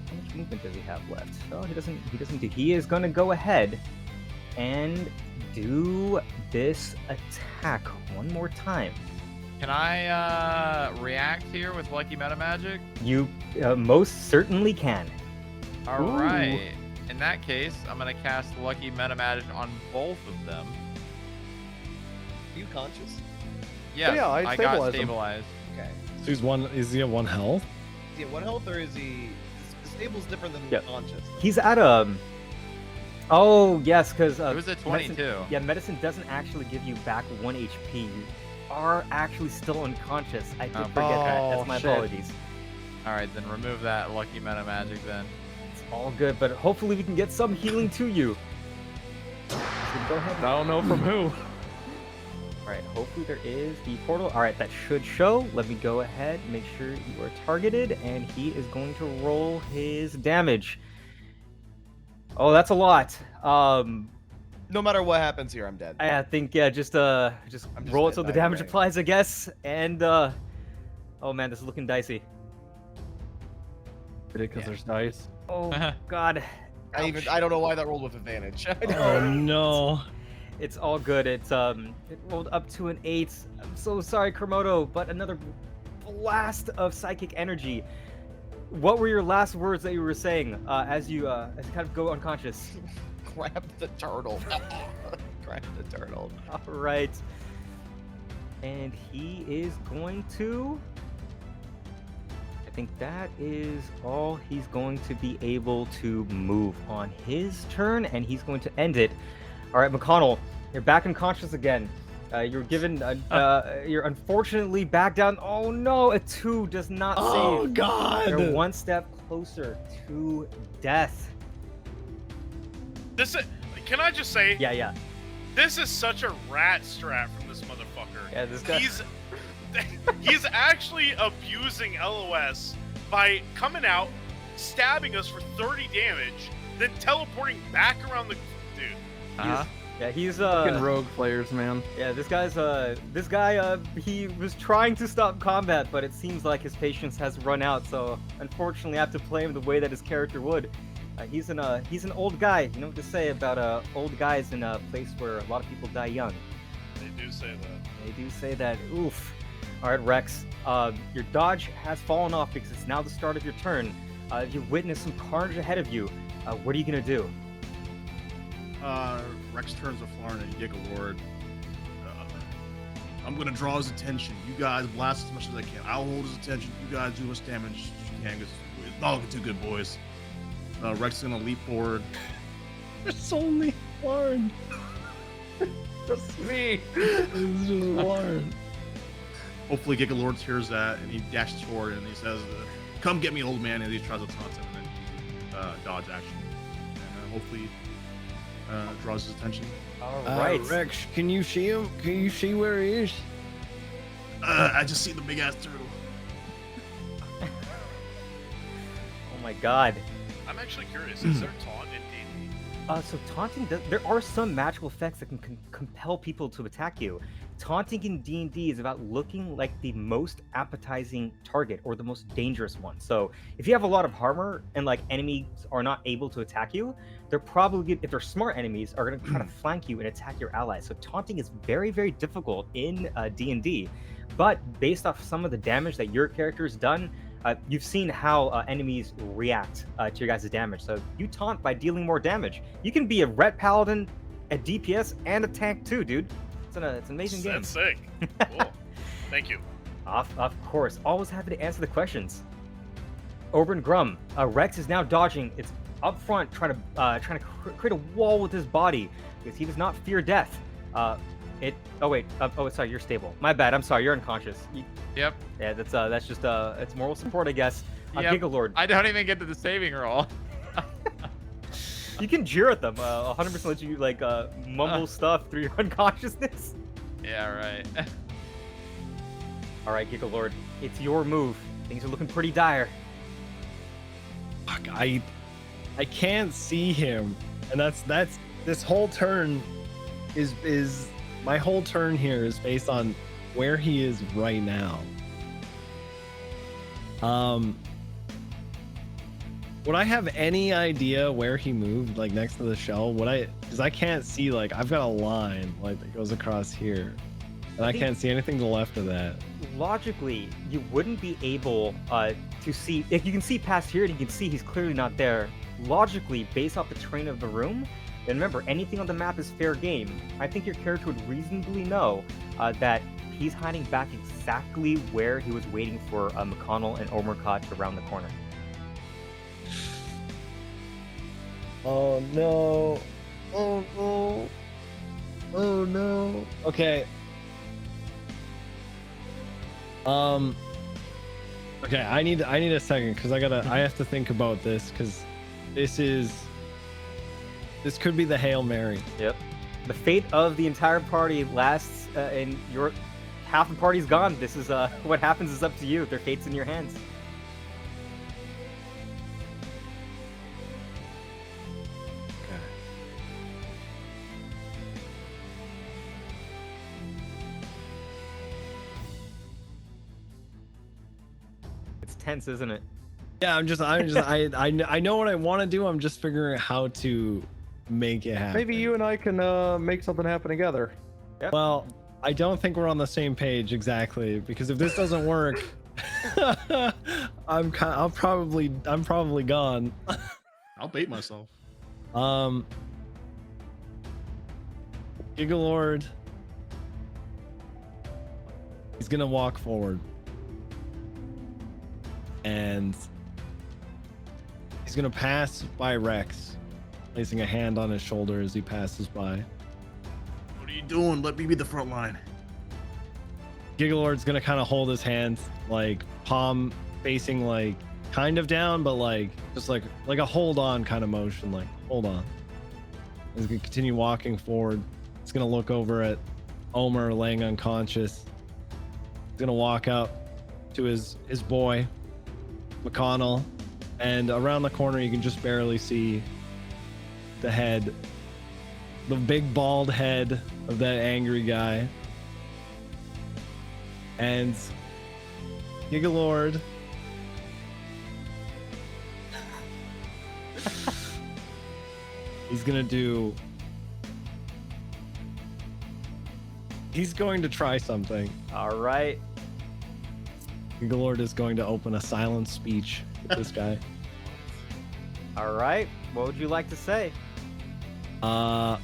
how much movement does he have left? Oh, he doesn't do. He is going to go ahead and do this attack one more time. Can I react here with Lucky Meta Magic? You most certainly can. All Ooh. right. In that case, I'm gonna cast Lucky Meta Magic on both of them. Are you conscious? Yes, yeah, I I got stabilized him. stabilized. Okay. So is he at 1 health? Is he at 1 health or is he... Stable's different than Yeah. conscious. He's at a. Oh yes, because It was at 22. Medicine doesn't actually give you back 1 HP. You are actually still unconscious. I did Oh, forget that. That's my shit. apologies. All right, then remove that Lucky Meta Magic then. It's all good, but hopefully we can get some healing to you. So go ahead. I don't know from who. All right, hopefully there is the portal. All right, that should show. Let me go ahead, make sure you are targeted, and he is going to roll his damage. Oh, that's a lot. No matter what happens here, I'm dead. I think just I'm just roll it dead so the either damage way. applies, I guess. And oh man, this is looking dicey. Did it because there's dice? Oh god. I don't know why that rolled with advantage. I don't- Oh no. It's all good. It rolled up to an 8. I'm so sorry, Kermodo, but another blast of psychic energy. What were your last words that you were saying as you kind of go unconscious? Grab the turtle. Grab the turtle. All right. And he is going to... I think that is all he's going to be able to move on his turn, and he's going to end it. All right, McConnell, you're back unconscious again. You're given... you're unfortunately back down. Oh no, a 2 does not Oh save. god. You're one step closer to death. This is, can I just say, Yeah. this is such a rat strap from this motherfucker. Yeah, this guy... He's actually abusing LOS by coming out, stabbing us for 30 damage, then teleporting back around the dude. Yeah, he's Fucking rogue players, man. Yeah, this guy, he was trying to stop combat, but it seems like his patience has run out, so unfortunately I have to play him the way that his character would. He's an old guy. You know what to say about old guys in a place where a lot of people die young. They do say that. They do say that. Oof. All right, Rex, your dodge has fallen off because it's now the start of your turn. You witness some carnage ahead of you. What are you gonna do? Rex turns to Flarn and GIGALORD. I'm gonna draw his attention. You guys blast as much as I can. I'll hold his attention. You guys do as much damage as you can. It's not looking too good, boys. Rex is gonna leap forward It's only Lauren. Just me. It's just Lauren. Hopefully Gigalord hears that and he dashes forward and he says, "Come get me, old man," and he tries to taunt him and then dodge action. And hopefully draws his attention. All right. Rex, can you see him? Can you see where he is? I just see the big ass turtle. Oh my god. I'm actually curious. Is there taunt in D&D? So taunting, there are some magical effects that can compel people to attack you. Taunting in D&D is about looking like the most appetizing target or the most dangerous one. So if you have a lot of armor and like enemies are not able to attack you, they're probably, if they're smart enemies, are going to try to flank you and attack your allies. So taunting is very, very difficult in D&D. But based off some of the damage that your character has done, you've seen how enemies react to your guys' damage. So you taunt by dealing more damage. You can be a red paladin, a DPS, and a tank too, dude. It's an amazing game. That's sick. Cool. Thank you. Of course. Always happy to answer the questions. Oberon Grum. Rex is now dodging. It's up front, trying to create a wall with his body because he does not fear death. Oh wait. Sorry. You're stable. My bad. I'm sorry. You're unconscious. Yep. Yeah. That's just it's moral support, I guess. Yep. Gigalord. I don't even get to the saving roll. You can jeer at them. 100% let you like mumble stuff through your unconsciousness. Yeah, right. All right, Gigalord, it's your move. Things are looking pretty dire. Fuck, I can't see him, and that's this whole turn is my whole turn here is based on where he is right now. Would I have any idea where he moved, like next to the shell? Because I can't see, like, I've got a line like that goes across here, and I can't see anything to the left of that. Logically, you wouldn't be able to see. If you can see past here, and you can see he's clearly not there. Logically, based off the terrain of the room, and remember, anything on the map is fair game. I think your character would reasonably know that he's hiding back exactly where he was waiting for McConnell and Omer Kod to round the corner. Oh no! Oh no! Oh no! Okay. Okay, I need a second because I have to think about this because this could be the Hail Mary. Yep. The fate of the entire party lasts, and your half the party's gone. This is what happens is up to you. Their fate's in your hands. Tense, isn't it? Yeah, I know what I want to do. I'm just figuring out how to make it happen. Maybe you and I can make something happen together. Yep. Well, I don't think we're on the same page exactly because if this doesn't work, I'm probably gone. I'll bait myself. Gigalord. He's gonna walk forward. And he's gonna pass by Rex, placing a hand on his shoulder as he passes by. What are you doing? Let me be the front line. Gigalord's gonna kind of hold his hand, like palm facing like kind of down, but like just like a hold on kind of motion, like hold on. He's gonna continue walking forward. He's gonna look over at Omer laying unconscious. He's gonna walk up to his boy, McConnell, and around the corner you can just barely see the head, the big bald head of that angry guy. And Gigalord he's going to try something. All right. Gigalord is going to open a silent speech with this guy. All right. What would you like to say? Hi.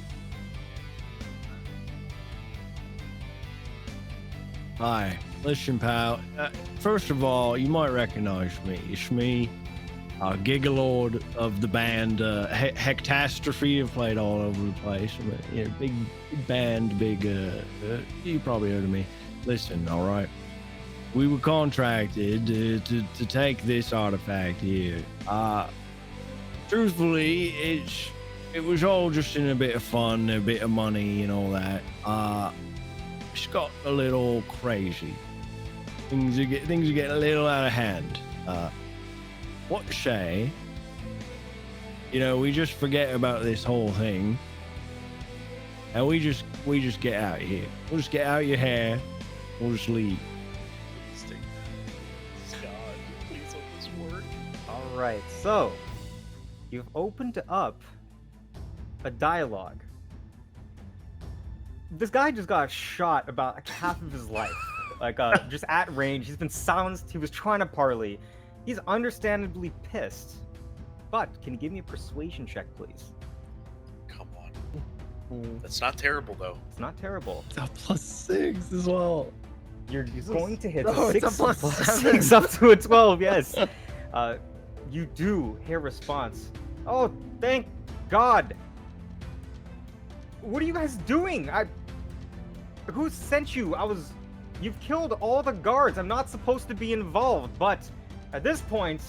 Listen, pal. First of all, you might recognize me. It's me, GIGALORD of the band Hectastrophe have played all over the place. You know, big band, you probably heard of me. Listen, all right. We were contracted to take this artifact here. Truthfully, it was all just in a bit of fun, a bit of money and all that. It's got a little crazy. Things are getting a little out of hand. What to say? You know, we just forget about this whole thing, and we just get out of here. We'll just get out of your hair. We'll just leave. God, please let this work. All right, so you've opened up a dialogue. This guy just got shot about like half of his life, like just at range. He's been silenced. He was trying to parley. He's understandably pissed. But can you give me a persuasion check, please? Come on. That's not terrible, though. It's not terrible. It's a +6 as well. You're going to hit No, it's a six +7. 6 up to a 12. Yes. You do hear response. Oh, thank God. What are you guys doing? Who sent you? You've killed all the guards. I'm not supposed to be involved, but at this point,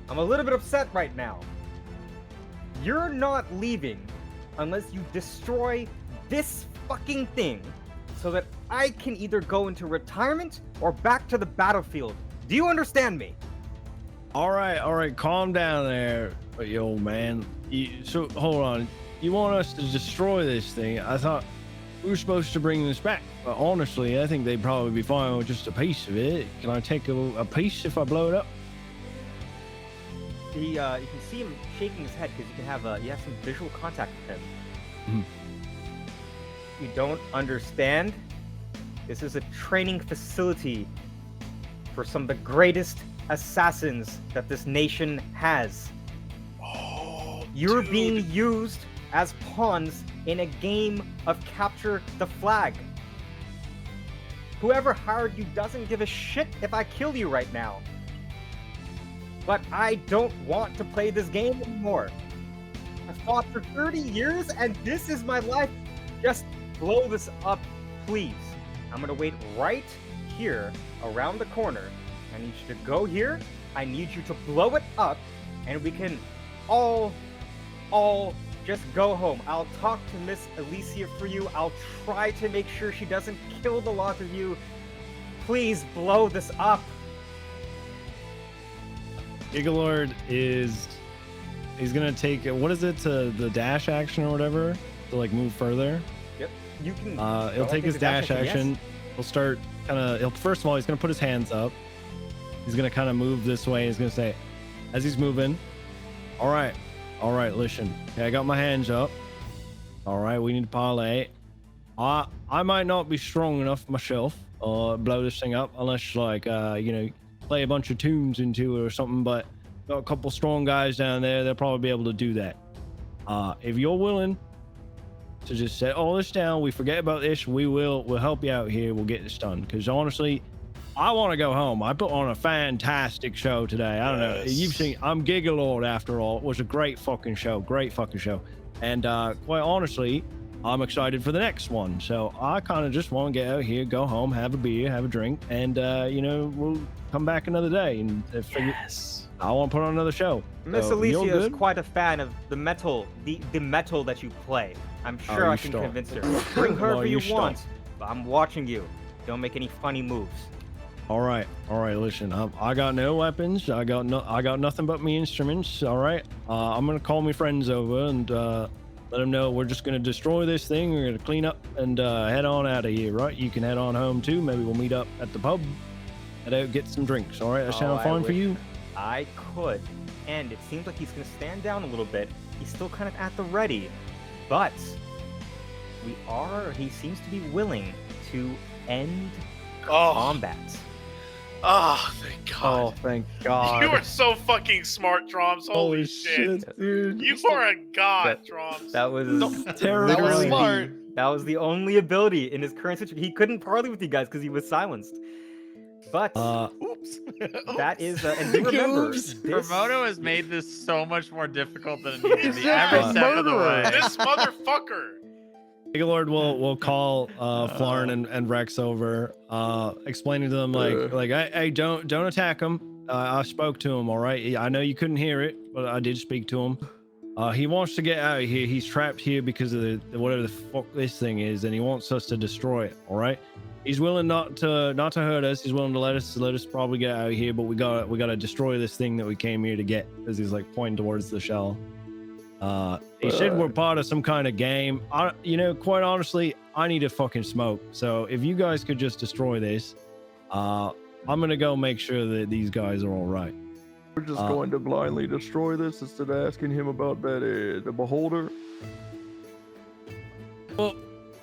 I'm a little bit upset right now. You're not leaving unless you destroy this fucking thing so that I can either go into retirement or back to the battlefield. Do you understand me? All right, calm down there, you old man. So hold on. You want us to destroy this thing? I thought we were supposed to bring this back. But honestly, I think they'd probably be fine with just a piece of it. Can I take a piece if I blow it up? You can see him shaking his head because you have some visual contact with him. You don't understand? This is a training facility for some of the greatest assassins that this nation has. Oh, You're dude. being used as pawns in a game of capture the flag. Whoever hired you doesn't give a shit if I kill you right now. But I don't want to play this game anymore. I fought for 30 years and this is my life. Just blow this up, please. I'm gonna wait right here around the corner. I need you to go here. I need you to blow it up and we can all just go home. I'll talk to Miss Alicia for you. I'll try to make sure she doesn't kill the lot of you. Please blow this up. GIGALORD he's gonna take, what is it, the dash action or whatever, to like move further. Yep, you can. He'll take his dash action. Yes. He'll start first of all, he's gonna put his hands up. He's gonna kind of move this way. He's gonna say, as he's moving, all right, listen. Okay, I got my hands up. All right, we need to parlay. I might not be strong enough myself blow this thing up unless like play a bunch of tunes into it or something, but got a couple strong guys down there. They'll probably be able to do that. If you're willing to just set all this down, we forget about this, we'll help you out here. We'll get this done. Because honestly, I want to go home. I put on a fantastic show today. I don't know. You've seen, I'm GIGALORD after all. It was a great fucking show. And quite honestly, I'm excited for the next one. So I kind of just want to get out here, go home, have a beer, have a drink, and we'll come back another day and I want to put on another show. Miss So, Alicia you're is good? quite a fan of the metal that you play. I'm sure I can stop. convince her. Bring her No, if you you stop. want, but I'm watching you. Don't make any funny moves. All right. Listen, I got no weapons. I got nothing but me instruments. All right. I'm gonna call my friends over and let them know we're just gonna destroy this thing. We're gonna clean up and head on out of here. Right? You can head on home too. Maybe we'll meet up at the pub. Head out, get some drinks. All right. That sound I fine for wish you? I could. And it seems like he's gonna stand down a little bit. He's still kind of at the ready, but he seems to be willing to end combat. Oh, thank God. Oh, thank God. You are so fucking smart, Droms. Holy shit. dude. You are a god, Droms. That was Terror. That was literally smart. that was the only ability in his current situation. He couldn't parley with you guys because he was silenced. But Oops. that is, and do remember, Oops. this, Ramono has made this so much more difficult than it needed to He's be just every a step of the murderer. way. This motherfucker. Gigalord will call Flarn and Rex over, explaining to them like, hey, don't attack him. I spoke to him, all right. I know you couldn't hear it, but I did speak to him. He wants to get out of here. He's trapped here because of the whatever the fuck this thing is, and he wants us to destroy it. All right. He's willing not to hurt us. He's willing to let us probably get out of here, but we gotta destroy this thing that we came here to get. As he's like pointing towards the shell. He said we're part of some kind of game. Quite honestly, I need a fucking smoke. So if you guys could just destroy this, I'm gonna go make sure that these guys are all right. We're just going to blindly destroy this instead of asking him about that the beholder. Well,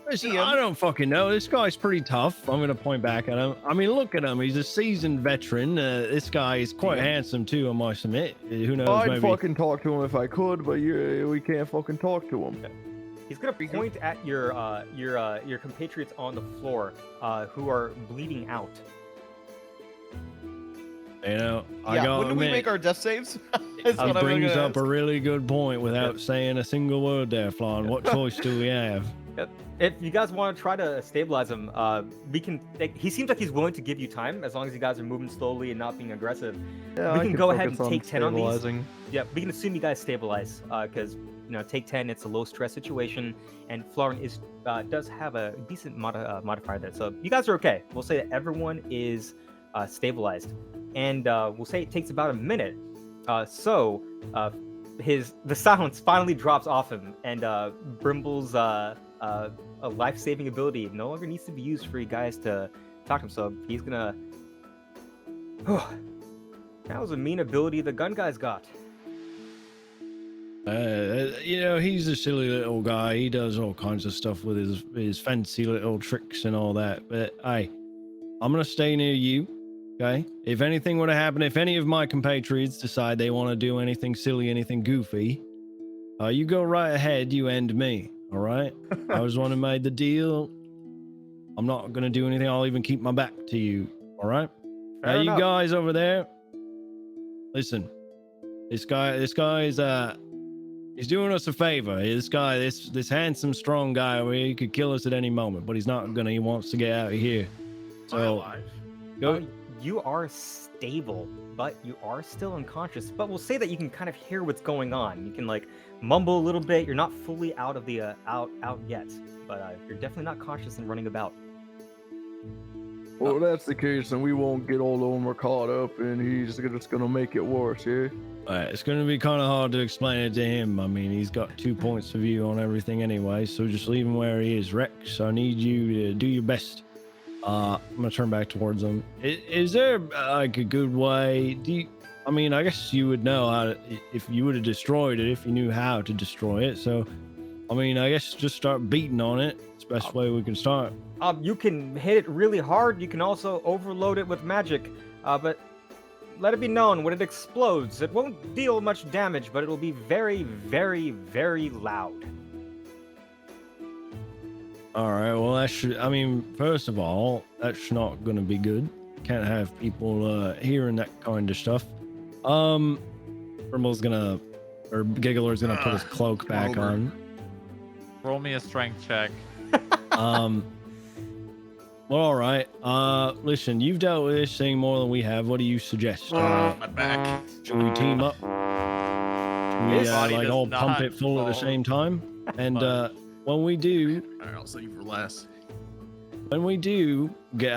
listen, I don't fucking know. This guy's pretty tough. I'm gonna point back at him. I mean, look at him. He's a seasoned veteran. This guy is quite handsome too, I must admit. Who knows? I'd maybe. fucking talk to him if I could, but we can't fucking talk to him. he's gonna point at your compatriots on the floor, who are bleeding out. Wouldn't we make our death saves? That's That what I'm brings gonna up a really good point without saying a single word there, Flan. What choice do we have? If you guys want to try to stabilize him, we can. He seems like he's willing to give you time as long as you guys are moving slowly and not being aggressive. Yeah, We I can go ahead focus and on take 10 on these. stabilizing. Yeah, we can assume you guys stabilize, because take 10. It's a low stress situation, and Florin does have a decent modifier there. So you guys are okay. We'll say that everyone is stabilized, and we'll say it takes about a minute. So the silence finally drops off him, and Brimble's a life-saving ability no longer needs to be used for you guys to talk to him. So he's gonna. That was a mean ability the gun guy's got. He's a silly little guy. He does all kinds of stuff with his fancy little tricks and all that. But hey, I'm gonna stay near you. Okay. If anything were to happen, if any of my compatriots decide they want to do anything silly, anything goofy, you go right ahead. You end me. All right. I was the one who made the deal. I'm not gonna do anything. I'll even keep my back to you. All right. Fair You enough. guys over there, listen. This guy's he's doing us a favor. This handsome, strong guy over here, he could kill us at any moment, but he's not gonna. He wants to get out of here. So go. You are stable, but you are still unconscious. But we'll say that you can kind of hear what's going on. You can mumble a little bit. You're not fully out of the out yet, but you're definitely not conscious and running about. Well, if that's the case, then we won't get all Omer caught up, and he's just gonna make it worse, yeah? It's going to be kind of hard to explain it to him. I mean, he's got 2 points of view on everything anyway, so just leave him where he is. Rex, I need you to do your best. I'm going to turn back towards him. Is there, a good way? I guess you would know how to, if you would have destroyed it, if you knew how to destroy it. So, I guess just start beating on it. It's the best way we can start. You can hit it really hard. You can also overload it with magic, but let it be known, when it explodes, it won't deal much damage, but it'll be very, very, very loud. All right, well, that should, first of all, that's not going to be good. Can't have people hearing that kind of stuff. Gigalord's going to put his cloak back on. Roll me a strength check. Well, all right. Listen, you've dealt with this thing more than we have. What do you suggest? My back. Should we team up? Should we body does all pump not it full at the fall. same time? And when we do, All right, I'll save you for last.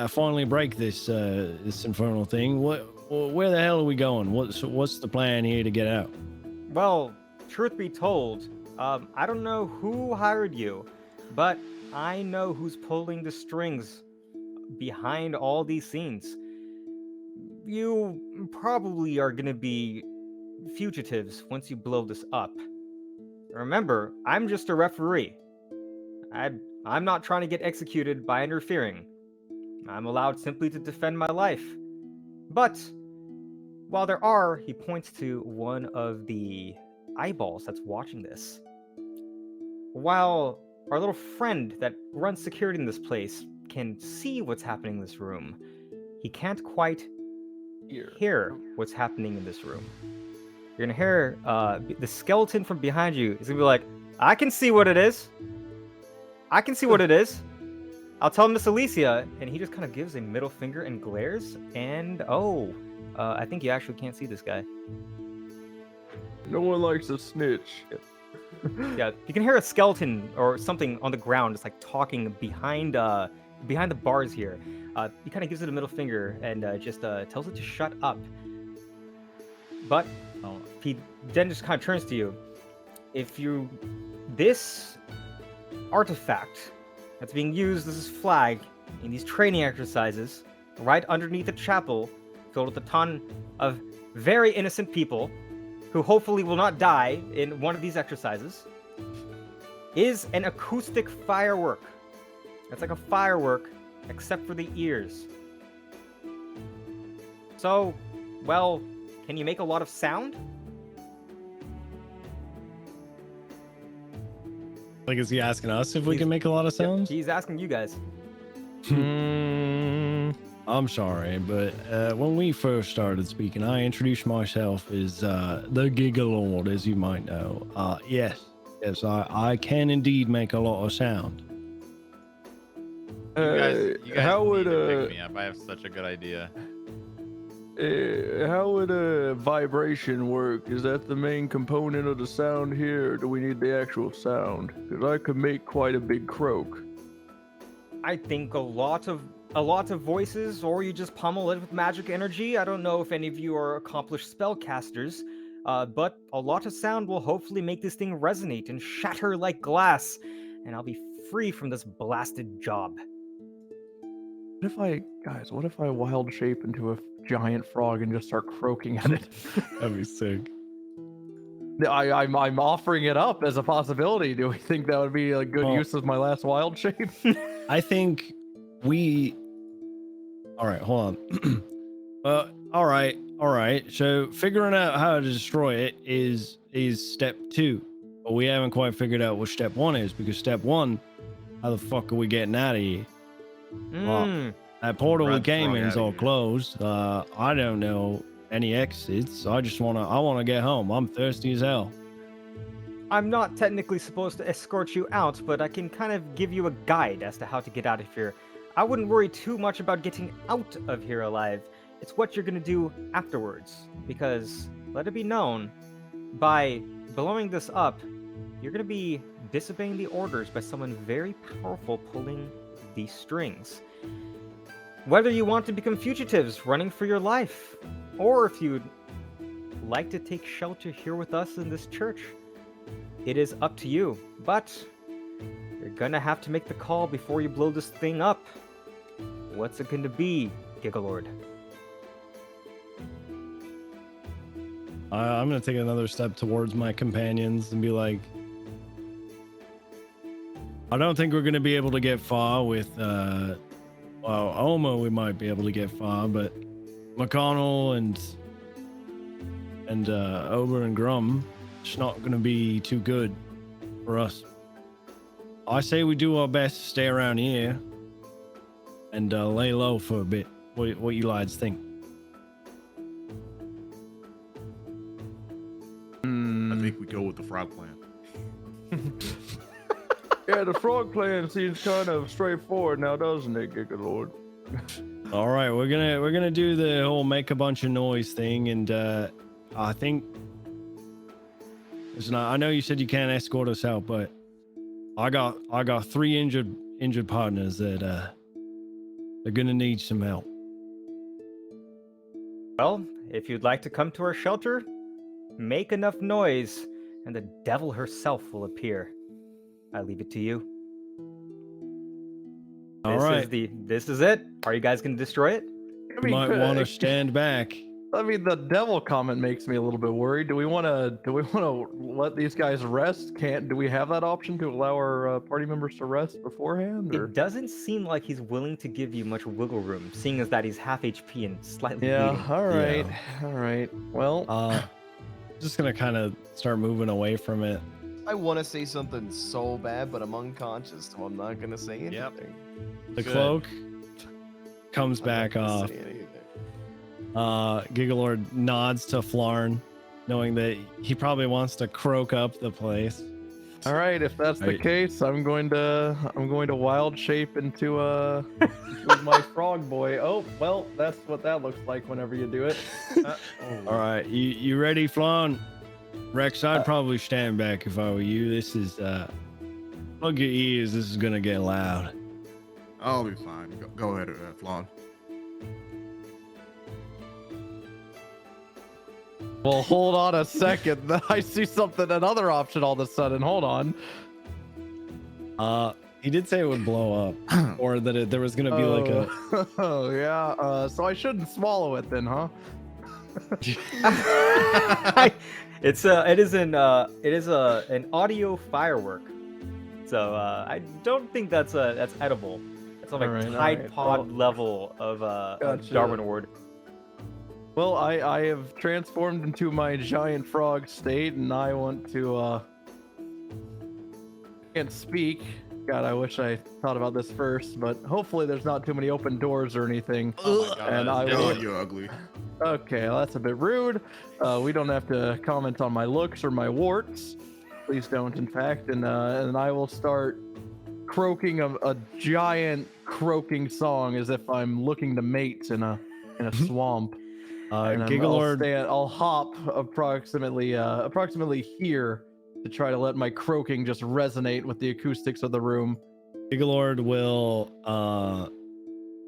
finally break this infernal thing, where the hell are we going? What's the plan here to get out? Well, truth be told, I don't know who hired you, but I know who's pulling the strings behind all these scenes. You probably are going to be fugitives once you blow this up. Remember, I'm just a referee. I'm not trying to get executed by interfering. I'm allowed simply to defend my life. But while he points to one of the eyeballs that's watching this. While our little friend that runs security in this place can see what's happening in this room, he can't quite hear what's happening in this room. You're gonna hear the skeleton from behind you is gonna be like, I can see what it is. I can see what it is. I'll tell Miss Alicia, and he just kind of gives a middle finger and glares, and I think you actually can't see this guy. No one likes a snitch. Yeah, you can hear a skeleton or something on the ground, just like talking behind the bars here. He kind of gives it a middle finger and just tells it to shut up. But he then just kind of turns to you. This artifact that's being used as his flag in these training exercises, right underneath the chapel, filled with a ton of very innocent people who hopefully will not die in one of these exercises, is an acoustic firework. It's like a firework, except for the ears. So, well, can you make a lot of sound? Like, is he asking us if we can make a lot of sounds? He's asking you guys. I'm sorry, but when we first started speaking, I introduced myself as the GIGALORD, as you might know. Yes, I can indeed make a lot of sound. You guys how need would to pick me up. I have such a good idea. how would vibration work? Is that the main component of the sound here, or do we need the actual sound? Because I could make quite a big croak. I think a lot of voices, or you just pummel it with magic energy. I don't know if any of you are accomplished spellcasters, but a lot of sound will hopefully make this thing resonate and shatter like glass, and I'll be free from this blasted job. What if I wild shape into a giant frog and just start croaking at it? That'd be sick. I'm offering it up as a possibility. Do we think that would be a good use of my last wild shape? I think we. All right, hold on. All right. So figuring out how to destroy it is step 2, but we haven't quite figured out what step 1 is, because step 1, how the fuck are we getting out of here? Well, that portal we came in is all closed. I don't know any exits. I wanna get home. I'm thirsty as hell. I'm not technically supposed to escort you out, but I can kind of give you a guide as to how to get out of here. I wouldn't worry too much about getting out of here alive. It's what you're gonna do afterwards. Because, let it be known, by blowing this up, you're gonna be disobeying the orders by someone very powerful pulling these strings. Whether you want to become fugitives running for your life, or if you'd like to take shelter here with us in this church, it is up to you. But you're gonna have to make the call before you blow this thing up. What's it gonna be, GIGALORD? I'm gonna take another step towards my companions and be like, I don't think we're gonna be able to get far with Omer. We might be able to get far, but McConnell and Ober and Grum, it's not gonna be too good for us. I say we do our best to stay around here and lay low for a bit. What you lads think? I think we go with the frog plan. Yeah, the frog plan seems kind of straightforward now, doesn't it, GIGALORD? All right, we're gonna do the whole make a bunch of noise thing, and I think. Listen, I know you said you can't escort us out, but I got 3 injured partners that they're gonna need some help. Well, if you'd like to come to our shelter, make enough noise, and the devil herself will appear. I leave it to you. All right. This is it. Are you guys gonna destroy it? You might want to stand back. I mean, the devil comment makes me a little bit worried. Do we want to let these guys rest? Do we have that option to allow our party members to rest beforehand? Or? It doesn't seem like he's willing to give you much wiggle room, seeing as that he's half HP and slightly bleeding. All right. Well, just gonna kind of start moving away from it. I want to say something so bad, but I'm unconscious, so I'm not gonna say anything. The cloak. comes back off. Gigalord nods to Flarn, knowing that he probably wants to croak up the place. All right, if that's the Right. case, I'm going to wild shape into my frog boy. Oh, well, that's what that looks like whenever you do it. All right, you ready, Flarn? Rex, I'd probably stand back if I were you. This is plug your ears. This is gonna get loud. I'll be fine. Go ahead, Flan. Well, hold on a second. I see another option all of a sudden. Hold on. He did say it would blow up, or that there was gonna be like a. Oh yeah. So I shouldn't swallow it then, huh? It is an audio firework. So I don't think that's edible. It's on a Alright, Tide alright, Pod well, level of gotcha. Darwin Award. Well, I have transformed into my giant frog state, and I want to can't speak. God, I wish I thought about this first, but hopefully there's not too many open doors or anything. Oh my God, and I Oh, will. you're ugly. Okay, well, that's a bit rude. We don't have to comment on my looks or my warts. Please don't, in fact. And I will start croaking a giant croaking song as if I'm looking to mate in a swamp. And Gigalord. I'll hop approximately here to try to let my croaking just resonate with the acoustics of the room. Gigalord will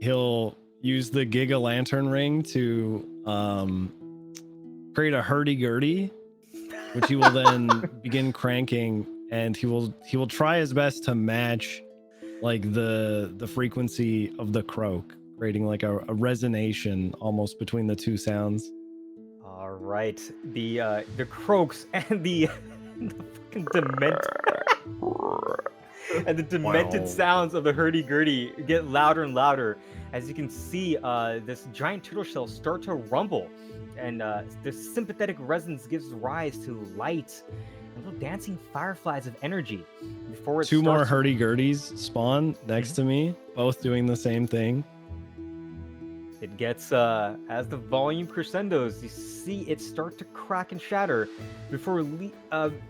he'll use the Giga Lantern ring to create a hurdy-gurdy, which he will then begin cranking, and he will try his best to match like the frequency of the croak, creating like a resonation almost between the two sounds. All right, the croaks and the fucking demented sounds of the hurdy-gurdy get louder and louder. As you can see, this giant turtle shell start to rumble, and this sympathetic resonance gives rise to light and little dancing fireflies of energy. Before it Two more starts- hurdy-gurdies spawn next to me, both doing the same thing. It gets, as the volume crescendos, you see it start to crack and shatter before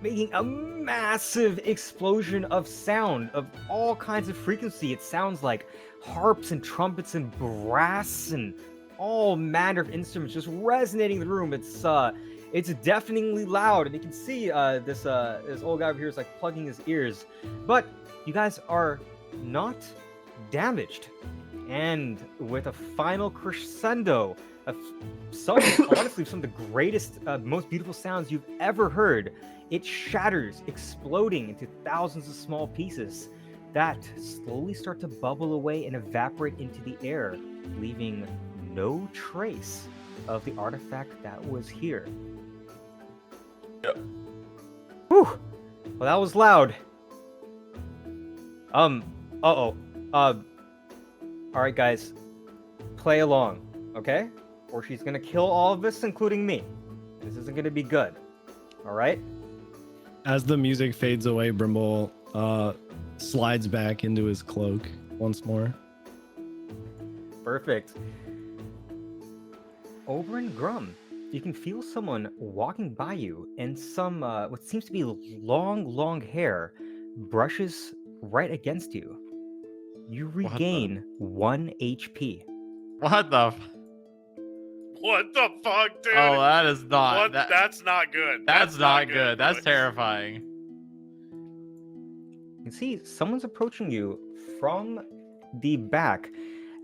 making a massive explosion of sound of all kinds of frequency. It sounds like harps and trumpets and brass and all manner of instruments just resonating in the room. It's deafeningly loud, and you can see this old guy over here is like plugging his ears. But you guys are not damaged. And with a final crescendo of honestly some of the greatest, most beautiful sounds you've ever heard, it shatters, exploding into thousands of small pieces that slowly start to bubble away and evaporate into the air, leaving no trace of the artifact that was here. Yep. Whew. Well, that was loud. All right, guys, play along, okay? Or she's gonna kill all of us, including me. This isn't gonna be good. All right? As the music fades away, Brimble slides back into his cloak once more. Perfect. Over in Grum, you can feel someone walking by you, and some what seems to be long hair brushes right against you. You regain 1 HP. What the? What the fuck, dude? Oh, that is not. That's not good. That's not good. That's boys. terrifying. You can see someone's approaching you from the back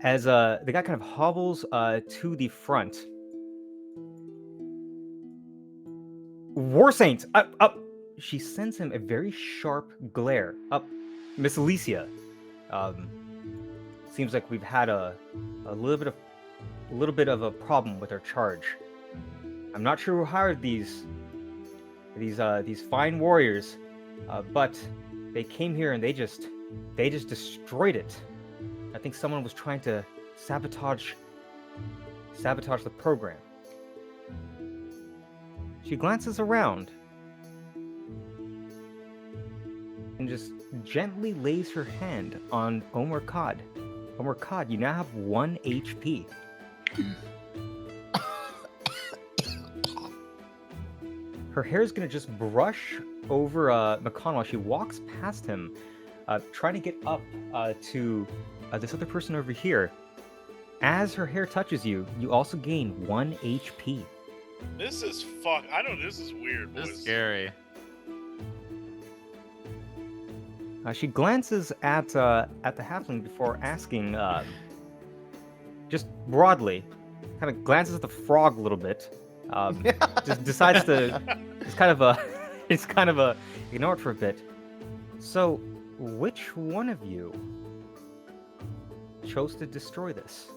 as the guy kind of hobbles to the front. War Saint! Up! She sends him a very sharp glare. Up, Miss Alicia. Seems like we've had a little bit of a problem with our charge. I'm not sure who hired these fine warriors, but they came here and they just destroyed it. I think someone was trying to sabotage the program. She glances around and just gently lays her hand on Omer Kod. Omer Kod, you now have 1 HP. Her hair is gonna just brush over McConnell as she walks past him, trying to get up to this other person over here. As her hair touches you, you also gain 1 HP. This is fuck. I know this is weird. This is boys. scary. She glances at the halfling before asking, just broadly, kind of glances at the frog a little bit. Just decides to, it's kind of a ignore it for a bit. So, which one of you chose to destroy this?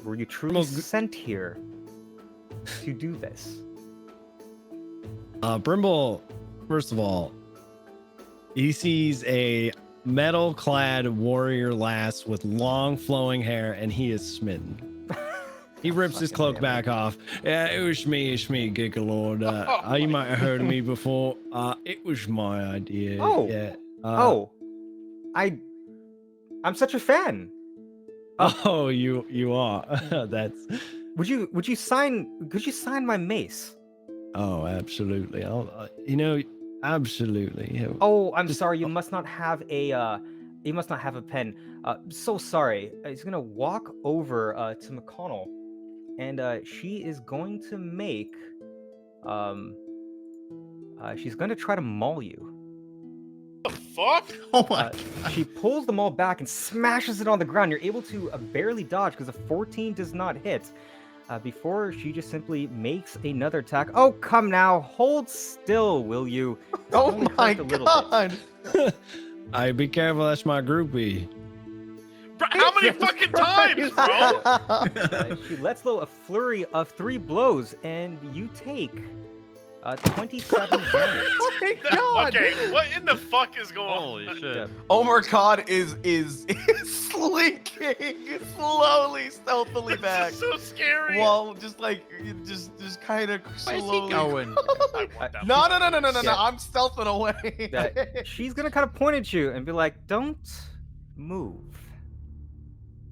Were you truly sent here to do this? Brimble, first of all, he sees a metal-clad warrior lass with long flowing hair, and he is smitten. He rips his cloak back off. Yeah, it's me, GIGALORD. You might have heard of me before. It was my idea. Oh, yeah. I'm such a fan. Oh, you are. That's. Could you sign my mace? Oh, absolutely. Absolutely. Yeah. Oh, I'm sorry. You must not have a pen. So sorry. He's gonna walk over to McConnell, and she is going to make. She's gonna try to maul you. What the fuck? Oh my. She pulls the maul back and smashes it on the ground. You're able to barely dodge because a 14 does not hit. Before she just simply makes another attack. Oh, come now. Hold still, will you? Oh Only my hurt a little bit. I be careful. That's my groupie. Bro, how many fucking times, bro? She lets low a flurry of 3 blows, and you take 27 damage. Oh my god! Okay, what in the fuck is going on? Holy shit. Omer Kod is slinking slowly, stealthily back. This is so scary. Well, just kind of Where's slowly. he going? I want that. No. Yeah. I'm stealthing away. That she's gonna kind of point at you and be like, "Don't move."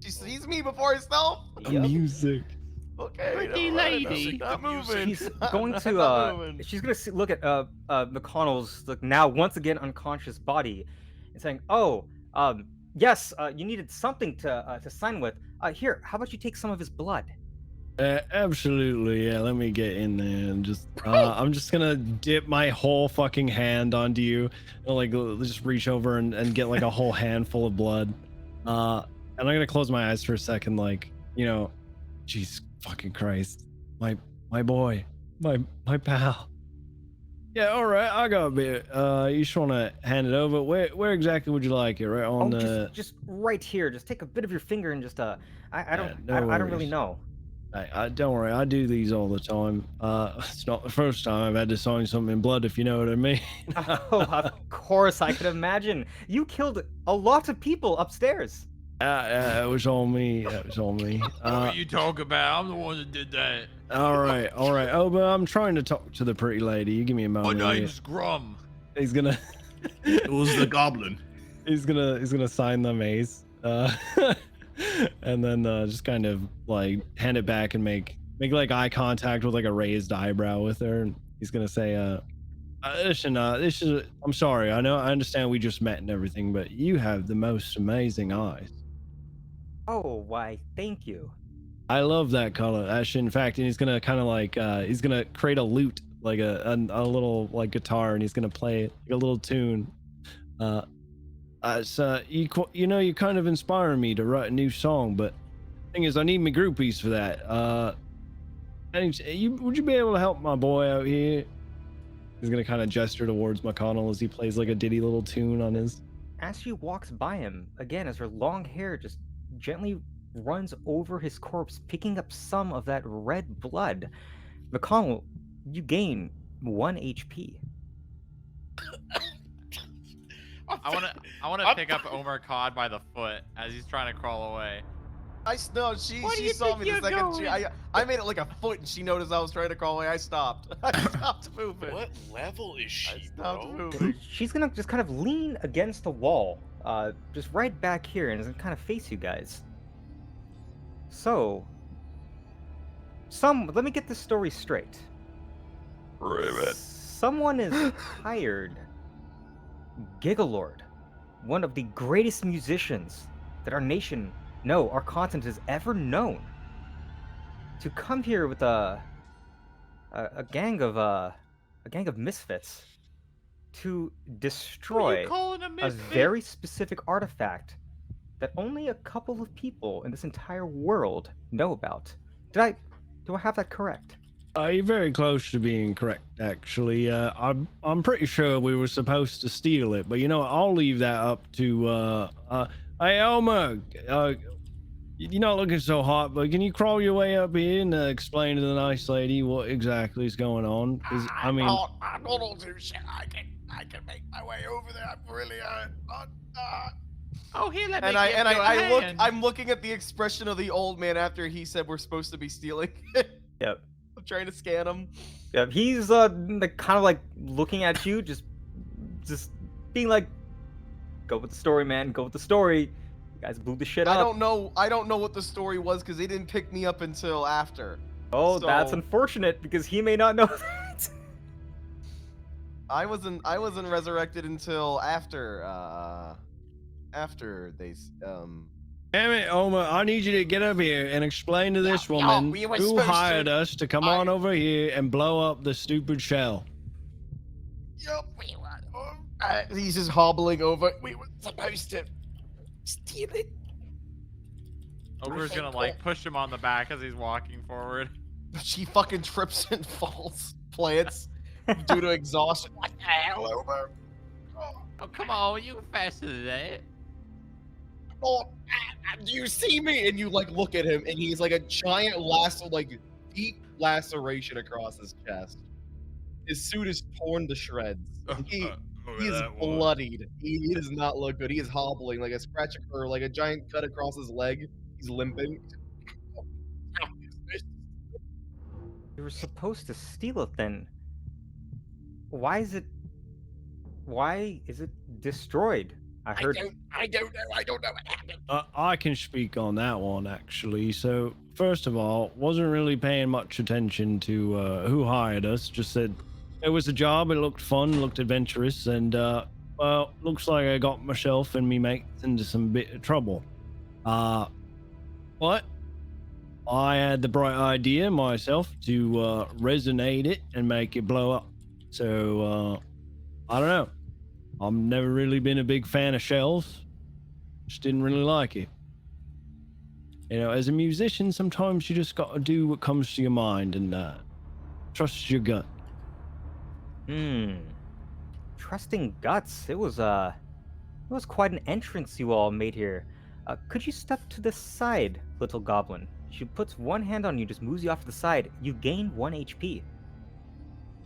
She sees me before herself. Yep. Music. Okay. Pretty lady. Not moving. She's going Not to moving. she's gonna look at McConnell's now once again unconscious body and saying, "Oh, yes, you needed something to sign with. Here, how about you take some of his blood?" Absolutely. Yeah, let me get in there and just I'm just gonna dip my whole fucking hand onto you and like just reach over and get like a whole handful of blood. And I'm gonna close my eyes for a second, like, jeez fucking Christ. My boy. My pal. Yeah, all right, I got a bit. You just wanna hand it over? Where exactly would you like it? Right on the just right here. Just take a bit of your finger and just I don't no really worries. know. I don't worry, I do these all the time. It's not the first time I've had to sign something in blood, if you know what I mean. Oh, of course, I could imagine. You killed a lot of people upstairs. It was all me. That was all me. What are you talking about? I'm the one that did that. All right. Oh, but I'm trying to talk to the pretty lady. You give me a My moment. name's Grum. He's gonna. It was the goblin. He's gonna sign the mace. And then just kind of like hand it back and make like eye contact with like a raised eyebrow with her. And he's gonna say, listen, I'm sorry. I understand we just met and everything, but you have the most amazing eyes. Oh, why, thank you. I love that color. Actually, in fact, and he's gonna kind of like he's gonna create a lute, like a little like guitar, and he's gonna play it, like a little tune. So you kind of inspiring me to write a new song, but the thing is, I need my groupies for that. Would you be able to help my boy out here? He's gonna kind of gesture towards McConnell as he plays like a ditty little tune on his. As she walks by him, again, as her long hair just gently runs over his corpse, picking up some of that red blood, McConnell, you gain 1 HP. I wanna pick up Omer Kod by the foot as he's trying to crawl away. She saw me the second I made it like a foot and she noticed I was trying to crawl away. I stopped. I stopped moving. What level is she, I stopped bro? moving. She's gonna just kind of lean against the wall, just right back here, and it's kind of face you guys. So, let me get this story straight. Ribbit. Someone has hired GIGALORD, one of the greatest musicians that our nation, no, our continent has ever known, to come here with a gang of misfits to destroy a very specific artifact that only a couple of people in this entire world know about. Do I have that correct? You're very close to being correct, actually. I'm pretty sure we were supposed to steal it, but you know what? I'll leave that up to hey Omer, you're not looking so hot, but can you crawl your way up here and explain to the nice lady what exactly is going on? 'Cause, I mean, I'm not all too shit. I can make my way over there. I'm really Oh, here, let me And give you a hand. I'm looking at the expression of the old man after he said we're supposed to be stealing. Yep. I'm trying to scan him. Yep. He's kind of like looking at you, just being like, "Go with the story, man. Go with the story. You guys blew the shit up." I don't know what the story was because he didn't pick me up until after. Oh, that's So- unfortunate because he may not know that. I wasn't resurrected until after they damn it, Omer, I need you to get up here and explain to this No, woman we were who supposed to- hired us to come on over here and blow up the stupid shell. Yup, we were. he's just hobbling over. We were supposed to steal it. Ober's gonna like push him on the back as he's walking forward. She fucking trips and falls, plants due to exhaustion. What the hell, Omer? Oh, come on, you faster than that. Oh, do you see me? And you like look at him, and he's like a giant deep laceration across his chest. His suit is torn to shreds. He is bloodied. He does not look good. He is hobbling like a scratch or like a giant cut across his leg. He's limping. You were supposed to steal it then. Why is it destroyed? I heard. I don't know what happened. I can speak on that one, actually. So, first of all, wasn't really paying much attention to who hired us. Just said it was a job, it looked fun, looked adventurous, and, well, looks like I got myself and me mates into some bit of trouble. But I had the bright idea myself to resonate it and make it blow up. So, I don't know. I've never really been a big fan of shells. Just didn't really like it. You know, as a musician, sometimes you just gotta do what comes to your mind and trust your gut. Trusting guts. It was quite an entrance you all made here. Could you step to the side, little goblin? She puts one hand on you, just moves you off to the side. You gain 1 HP.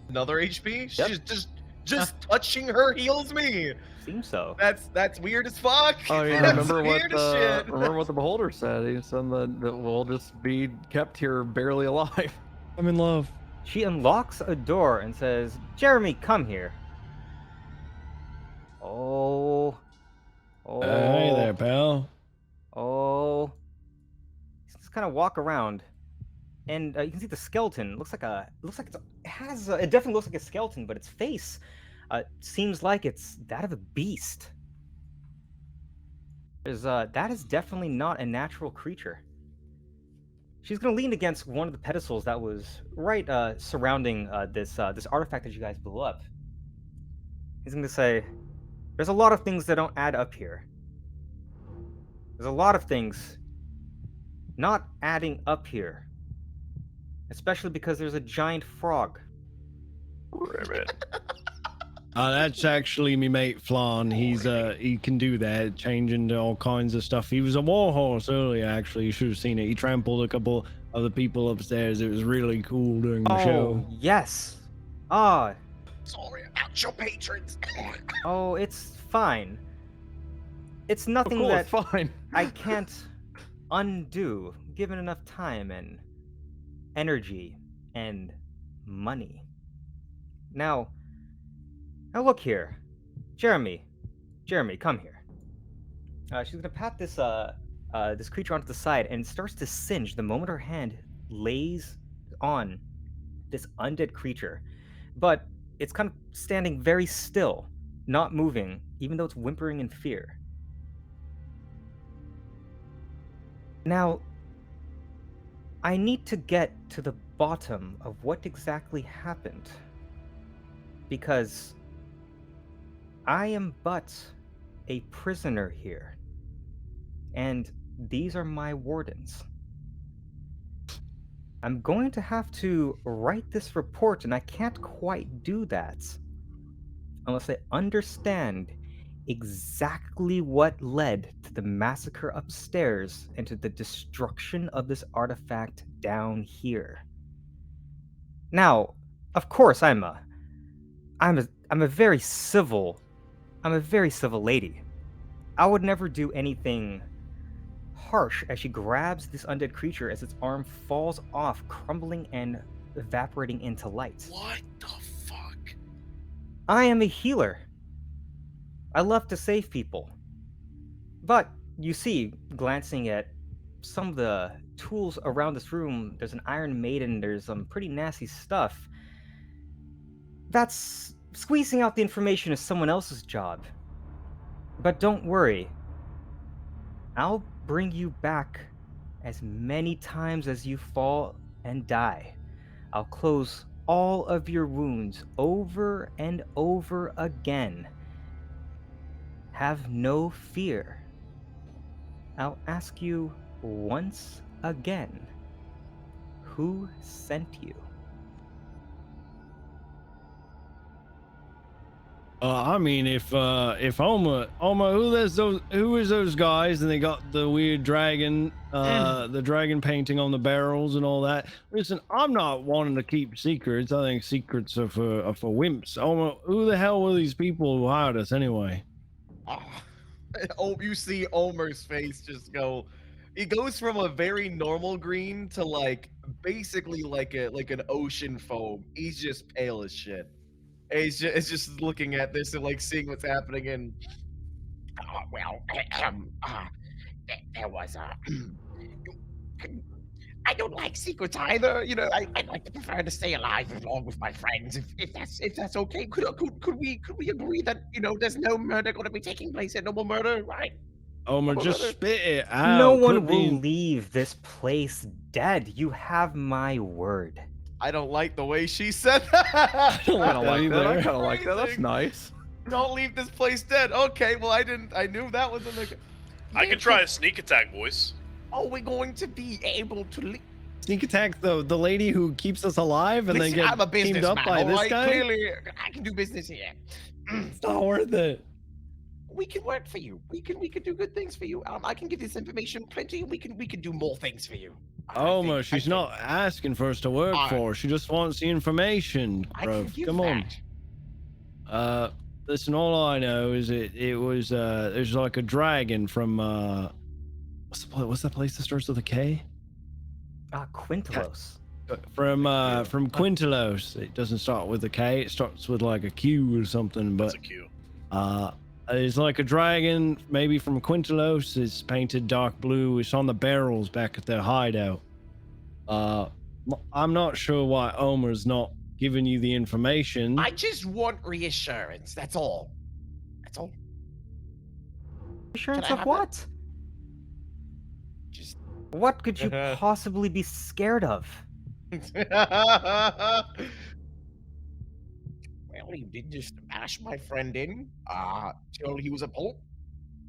Another HP? Yep. She's just touching her heals me. Seems so. That's weird as fuck. Oh yeah, That's remember weird as shit. what the beholder said? He said that we'll just be kept here barely alive. I'm in love. She unlocks a door and says, "Jeremy, come here." Oh. Hey there, pal. Oh. Just kind of walk around, and you can see the skeleton. It definitely looks like a skeleton, but its face seems like it's that of a beast. That is definitely not a natural creature. She's gonna lean against one of the pedestals that was right surrounding this artifact that you guys blew up. He's gonna say, "There's a lot of things that don't add up here. There's a lot of things not adding up here. Especially because there's a giant frog." That's actually me mate Flan. He can do that, change into all kinds of stuff. He was a warhorse earlier, actually. You should have seen it. He trampled a couple of the people upstairs. It was really cool during the show. Yes. Ah, Sorry about your patrons. oh, it's fine. It's nothing Cool, that it's fine. I can't undo, given enough time and energy and money. Now look here. Jeremy, come here. She's gonna pat this this creature onto the side, and it starts to singe the moment her hand lays on this undead creature. But it's kind of standing very still, not moving, even though it's whimpering in fear. Now, I need to get to the bottom of what exactly happened, because I am but a prisoner here, and these are my wardens. I'm going to have to write this report, and I can't quite do that unless I understand exactly what led to the massacre upstairs and to the destruction of this artifact down here. Now, of course, I'm a very civil lady. I would never do anything harsh as she grabs this undead creature as its arm falls off, crumbling and evaporating into light. What the fuck? I am a healer. I love to save people. But, you see, glancing at some of the tools around this room, there's an Iron Maiden, there's some pretty nasty stuff. That's squeezing out the information is someone else's job. But don't worry. I'll bring you back as many times as you fall and die. I'll close all of your wounds over and over again. Have no fear. I'll ask you once again, who sent you? I mean, if Omer, who is those guys, and they got the weird dragon, the dragon painting on the barrels and all that. Listen, I'm not wanting to keep secrets. I think secrets are for wimps. Omer, who the hell were these people who hired us anyway? Oh, you see Omer's face just go. It goes from a very normal green to like basically like an ocean foam. He's just pale as shit. It's just looking at this and like seeing what's happening and there was I don't like secrets either. You know, I'd like to prefer to stay alive along with my friends. If that's okay, could we agree that, you know, there's no murder going to be taking place here, no more murder, right? Omer, just spit it out. No one will leave this place dead. You have my word. I don't like the way she said that. I kind of like that. I kind of like that. That's nice. Don't leave this place dead. Okay, well I knew that was in the. I can try a sneak attack, boys. Are we going to be able to sneak attack the lady who keeps us alive and Listen, then I'm a get teamed up businessman, by this right? guy? Clearly, I can do business here. It's not worth it. We can work for you. We can do good things for you. I can give this information plenty. We can do more things for you. Omer, she's not asking for us to work for. She just wants the information, bro. Come on. Listen, all I know is it was there's like a dragon from what's that place that starts with a K? Quintelos. From Quintelos. It doesn't start with a K. It starts with like a Q or something. But That's a Q. It's like a dragon, maybe from Quintelos. It's painted dark blue. It's on the barrels back at their hideout. I'm not sure why Omer's not giving you the information. I just want reassurance. That's all. That's all. Reassurance of what? Just what could you possibly be scared of? Well, he did just bash my friend in till he was a pulp.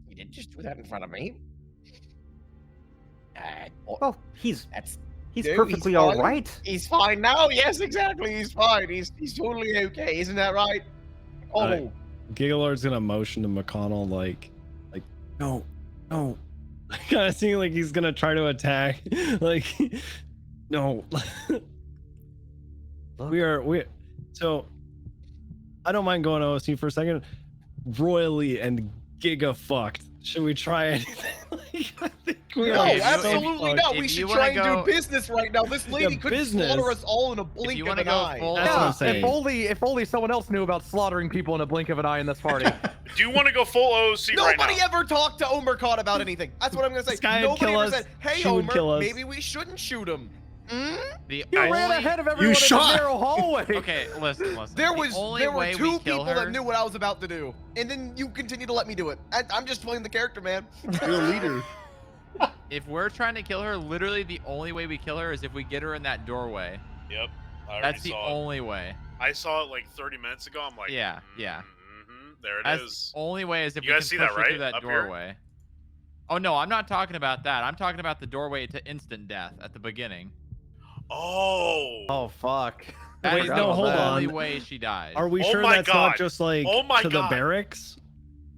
He didn't just do that in front of me. Well, he's Dude, perfectly he's all fine. right. He's fine now. Yes, exactly. He's fine. He's totally okay. Isn't that right? Oh, Gigalord's gonna motion to McConnell like no. Kind of seeing like he's gonna try to attack. Like no. we so I don't mind going OSC for a second. Royally and giga fucked. Should we try anything? I think we No, are absolutely so not. We If should you try wanna and do business right now. This lady could slaughter us all in a blink you of wanna an go eye. full- That's what I'm saying. If only someone else knew about slaughtering people in a blink of an eye in this party. Do you want to go full OOC right now? Nobody ever talked to Omer Kod about anything. That's what I'm gonna say. This guy would Nobody kill ever us. said, "Hey, She would kill Omer, us. maybe we shouldn't shoot him." The You ran only- ahead of everyone in shot. the narrow hallway. Okay, listen. There The was only there were way two we kill people her, that knew what I was about to do, and then you continue to let me do it. I'm just playing the character, man. You're a leader. If we're trying to kill her, literally the only way we kill her is if we get her in that doorway. Yep. I already That's the saw it. only way. I saw it like 30 minutes ago. I'm like, Yeah, yeah. There it That's is. the only way is if You we guys can see push that, her right? through that Up here? doorway. Oh no, I'm not talking about that. I'm talking about the doorway to instant death at the beginning. Oh. Oh fuck. That Wait, is no, the hold only on. way she dies. Are we Oh sure my that's God. not just like Oh my to the God. barracks?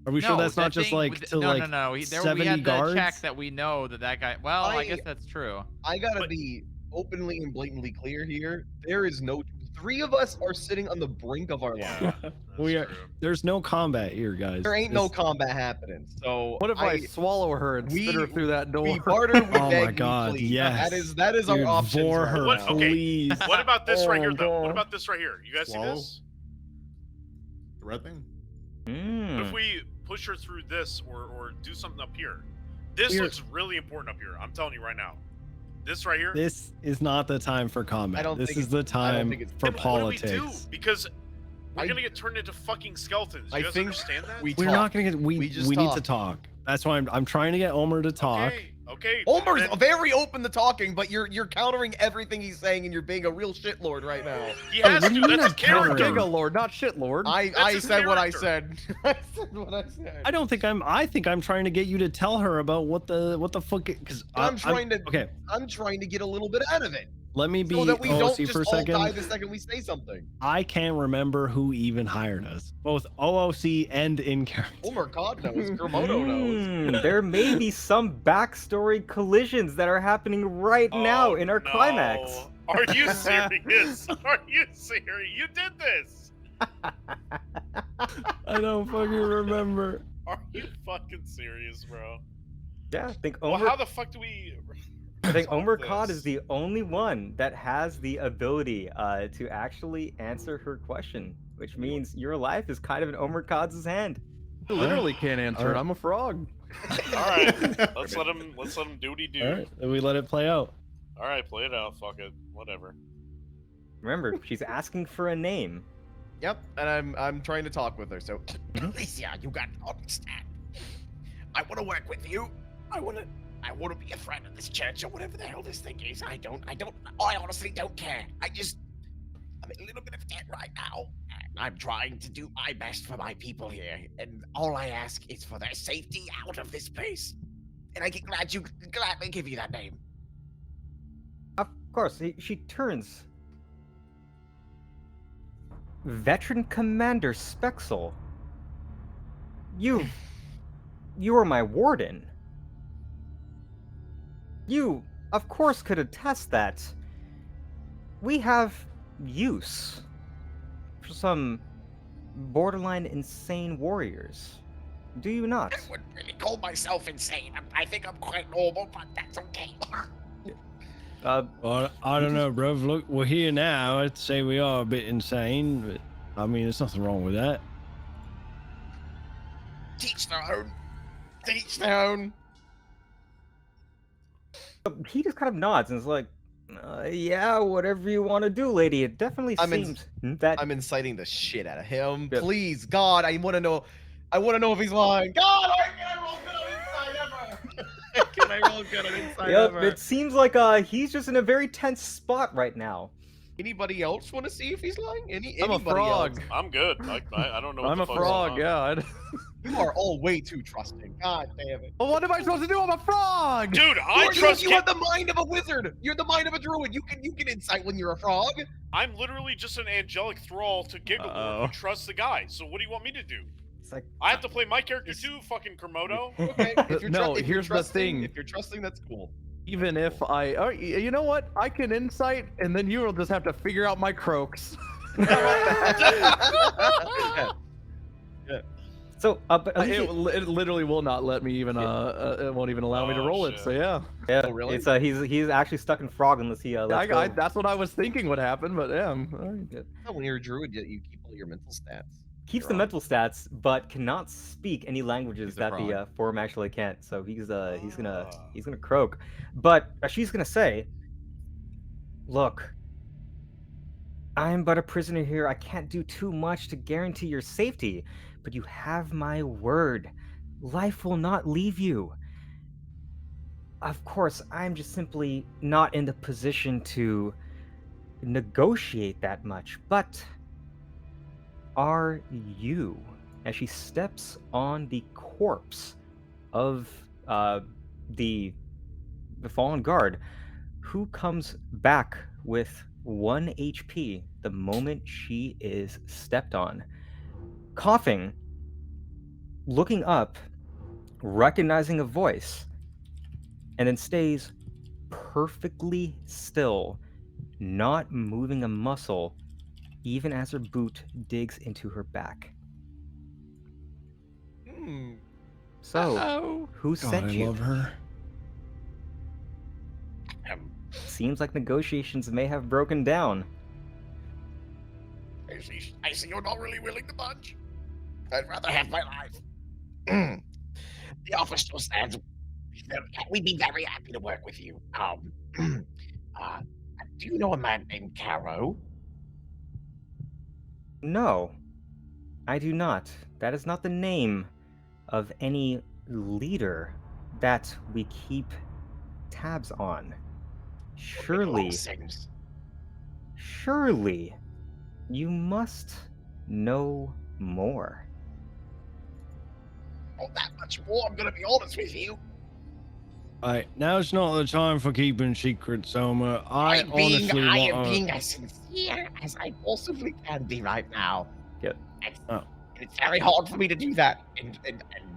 Are we sure No, that's not that just thing like with- to no, like no. We 70 had guards? the check that we know that guy. Well, I guess that's true. I gotta be openly and blatantly clear here. There is no. Three of us are sitting on the brink of our lives. Yeah. That's We are- true. There's no combat here, guys. There ain't no This- combat happening. So What if I swallow her and spit her we- through that door? we barter, we Oh beg, my we God, plead. yes. That is Dude, our options. vor right her, What- now. okay. please. What about this right here, though? Oh, What about this right here? You guys Swallow? see this? The red thing? Mm. If we push her through this or do something up here, this Here. looks really important up here. I'm telling you right now. This right here. This is not the time for combat. I don't This think is the time think it's- for Then what do we politics. do? Because we're I- gonna get turned into fucking skeletons. You I guys think understand that? we We're talk. not gonna get. We just need to talk. talk. That's why I'm trying to get Omer to talk. Okay. Okay. Omer's then very open to talking, but you're countering everything he's saying, and you're being a real shitlord right now. he Oh, has what do to. you mean That's his I'm countering? character. Gigalord, not shitlord. I his said what I character. said. I said what I said. I don't think I'm. I think I'm trying to get you to tell her about what the fuck. Because I'm trying to. Okay, I'm trying to get a little bit out of it, let me be so that we don't OOC just for a all die second. the second we say something. I can't remember who even hired us, both OOC and in character. Omer Kod knows. Kermodo knows. There may be some backstory collisions that are happening right now Oh, in our no. climax. Are you serious? Are you serious? You did this. I don't fucking remember. Are you fucking serious, bro? Yeah, I think Well, Omer. how the fuck do we? I think resolve Omer Kod this? is the only one that has the ability to actually answer her question, which means your life is kind of in Omer Kod's hand. I literally can't answer it. I'm a frog. All right, let's let him do what he do. All right, then we let it play out. All right, play it out. Fuck it, whatever. Remember, she's asking for a name. Yep, and I'm trying to talk with her. So, Alicia, you got to understand. I want to work with you. I want to be a friend of this church or whatever the hell this thing is. I honestly don't care. I'm in a little bit of debt right now. And I'm trying to do my best for my people here. And all I ask is for their safety out of this place. And I can gladly give you that name. Of course, she turns. Veteran Commander Spexel. You are my warden. You, of course, could attest that we have use for some borderline insane warriors. Do you not? I wouldn't really call myself insane. I think I'm quite normal, but that's okay. Well, I don't know, bro. Look, we're here now. I'd say we are a bit insane, but I mean, there's nothing wrong with that. Teach their own. teach their own. He just kind of nods and is like, yeah, whatever you want to do, lady. It definitely seems that I'm inciting the shit out of him. Yep. Please, God, I want to know. I want to know if he's lying. God, can I roll good on inside ever? Can I roll good on inside Yep, ever? it seems like he's just in a very tense spot right now. Anybody else want to see if he's lying? I'm a Anybody frog. else? I'm good. I don't know. What I'm the a fuck's frog, going on. yeah. You are all way too trusting. God damn it. Well, what am I supposed to do? I'm a frog! Dude, I You trust. have the mind of a wizard. You're the mind of a druid. You can insight when you're a frog. I'm literally just an angelic thrall to GIGALORD who trusts the guy. So what do you want me to do? It's like, I have to play my character too, fucking Kermodo. Okay, if you're No, if you're here's the trusting- thing. If you're trusting, that's cool. Even if you know what? I can insight, and then you will just have to figure out my croaks. so, but at least It literally will not let me even. It won't even allow me to Oh, roll it. shit. So yeah. yeah, Oh, really? It's he's actually stuck in frog unless he lets go. That's what I was thinking would happen, but yeah. All right. When you're a druid, you keep all your mental stats. keeps You're the on. mental stats, but cannot speak any languages He's a that the frog. form actually can't. So he's Ah. gonna croak. But she's gonna say, "Look, I'm but a prisoner here. I can't do too much to guarantee your safety, but you have my word. Life will not leave you. Of course, I'm just simply not in the position to negotiate that much, but are you?" As she steps on the corpse of the fallen guard, who comes back with 1 HP the moment she is stepped on. Coughing, looking up, recognizing a voice, and then stays perfectly still, not moving a muscle, even as her boot digs into her back. Hmm. So, Uh-oh. who God, sent I you? love her. Seems like negotiations may have broken down. I see you're not really willing to budge. I'd rather have my life. The offer still stands. We'd be very happy to work with you. Do you know a man named Caro? No, I do not. That is not the name of any leader that we keep tabs on. Surely, surely, you must know more. Not that much more, I'm gonna be honest with you. Right, now's not the time for keeping secrets, Omer. I am honestly being as sincere as I possibly can be right now. Good. Oh. It's very hard for me to do that in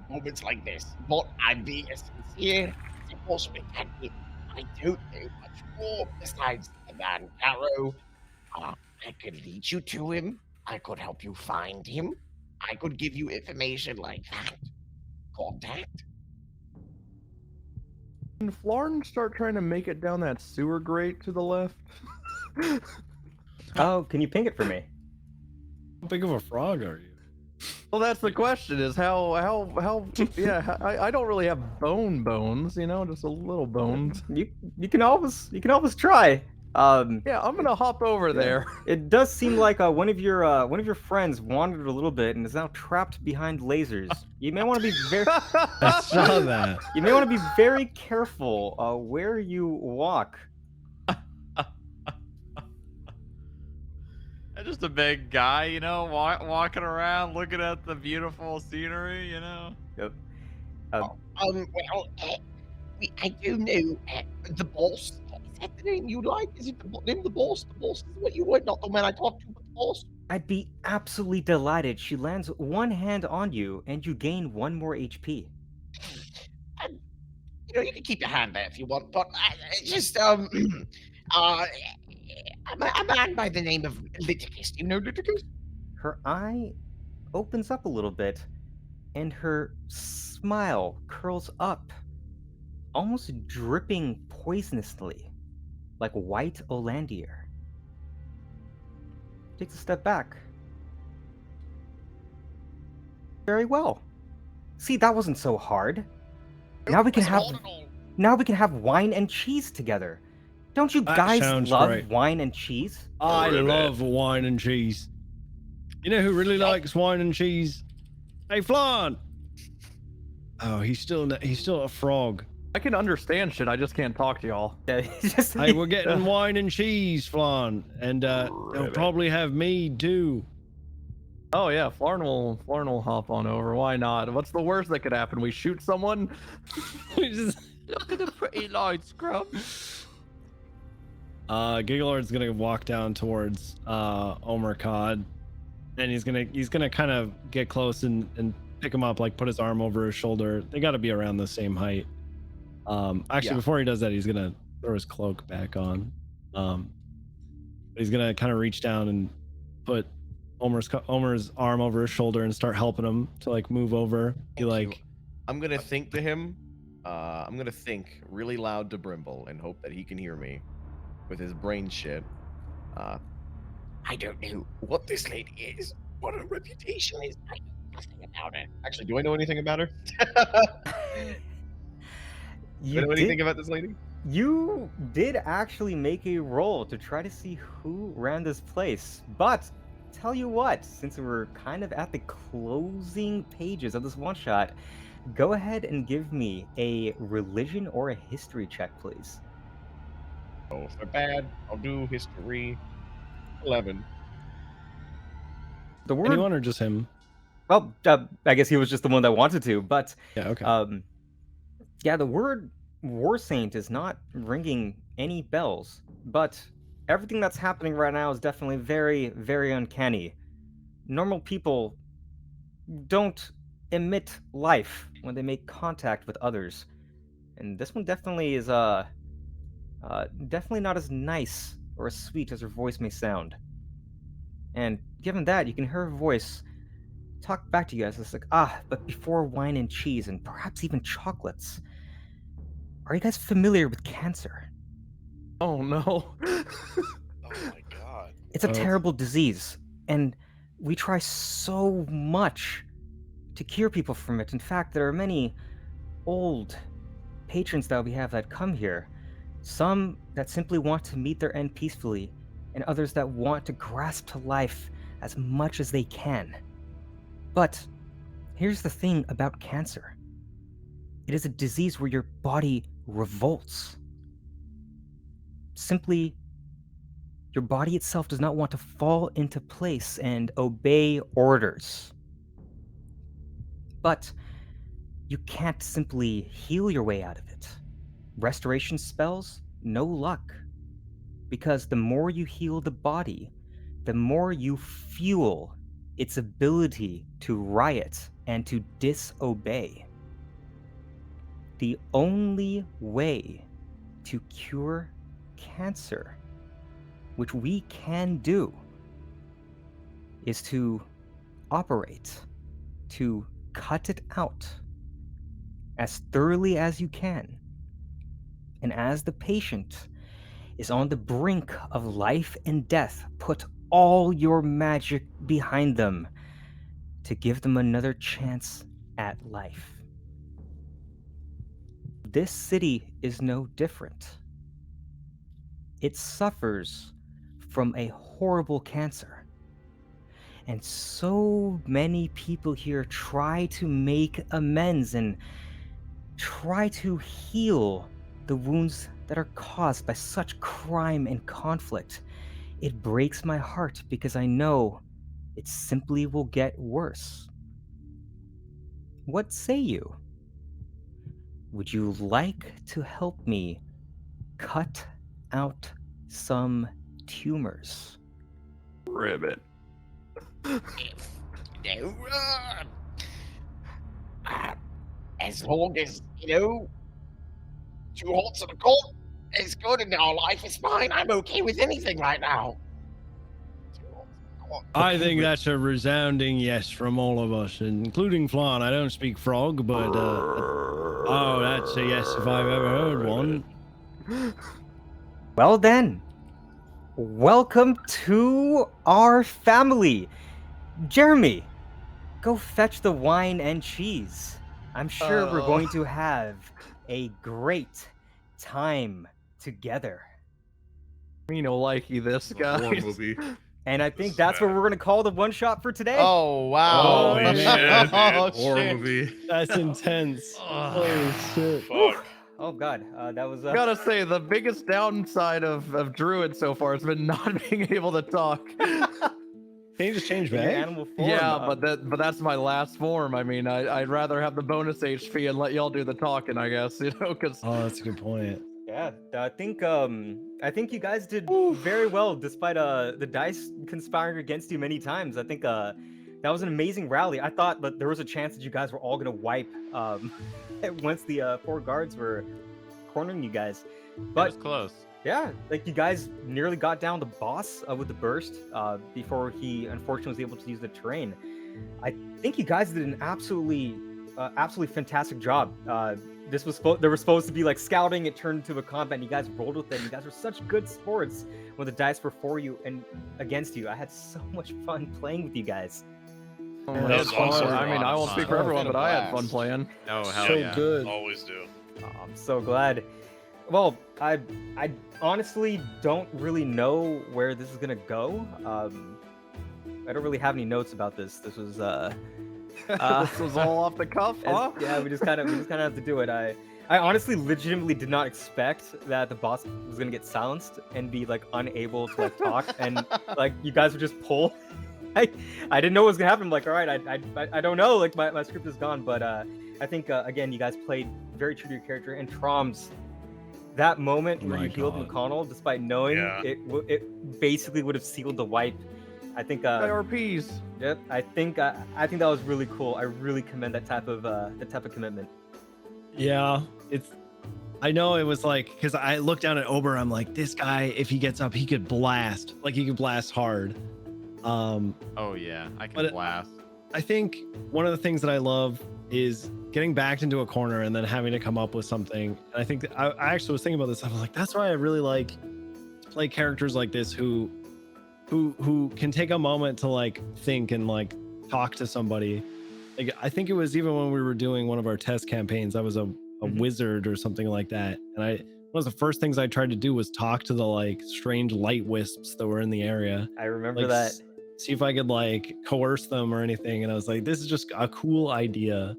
moments like this. But I'm being as sincere as I possibly can be. I don't know much more besides the man Caro. I could lead you to him. I could help you find him. I could give you information like that. Contact. Can Flarn start trying to make it down that sewer grate to the left? Oh, can you ping it for me? How big of a frog are you? Well, that's the question: is how yeah. I don't really have bones, you know, just a little bones. You can always try. Yeah, I'm gonna hop over there. It does seem like one of your friends wandered a little bit and is now trapped behind lasers. You may want to be very I saw that. you may want to be very careful where you walk. I'm just a big guy, you know, walking around, looking at the beautiful scenery, you know. Yep. Well, I do know the boss. Is that the name you like? Is it the name the boss? The boss is what you want, not the man I talked to, but the boss. I'd be absolutely delighted. She lands one hand on you and you gain 1 more HP. You know, you can keep your hand there if you want, but just a man by the name of Liticus. Do you know Liticus? Her eye opens up a little bit and her smile curls up, almost dripping poisonously, like white Olandier. Takes a step back. Very well. See, that wasn't so hard. Now we can have wine and cheese together. Don't you That guys sounds love great. wine and cheese? I Ribbit. love wine and cheese. You know who really likes wine and cheese? Hey, Flan. Oh, he's still a frog. I can understand shit. I just can't talk to y'all. Yeah, just Hey, we're getting wine and cheese, Flan, and they'll Ribbit. probably have mead too. Oh yeah, Flarn will hop on over. Why not? What's the worst that could happen? We shoot someone? Look at the pretty lights, Scrub. GIGALORD's gonna walk down towards Omer Kod, and he's gonna kind of get close and pick him up, like put his arm over his shoulder. They got to be around the same height. Actually, Yeah. before he does that, he's gonna throw his cloak back on. He's gonna kind of reach down and put Omer's arm over his shoulder and start helping him to like move over. Be Thank you. like, I'm gonna think to him. I'm gonna think really loud to Brimble and hope that he can hear me with his brain shit. I don't know what this lady is, What her reputation is. I know nothing about her. Actually, do I know anything about her? Do I know anything about this lady? You did actually make a roll to try to see who ran this place, but tell you what, since we're kind of at the closing pages of this one shot, go ahead and give me a religion or a history check, please. Oh, if they're bad, I'll do history. 11. The word, Anyone or just him? well, I guess he was just the one that wanted to, but Yeah, okay. yeah, the word War Saint is not ringing any bells, but everything that's happening right now is definitely very, very uncanny. Normal people don't emit life when they make contact with others, and this one definitely is definitely not as nice or as sweet as her voice may sound. And given that, you can hear her voice talk back to you guys. It's like, but before wine and cheese and perhaps even chocolates, are you guys familiar with cancer? Oh no. Oh my god. It's a terrible disease, and we try so much to cure people from it. In fact, there are many old patrons that we have that come here. Some that simply want to meet their end peacefully, and others that want to grasp to life as much as they can. But here's the thing about cancer. It is a disease where your body revolts. Simply, your body itself does not want to fall into place and obey orders. But you can't simply heal your way out of it. Restoration spells, no luck. Because the more you heal the body, the more you fuel its ability to riot and to disobey. The only way to cure cancer, which we can do, is to operate, to cut it out as thoroughly as you can. And as the patient is on the brink of life and death, put all your magic behind them to give them another chance at life. This city is no different. It suffers from a horrible cancer. And so many people here try to make amends and try to heal the wounds that are caused by such crime and conflict. It breaks my heart because I know it simply will get worse. What say you? Would you like to help me cut out some tumors? Ribbit. No, as long as, 2 hots and a cold is good in our life, it's fine. I'm okay with anything right now. 2 hots and a cold. I think that's a resounding yes from all of us, including Flan. I don't speak frog, but oh, that's a yes if I've ever heard one. Well then, welcome to our family. Jeremy, go fetch the wine and cheese. I'm sure we're going to have a great time together. Me no likey this guy. Horror movie. And I think that's what we're going to call the one shot for today. Oh, wow. Holy shit, dude. Oh, Horror shit. movie. That's intense. Holy shit. Fuck. Oh god, that was I gotta say, the biggest downside of Druid so far has been not being able to talk. Can you just change your back? animal form. Yeah, but that's my last form. I mean, I'd rather have the bonus HP and let y'all do the talking, I guess, because Oh, that's a good point. Yeah, I think you guys did very well despite the dice conspiring against you many times. I think that was an amazing rally. I thought that there was a chance that you guys were all gonna wipe once the 4 guards were cornering you guys. But It was close. yeah, like you guys nearly got down the boss with the burst before he unfortunately was able to use the terrain. I think you guys did an absolutely fantastic job. There was supposed to be like scouting. It turned into a combat, and you guys rolled with it. And you guys were such good sports when the dice were for you and against you. I had so much fun playing with you guys. Oh, That man, was it's fun. awesome. I mean, I won't speak for Fun. everyone, but I had fun Blast. playing. Oh, hell So yeah. good. Always do. Oh, I'm so glad. Well, I honestly don't really know where this is gonna go. I don't really have any notes about this. This was This was all off the cuff, huh? yeah, we just kind of have to do it. I honestly legitimately did not expect that the boss was gonna get silenced and be like unable to like talk and like you guys would just pull. I didn't know what was gonna happen. I'm like, all right, I don't know. Like my script is gone, but I think again you guys played very true to your character. And Troms, that moment Oh where my you healed God. McConnell, despite knowing Yeah. it basically would have sealed the wipe. I think IRPs. yep. I think that was really cool. I really commend that type of commitment. Yeah, it's. I know it was like because I looked down at Ober. I'm like, this guy, if he gets up, he could blast. Like he could blast hard. Oh yeah, I can But blast. I think one of the things that I love is getting backed into a corner and then having to come up with something. And I think that I actually was thinking about this. I was like, that's why I really like to play characters like this who can take a moment to like think and like talk to somebody. Like I think it was even when we were doing one of our test campaigns, I was a wizard or something like that. And one of the first things I tried to do was talk to the like strange light wisps that were in the area. I remember Like that. see if I could like coerce them or anything. And I was like, this is just a cool idea.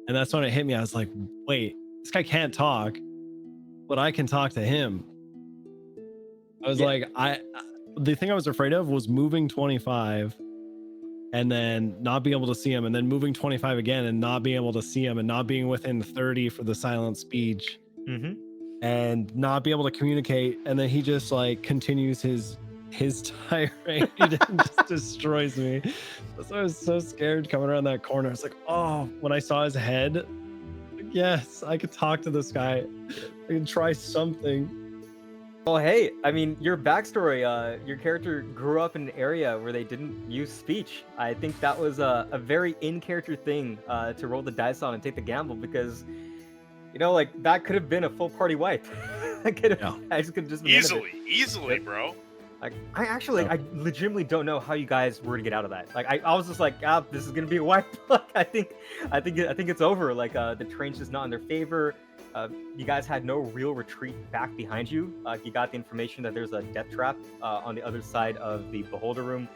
And that's when it hit me. I was like, wait, this guy can't talk, but I can talk to him. I was Yeah. like, the thing I was afraid of was moving 25 and then not being able to see him, and then moving 25 again and not being able to see him, and not being within 30 for the silent speech, Mm-hmm. and not be able to communicate. And then he just like continues his tirade and just destroys me. So I was so scared coming around that corner. I was like, oh, when I saw his head, yes, I could talk to this guy. I can try something. Well, hey, I mean, your backstory, your character grew up in an area where they didn't use speech. I think that was a very in-character thing to roll the dice on and take the gamble, because, you know, like, that could have been a full party wipe. I just could have just been the end of it. Easily, Yep. bro. Like, I actually, I legitimately don't know how you guys were to get out of that. Like, I was just like, this is gonna be a wipe. Like, I think it's over. Like, the train's just not in their favor. You guys had no real retreat back behind you. You got the information that there's a death trap on the other side of the beholder room.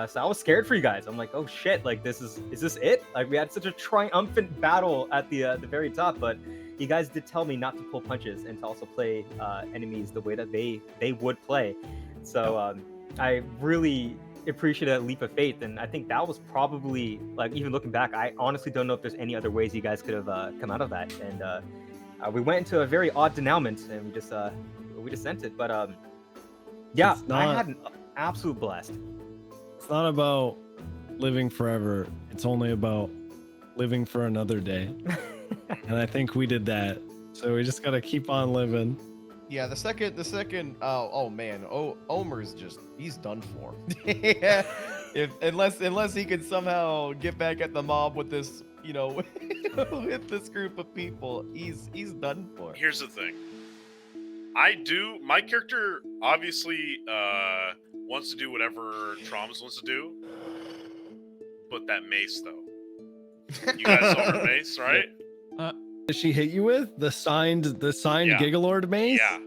So I was scared for you guys. I'm like, oh shit, like is this it? Like we had such a triumphant battle at the very top, but you guys did tell me not to pull punches and to also play enemies the way that they would play. So I really appreciate that leap of faith, and I think that was probably, like, even looking back, I honestly don't know if there's any other ways you guys could have come out of that. And we went into a very odd denouement, and we just sent it. But yeah, It's not- I had an absolute blast. It's not about living forever. It's only about living for another day. And I think we did that. So we just gotta keep on living. Yeah, the second, oh man, Omer's he's done for. Yeah, unless he can somehow get back at the mob with this, you know, with this group of people, he's done for. Here's the thing. My character obviously wants to do whatever Troms wants to do, but that mace though. You guys saw her mace, right? Did she hit you with the signed Yeah. GIGALORD mace? Yeah.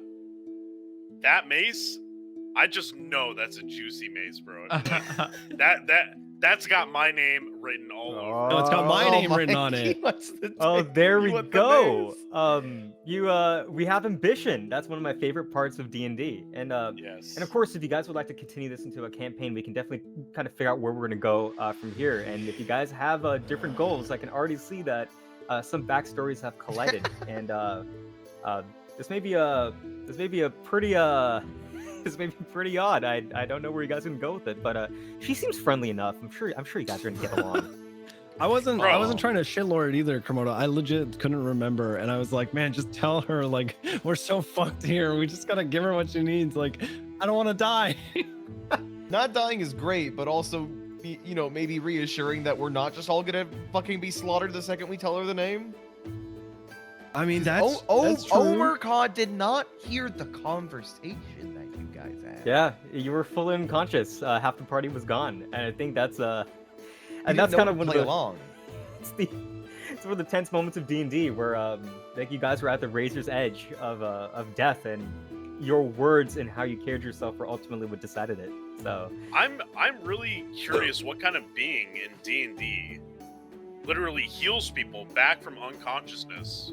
That mace, I just know that's a juicy mace, bro. That's got my name written all over. No, it's got my name written on it. Oh, there we go. We have ambition. That's one of my favorite parts of D&D. And Yes. and of course, if you guys would like to continue this into a campaign, we can definitely kind of figure out where we're going to go from here. And if you guys have different goals, I can already see that some backstories have collided. And this may be pretty odd. I don't know where you guys are gonna go with it, but she seems friendly enough. I'm sure you guys are gonna get along. I wasn't Bro. trying to shitlord either, Komodo. I legit couldn't remember, and I was like, man, just tell her, like, we're so fucked here. We just gotta give her what she needs. Like, I don't want to die. Not dying is great, but also, you know, maybe reassuring that we're not just all gonna fucking be slaughtered the second we tell her the name. I mean, that's true. Omer Kod did not hear the conversation that you guys had. Yeah, you were fully unconscious. Half the party was gone, and I think that's And that's kind of one of play the along. it's one of the tense moments of D&D where like you guys were at the razor's edge of death, and your words and how you carried yourself were ultimately what decided it. So I'm really curious what kind of being in D&D literally heals people back from unconsciousness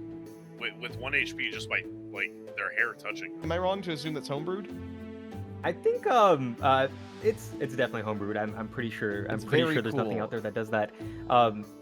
with 1 HP just by like their hair touching. Am I wrong to assume that's homebrewed? I think it's definitely homebrewed. I'm pretty sure. I'm It's pretty very sure there's nothing cool. out there that does that.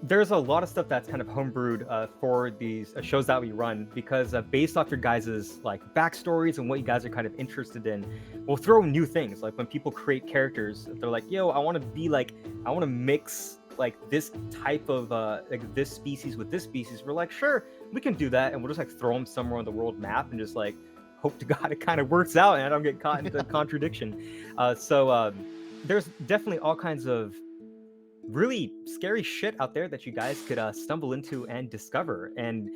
There's a lot of stuff that's kind of homebrewed for these shows that we run, because based off your guys' like backstories and what you guys are kind of interested in, we'll throw new things. Like when people create characters, they're like, "Yo, I want to mix like this type of like this species with this species." We're like, "Sure, we can do that," and we'll just like throw them somewhere on the world map and just like hope to God it kind of works out and I don't get caught in the contradiction. So there's definitely all kinds of really scary shit out there that you guys could stumble into and discover. And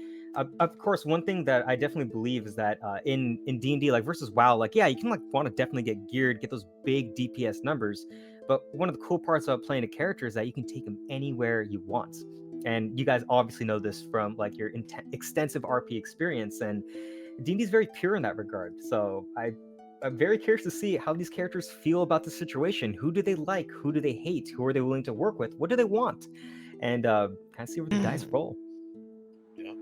of course, one thing that I definitely believe is that in D&D, like versus WoW, like yeah, you can like want to definitely get geared, get those big DPS numbers. But one of the cool parts about playing a character is that you can take them anywhere you want. And you guys obviously know this from like your extensive RP experience, and D&D is very pure in that regard. So I'm very curious to see how these characters feel about the situation. Who do they like? Who do they hate? Who are they willing to work with? What do they want? And kind of see where the dice roll. Yeah.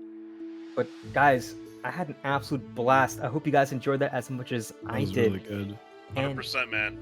But guys, I had an absolute blast. I hope you guys enjoyed that as much as That I was did. really good. And 100%, man.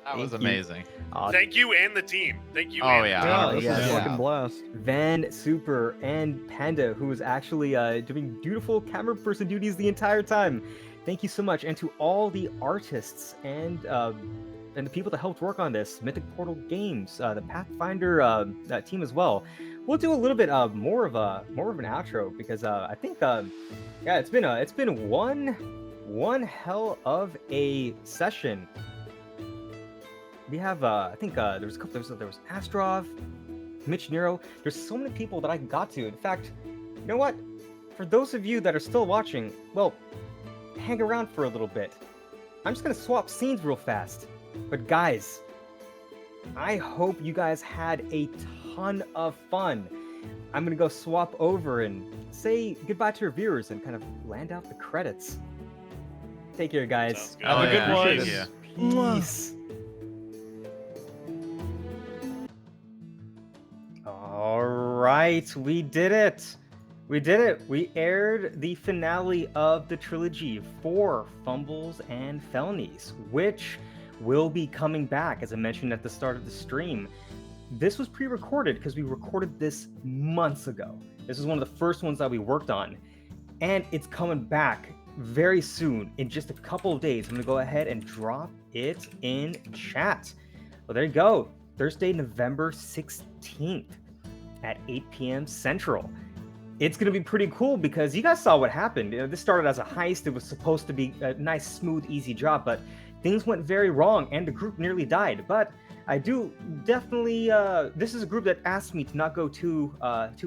That was Thank you. amazing. Thank you and the team. Thank you. Oh, and yeah. The team. Yeah, this yeah, is a yeah. fucking blast. Van, Super, and Panda, who was actually doing beautiful camera person duties the entire time. Thank you so much. And to all the artists and the people that helped work on this, Mythic Portal Games, the Pathfinder team as well. We'll do a little bit more of an outro, because I think yeah, it's been one hell of a session. We have I think there was a couple. There was Astrov, Mitch Nero. There's so many people that I got to. In fact, you know what? For those of you that are still watching, well, hang around for a little bit. I'm just gonna swap scenes real fast. But guys, I hope you guys had a ton of fun. I'm gonna go swap over and say goodbye to our viewers and kind of land out the credits. Take care, guys. Sounds good. Have Oh, a good yeah. one. Appreciate you. Peace. All right, we did it. We did it. We aired the finale of the trilogy for Fumbles and Felonies, which will be coming back, as I mentioned at the start of the stream. This was pre-recorded because we recorded this months ago. This is one of the first ones that we worked on, and it's coming back very soon. In just a couple of days, I'm gonna go ahead and drop it in chat. Well, there you go. Thursday, November 16th at 8 p.m. Central. It's going to be pretty cool because you guys saw what happened. You know, this started as a heist. It was supposed to be a nice, smooth, easy job, but things went very wrong and the group nearly died. But I do definitely, this is a group that asked me to not go too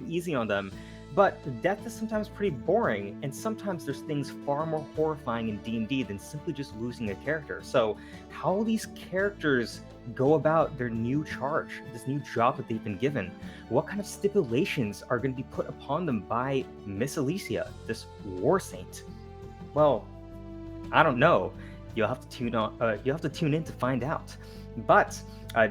easy on them. But death is sometimes pretty boring, and sometimes there's things far more horrifying in D&D than simply just losing a character. So how will these characters go about their new charge, this new job that they've been given? What kind of stipulations are going to be put upon them by Miss Alicia, this war saint? Well, I don't know. You'll have to tune in to find out. But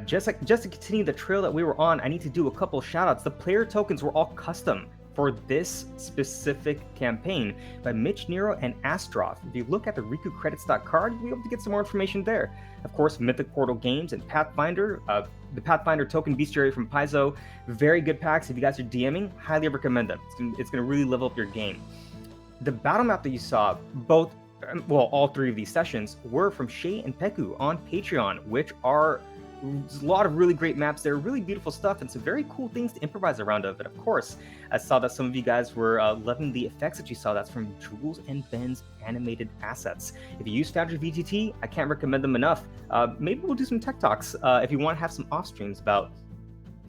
just to continue the trail that we were on, I need to do a couple of shout outs. The player tokens were all custom for this specific campaign by Mitch Nero and Astrov. If you look at the RikuCredits.card, you'll be able to get some more information there. Of course, Mythic Portal Games and Pathfinder, the Pathfinder token bestiary from Paizo, very good packs. If you guys are DMing, highly recommend them. It's gonna really level up your game. The battle map that you saw, all three of these sessions were from Shay and Peku on Patreon, which are a lot of really great maps there, really beautiful stuff, and some very cool things to improvise around of. And of course, I saw that some of you guys were loving the effects that you saw. That's from Jules and Ben's animated assets. If you use Foundry VTT, I can't recommend them enough. Maybe we'll do some tech talks if you want to have some off streams about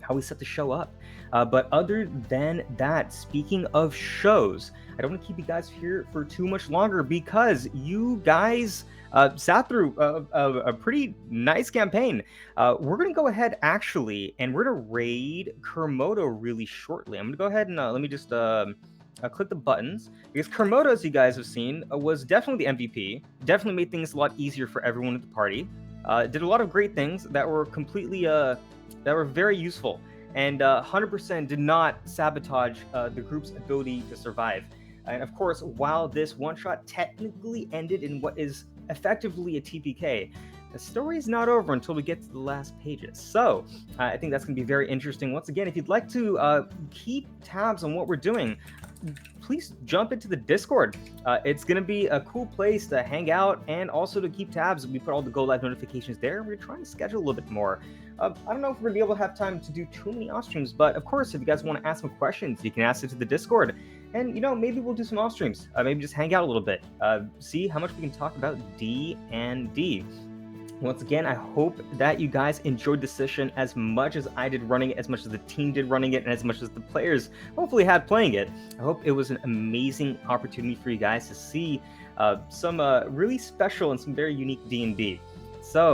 how we set the show up. But other than that, speaking of shows, I don't want to keep you guys here for too much longer because you guys sat through a pretty nice campaign. We're going to go ahead actually, and we're going to raid Kermodo really shortly. I'm going to go ahead and let me just click the buttons, because Kermodo, as you guys have seen, was definitely the MVP. Definitely made things a lot easier for everyone at the party. Did a lot of great things that were completely that were very useful, and 100% did not sabotage the group's ability to survive. And of course, while this one-shot technically ended in what is effectively a TPK, the story is not over until we get to the last pages. So I think that's going to be very interesting. Once again, if you'd like to keep tabs on what we're doing, please jump into the Discord. It's going to be a cool place to hang out and also to keep tabs. We put all the Go Live notifications there. We're trying to schedule a little bit more. I don't know if we're going to be able to have time to do too many off streams, but of course, if you guys want to ask some questions, you can ask it to the Discord. And, you know, maybe we'll do some off streams. Maybe just hang out a little bit. See how much we can talk about D&D. Once again, I hope that you guys enjoyed the session as much as I did running it, as much as the team did running it, and as much as the players hopefully had playing it. I hope it was an amazing opportunity for you guys to see some really special and some very unique D&D. So